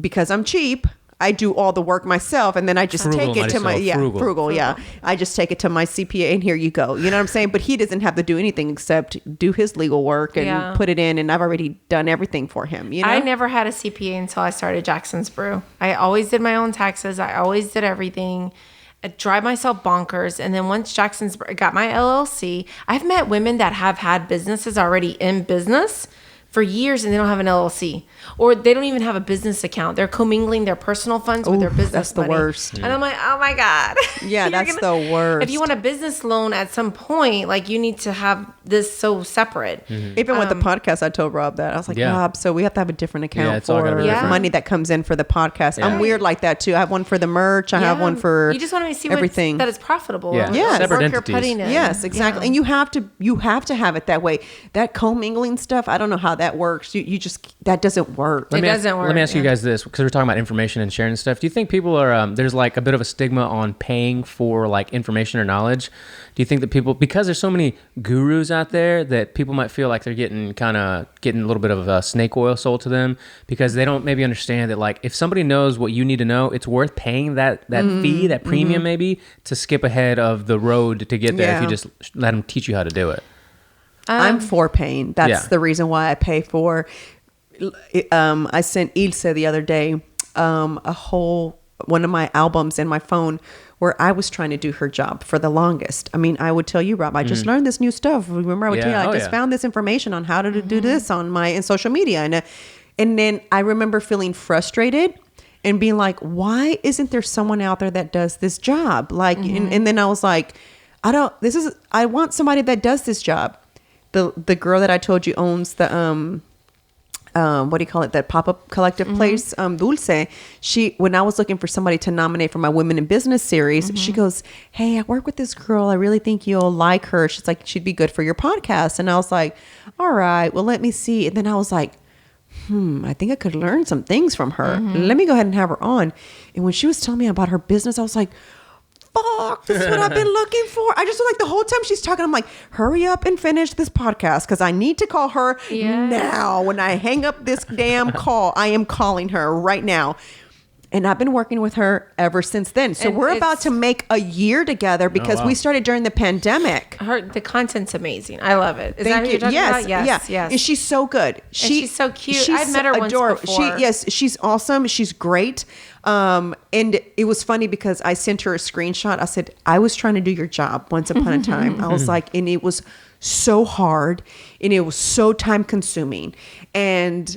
because I'm cheap, I do all the work myself, and then I just take it to my frugal. I just take it to my CPA, and here you go. You know what I'm saying? But he doesn't have to do anything except do his legal work and put it in, and I've already done everything for him. You know? I never had a CPA until I started Jackson's Brew. I always did my own taxes. I always did everything. I drive myself bonkers. And then once Jackson's got my LLC, I've met women that have had businesses already in business for years, and they don't have an LLC, or they don't even have a business account. They're commingling their personal funds with their business That's the money. worst. And I'm like, oh my God. Yeah, that's the worst. If you want a business loan at some point, like, you need to have this so separate. Even with the podcast, I told Rob that. I was like, Rob, so we have to have a different account it's all gotta for be different. money that comes in for the podcast. I'm weird like that too. I have one for the merch. I have one for you just want to see everything. that it's profitable. Yeah. and Yes. the Separate work you're entities. putting in. Yes, exactly. And you have to have it that way. That commingling stuff, I don't know how that works. You just, that doesn't work. It doesn't work. Let me ask you guys this, because we're talking about information and sharing stuff. Do you think people are, there's like a bit of a stigma on paying for like information or knowledge? Do you think that people, because there's so many gurus out there, that people might feel like they're getting a little bit of snake oil sold to them, because they don't maybe understand that, like, if somebody knows what you need to know, it's worth paying that fee, that premium maybe, to skip ahead of the road to get there if you just let them teach you how to do it. I'm for paying. That's the reason why I pay for. I sent Ilse the other day one of my albums in my phone where I was trying to do her job for the longest. I mean, I would tell you, Rob, I just learned this new stuff. Remember, I would tell you, I just found this information on how to do this on my social media, and then I remember feeling frustrated and being like, why isn't there someone out there that does this job? Like, and then I was like, I want somebody that does this job. The girl that I told you owns the what do you call it, that pop-up collective place, Dulce, when I was looking for somebody to nominate for my Women in Business series, she goes, hey, I work with this girl, I really think you'll like her. She's like, she'd be good for your podcast. And I was like, all right, well, let me see. And then I was like, I think I could learn some things from her. Let me go ahead and have her on. And when she was telling me about her business, I was like, fuck, this is what I've been looking for. I just feel like the whole time she's talking, I'm like, hurry up and finish this podcast, because I need to call her now. When I hang up this damn call, I am calling her right now. And I've been working with her ever since then. So we're about to make a year together, because we started during the pandemic. The content's amazing. I love it. Is Thank that who you're talking about? Yes. And she's so good. She's so cute. I've met her once before. She's awesome. She's great. And it was funny because I sent her a screenshot. I said, I was trying to do your job once upon a time. I was like, and it was so hard, and it was so time consuming. And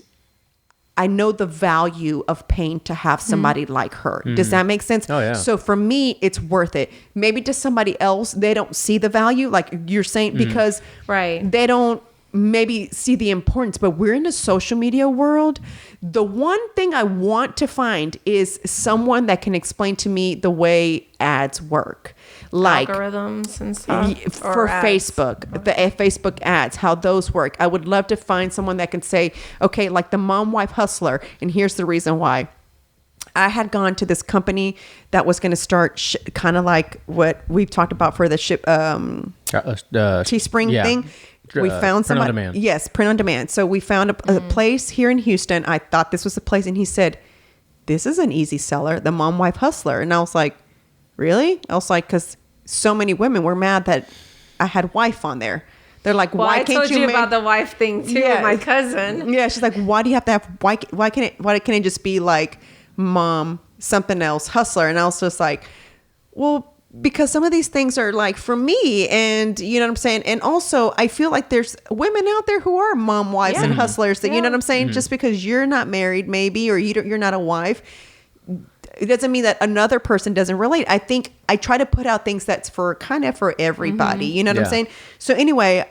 I know the value of paying to have somebody like her. Does that make sense? Oh, yeah. So for me, it's worth it. Maybe to somebody else, they don't see the value, like you're saying, because they don't maybe see the importance. But we're in the social media world. The one thing I want to find is someone that can explain to me the way ads work. Like algorithms and stuff for Facebook, the Facebook ads, how those work. I would love to find someone that can say, okay, like the mom wife hustler. And here's the reason why. I had gone to this company that was going to start kind of like what we've talked about for the Teespring thing. We found somebody. Print on demand. Yes, print on demand. So we found a place here in Houston. I thought this was the place, and he said, "This is an easy seller, the mom wife hustler." And I was like, really? I was like, because so many women were mad that I had wife on there. They're like, well, why I can't told you make-" about the wife thing too with my cousin. Yeah, she's like, why do you have to have why can't it just be like mom something else hustler? And I was just like, well, because some of these things are like for me, and you know what I'm saying. And also, I feel like there's women out there who are mom wives and hustlers. That you know what I'm saying. Just because you're not married, maybe, or you're not a wife, it doesn't mean that another person doesn't relate. I think I try to put out things that's for kind of for everybody. You know what I'm saying? So anyway,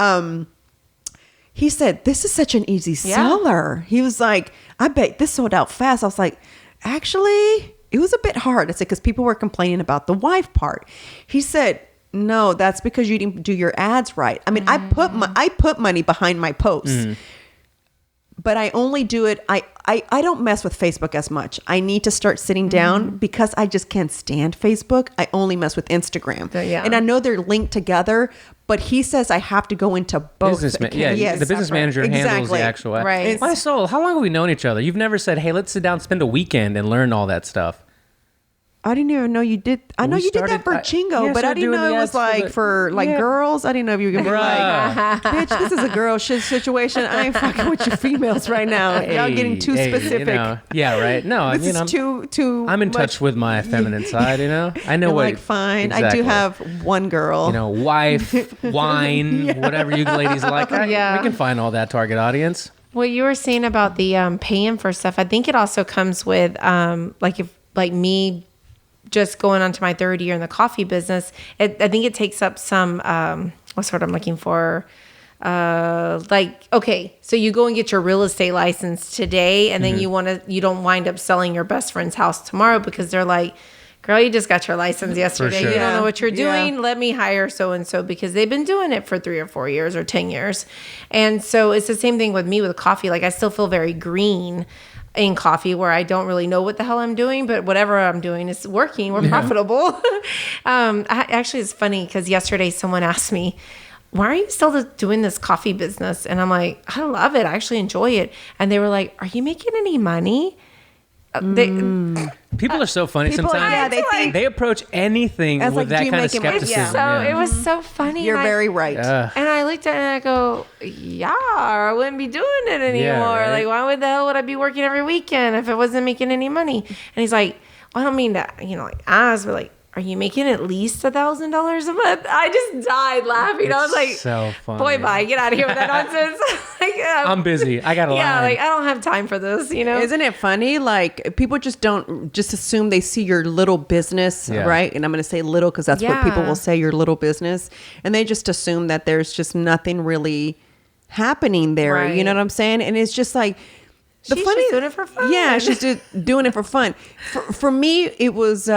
he said, this is such an easy seller. He was like, I bet this sold out fast. I was like, actually, it was a bit hard. I said, because people were complaining about the wife part. He said, no, that's because you didn't do your ads right. I mean, I put money behind my posts. But I only do it. I don't mess with Facebook as much. I need to start sitting down because I just can't stand Facebook. I only mess with Instagram. And I know they're linked together, but he says I have to go into both. The business manager handles the actual. Right. My soul, how long have we known each other? You've never said, hey, let's sit down, spend a weekend and learn all that stuff. I didn't even know you did. I know you did that for Chingo, but I didn't know it was like for girls. I didn't know if you were going to be like, bitch, this is a girl situation. I ain't fucking with you females right now. Y'all getting too specific. You know, yeah, right. No, this is too I'm in much. touch with my feminine side, you know? I know what. Like, fine. Exactly. I do have one girl. You know, wife, wine, whatever you ladies like. We can find all that target audience. What you were saying about the paying for stuff, I think it also comes with like me just going on to my third year in the coffee business. I think it takes up some what's what I'm looking for. Okay, so you go and get your real estate license today, and then you don't wind up selling your best friend's house tomorrow because they're like, girl, you just got your license yesterday. Sure. You don't know what you're doing. Let me hire so-and-so because they've been doing it for 3 or 4 years or 10 years. And so it's the same thing with me with coffee. Like I still feel very green in coffee where I don't really know what the hell I'm doing, but whatever I'm doing is working. We're profitable. Actually, it's funny because yesterday someone asked me, why are you still doing this coffee business? And I'm like, I love it. I actually enjoy it. And they were like, are you making any money? People are so funny sometimes. Yeah, they approach anything with like, that kind of making money? skepticism. It was so funny. You're very right. And I looked at it and I go, yeah, I wouldn't be doing it anymore. Yeah, right? Like, why would the hell would I be working every weekend if it wasn't making any money? And he's like, well, I don't mean that, like ask, but like, are you making at least $1,000 a month? I just died laughing. I was like, so funny. Boy, bye, get out of here with that nonsense. I'm busy. I got a line. Yeah, like I don't have time for this, Isn't it funny? Like people just don't just assume they see your little business, right? And I'm going to say little because that's what people will say, your little business. And they just assume that there's just nothing really happening there. Right. You know what I'm saying? And it's just like, she's just doing it for fun. Yeah, she's just doing it for fun. For me, it was...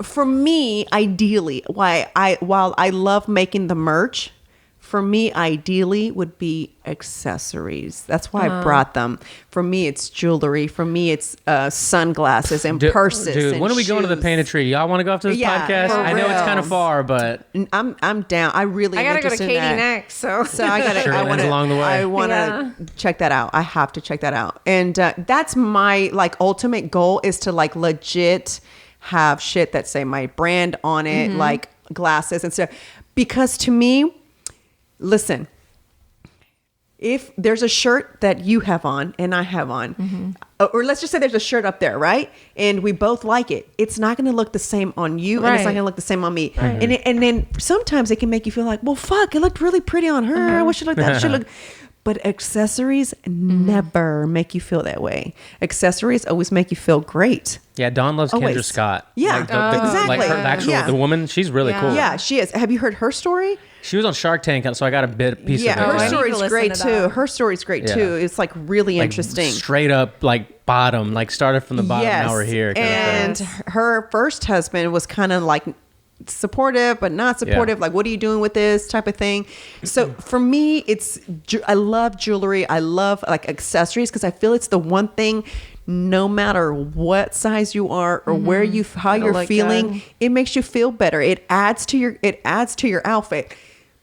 for me, ideally, while I love making the merch, for me, ideally would be accessories. That's why I brought them. For me, it's jewelry. For me, it's sunglasses and purses. Dude, and when are we going to the shoes. Painted Tree? Y'all want to go off to this podcast? I know it's kind of far, but I'm down. I really I gotta go to Katy that. next, so I gotta. Sure, I want along the way. I want to check that out. I have to check that out, and that's my ultimate goal is to legit have shit that say my brand on it, like glasses and stuff. Because to me, listen, if there's a shirt that you have on and I have on, or let's just say there's a shirt up there, right? And we both like it. It's not going to look the same on you, and it's not going to look the same on me. Right. And then sometimes it can make you feel like, well, fuck, it looked really pretty on her. I wish it looked that. Should look. But accessories never make you feel that way. Accessories always make you feel great. Yeah, Dawn loves Kendra Scott. Yeah, exactly. Like her the woman, she's really cool. Yeah, she is. Have you heard her story? She was on Shark Tank, so I got a piece of it. Yeah, her story's great too. Her story's great too. It's really interesting. Straight up bottom, started from the bottom, now we're here. And her first husband was kind of supportive but not supportive, what are you doing with this type of thing. So for me, I love jewelry, I love accessories, because I feel it's the one thing, no matter what size you are or where how you're feeling, it makes you feel better. It adds to your outfit.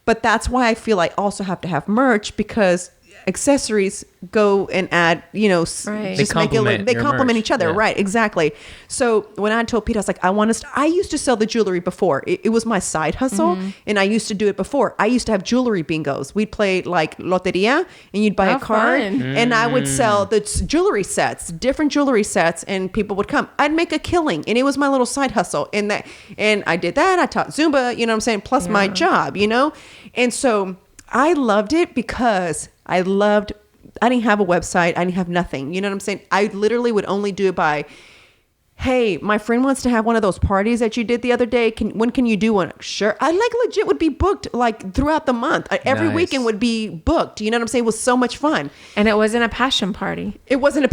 But that's why I feel I also have to have merch, because accessories go and add, Right. just make it look, they your complement merch. each other. Yeah. Right. Exactly. So when I told Pete, I was like, I used to sell the jewelry before. It was my side hustle. And I used to do it before. I used to have jewelry bingos. We'd play like loteria and you'd buy How a card fun. and I would sell the jewelry sets, different jewelry sets, and people would come. I'd make a killing and it was my little side hustle. And I did that. I taught Zumba, you know what I'm saying? Plus my job, And so I loved it because I didn't have a website. I didn't have nothing. You know what I'm saying? I literally would only do it by, hey, my friend wants to have one of those parties that you did the other day. When can you do one? Sure. I legit would be booked like throughout the month. Every Nice. weekend would be booked. You know what I'm saying? It was so much fun. And it wasn't a passion party. It wasn't a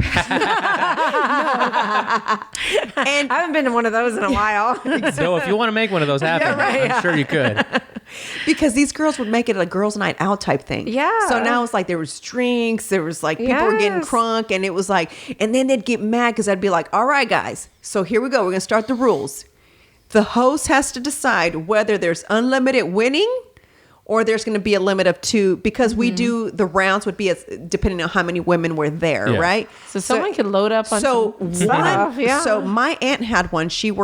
And I haven't been to one of those in a while. So if you want to make one of those happen, I'm sure you could. because these girls would make it a girls' night out type thing. Yeah. So now it's like there was drinks, there was like people were getting Yes. crunk, and it was like, and then they'd get mad because I'd be like, all right, guys, so here we go. We're gonna start the rules. The host has to decide whether there's unlimited winning or there's going to be a limit of 2 because we do the rounds would be depending on how many women were there, Yeah. right? So someone could load up on so some stuff. Yeah. So my aunt had one. She's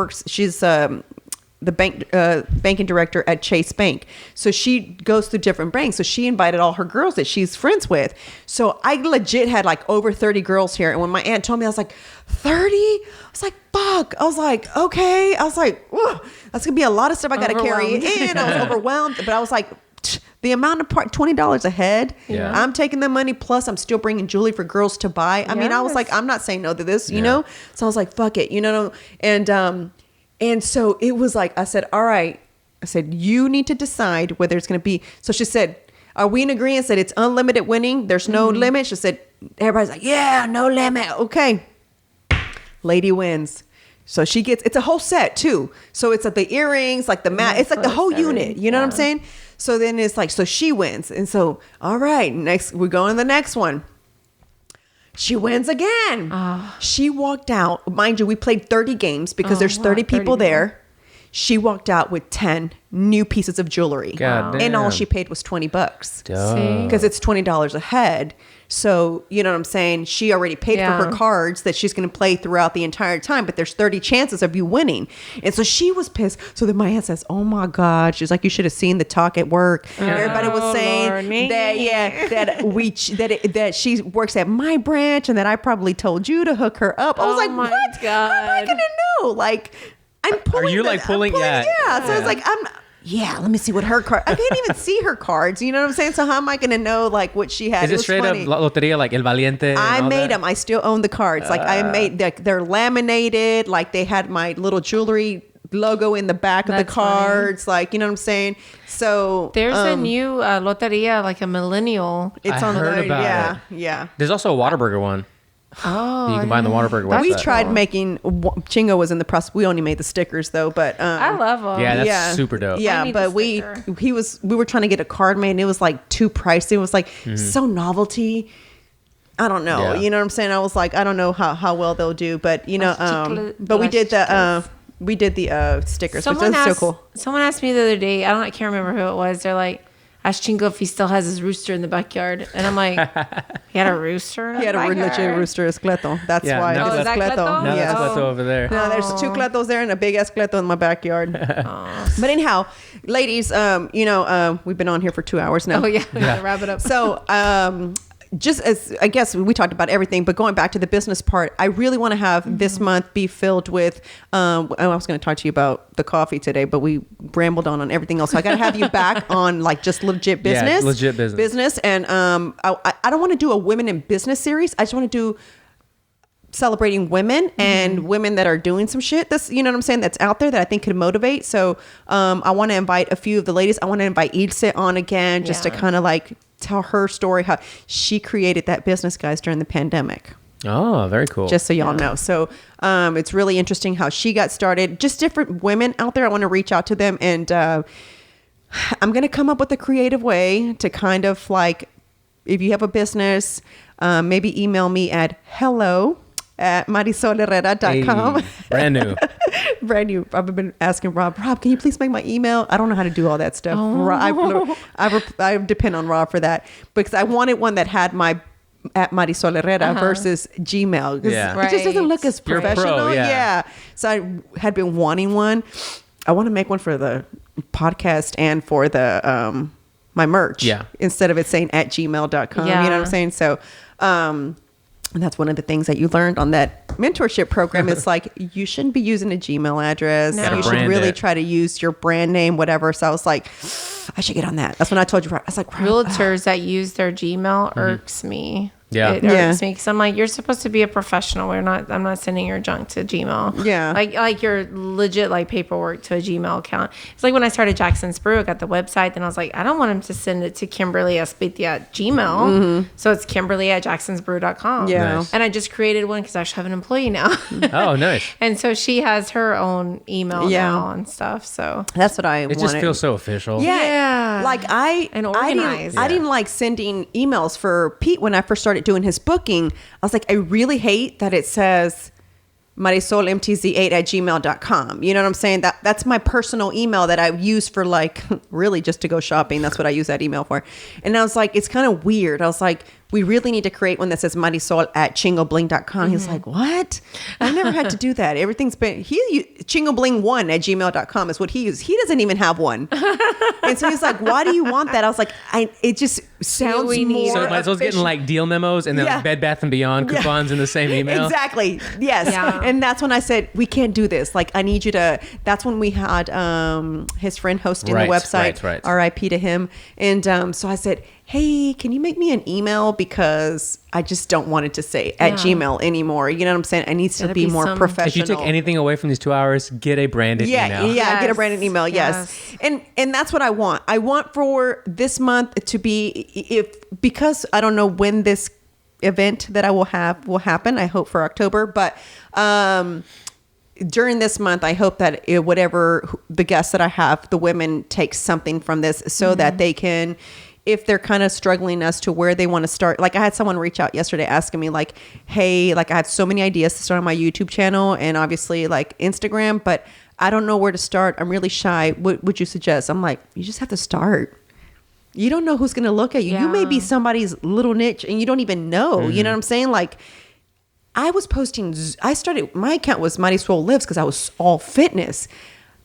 the banking director at Chase Bank. So she goes through different banks. So she invited all her girls that she's friends with. So I legit had like over 30 girls here. And when my aunt told me, I was like, 30? I was like, fuck. I was like, okay. I was like, whoa, that's going to be a lot of stuff I got to carry in. I was overwhelmed. But I was like, the amount of $20 a head, Yeah. I'm taking the money. Plus I'm still bringing jewelry for girls to buy. I mean, I was Yes. like, I'm not saying no to this, you know? So I was like, fuck it, And so it was like, I said, all right. I said, you need to decide whether it's going to be. So she said, are we in agreement? Said it's unlimited winning. There's no limit. She said, everybody's like, yeah, no limit. Okay. Lady wins. So she gets, it's a whole set too. So it's like the earrings, like the mat. It's like the whole unit. You know what I'm saying? So then it's like, so she wins. And so, all right, next, we're going to the next one. She wins again. She walked out. Mind you, we played 30 games because there's 30 people there. She walked out with 10 new pieces of jewelry. God damn. And all she paid was $20 Duh. because it's $20 a head. So, you know what I'm saying? She already paid for her cards that she's going to play throughout the entire time, but there's 30 chances of you winning. And so she was pissed. So then my aunt says, oh my God. She's like, you should have seen the talk at work. Everybody was saying that she works at my branch and that I probably told you to hook her up. I was like, my what? God. How am I going to know? Like, I'm pulling. you, like, pulling- yeah. So it's like, let me see what her card. I can't even see her cards. You know what I'm saying? So how am I going to know like what she had? Is it was straight funny. up loteria like El Valiente? and I all made that? them. I still own the cards. Like I made, they're laminated. Like they had my little jewelry logo in the back of the That's funny. cards. Like, you know what I'm saying? So There's a new loteria, like a millennial. it's I on heard the about yeah, it. yeah. There's also a Whataburger one. Oh, You can buy in the Whataburger website. We tried making. Chingo was in the process. We only made the stickers though, but I love them. Yeah, that's super dope. I Yeah, need but a we sticker. were trying to get a card made and it was like too pricey. It was like so novelty. I don't know. Yeah. You know what I'm saying? I was like, I don't know how well they'll do, but Las but we did the chicles. stickers, which Someone is so asked, cool. someone asked me the other day, I can't remember who it was. They're like, ask Chingo if he still has his rooster in the backyard. And I'm like, he had a rooster? He had a legit rooster escleto. That's Yeah, why no, it's is that escleto. Cleto? No, Yes. that's what's over there. No, there's 2 cletos there and a big escleto in my backyard. But anyhow, ladies, we've been on here for 2 hours now. Oh, yeah. We gotta wrap it up. So, just as I guess we talked about everything, but going back to the business part, I really want to have this month be filled with. I was going to talk to you about the coffee today, but we rambled on everything else. So I got to have you back on like just legit business, legit business. And I don't want to do a women in business series. I just want to do celebrating women and women that are doing some shit that's, you know what I'm saying, that's out there that I think could motivate. So I want to invite a few of the ladies. I want to invite Ilse on again just to kind of like tell her story, how she created that business, guys, during the pandemic. Oh, very cool. Just so y'all know. So it's really interesting how she got started. Just different women out there. I want to reach out to them. And I'm going to come up with a creative way to kind of like, if you have a business, maybe email me at hello at marisoleherrera.com. Hey, brand new. Brand new. I've been asking Rob, can you please make my email? I don't know how to do all that stuff. I depend on Rob for that because I wanted one that had my at Marisol Herrera versus Gmail. Yeah. It just doesn't look as You're a pro, professional. yeah. So I had been wanting one. I want to make one for the podcast and for the my merch. Yeah. Instead of it saying at gmail.com. Yeah. You know what I'm saying? So and that's one of the things that you learned on that mentorship program. It's like, you shouldn't be using a Gmail address. No. You should Brand really it. try to use your brand name, whatever. So I was like, I should get on that. That's when I told you. I was like, Realtors that use their Gmail irks me. Yeah. It irks me because I'm like, you're supposed to be a professional. I'm not sending your junk to Gmail. Yeah. Like your legit like paperwork to a Gmail account. It's like when I started Jackson's Brew, I got the website, then I was like, I don't want him to send it to Kimberly Espitia at Gmail. So it's Kimberly at jacksonsbrew.com. Yeah. Nice. And I just created one because I actually have an employee now. Oh, nice. And so she has her own email Yeah. now and stuff. So that's what I It wanted. just feels so official. Yeah. Like And I organized. didn't like sending emails for Pete when I first started doing his booking. I was like, I really hate that it says marisolmtz8@gmail.com. You know what I'm saying? That's my personal email that I use for like really just to go shopping. That's what I use that email for. And I was like, it's kind of weird. I was like, we really need to create one that says marisol@chingobling.com. He's like, what? I never had to do that. Everything's been, chingobling1@gmail.com is what he uses. He doesn't even have one. And so he's like, why do you want that? I was like, it just sounds we need- more So might as well getting efficient. like deal memos and then Yeah. like Bed Bath & Beyond coupons in the same email. Exactly. Yes. Yeah. And that's when I said, we can't do this. Like, I need you to, that's when we had his friend hosting Right, the website, right. RIP to him. And so I said, hey, can you make me an email? Because I just don't want it to say at Gmail anymore. You know what I'm saying? It needs to Gotta be be more some- professional. If you take anything away from these 2 hours, get a branded email. Yeah, get a Yes. branded email. Yes. And that's what I want. I want for this month to be, because I don't know when this event that I will have will happen. I hope for October, but during this month, I hope that whatever the guests that I have, the women take something from this so that they can, if they're kind of struggling as to where they want to start. Like I had someone reach out yesterday asking me like, hey, like I have so many ideas to start on my YouTube channel and obviously like Instagram, but I don't know where to start. I'm really shy. What would you suggest? I'm like, you just have to start. You don't know who's going to look at you. You may be somebody's little niche and you don't even know. You know what I'm saying? Like I was posting, my account was Mariswole Lives because I was all fitness.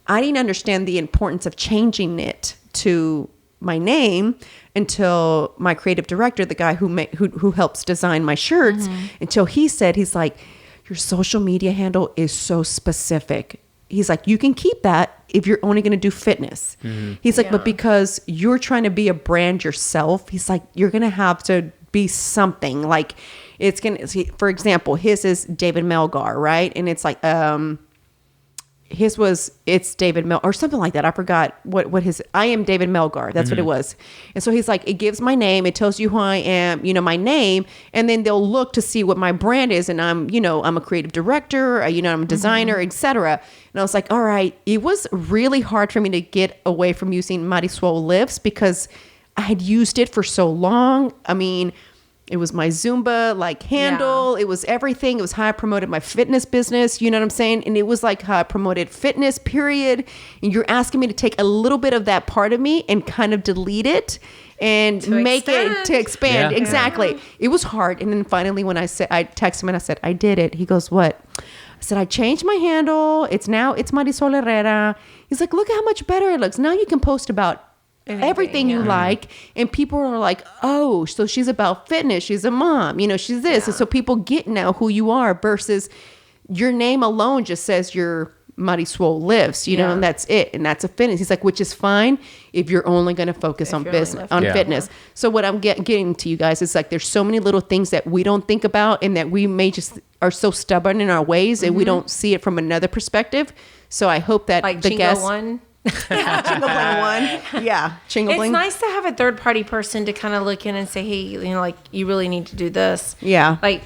I didn't understand the importance of changing it to my name until my creative director, the guy who helps design my shirts, until he said, he's like, your social media handle is so specific. He's like, you can keep that if you're only going to do fitness. He's like, but because you're trying to be a brand yourself, he's like, you're going to have to be something like it's going to, for example, his is David Melgar, right? And it's like, it's David Mel or something like that. I forgot what his, I am David Melgar. That's what it was. And so he's like, it gives my name. It tells you who I am, my name. And then they'll look to see what my brand is. And I'm a creative director, I'm a designer, etc. And I was like, all right, it was really hard for me to get away from using Mariswole Lives because I had used it for so long. I mean, it was my Zumba handle. It was everything. It was how I promoted my fitness business. You know what I'm saying? And it was like how I promoted fitness, period. And you're asking me to take a little bit of that part of me and kind of delete it and make it to expand. Yeah. Exactly. Yeah. It was hard. And then finally when I texted him and I said, I did it. He goes, what? I said, I changed my handle. It's Marisol Herrera. He's like, look how much better it looks. Now you can post about everything you like, and people are like, oh, so she's about fitness, she's a mom, she's this. And so people get now who you are versus your name alone just says you're Mariswole Lives, and that's it, and that's a fitness. He's like, which is fine if you're only going to focus on business, on fitness. So what I'm getting to you guys is like, there's so many little things that we don't think about and that we may just are so stubborn in our ways and we don't see it from another perspective. So I hope that like the Chingo guests one. Chingo Bling one. Yeah. Chingo It's Bling. nice to have a third party person to kind of look in and say, hey, like you really need to do this. Yeah. Like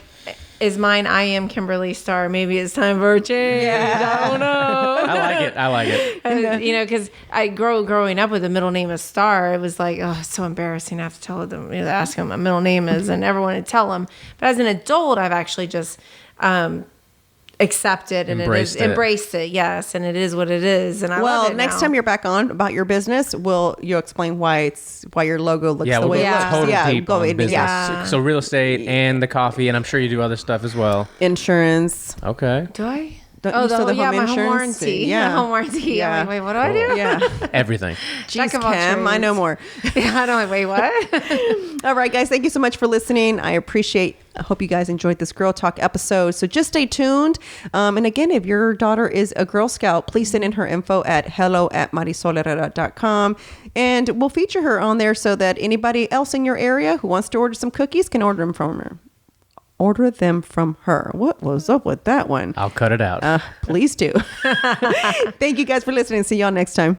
is mine. I am Kimberly Star. Maybe it's time for a change. Yeah. I don't know. I like it. You know, because growing up with a middle name of Star, it was like, oh, it's so embarrassing. I have to tell them, ask them what my middle name is, and never want to tell them. But as an adult, I've actually just accepted and embraced it. Yes, and it is what it is. And I love it next now. time you're back on about your business, you'll explain why your logo looks the way it looks. Total deep on business. Yeah. So real estate and the coffee, and I'm sure you do other stuff as well. Insurance. Okay. Do I? My home warranty. Yeah. My home warranty. Yeah. I'm like, wait, what do I do? Yeah. Everything. Jeez, Kim, I know more. Yeah, I know. Like, wait, what? All right, guys. Thank you so much for listening. I hope you guys enjoyed this Girl Talk episode. So just stay tuned. And again, if your daughter is a Girl Scout, please send in her info at hello@mariswole.com. And we'll feature her on there so that anybody else in your area who wants to order some cookies can order them from her. What was up with that one? I'll cut it out. Please do. Thank you guys for listening. See y'all next time.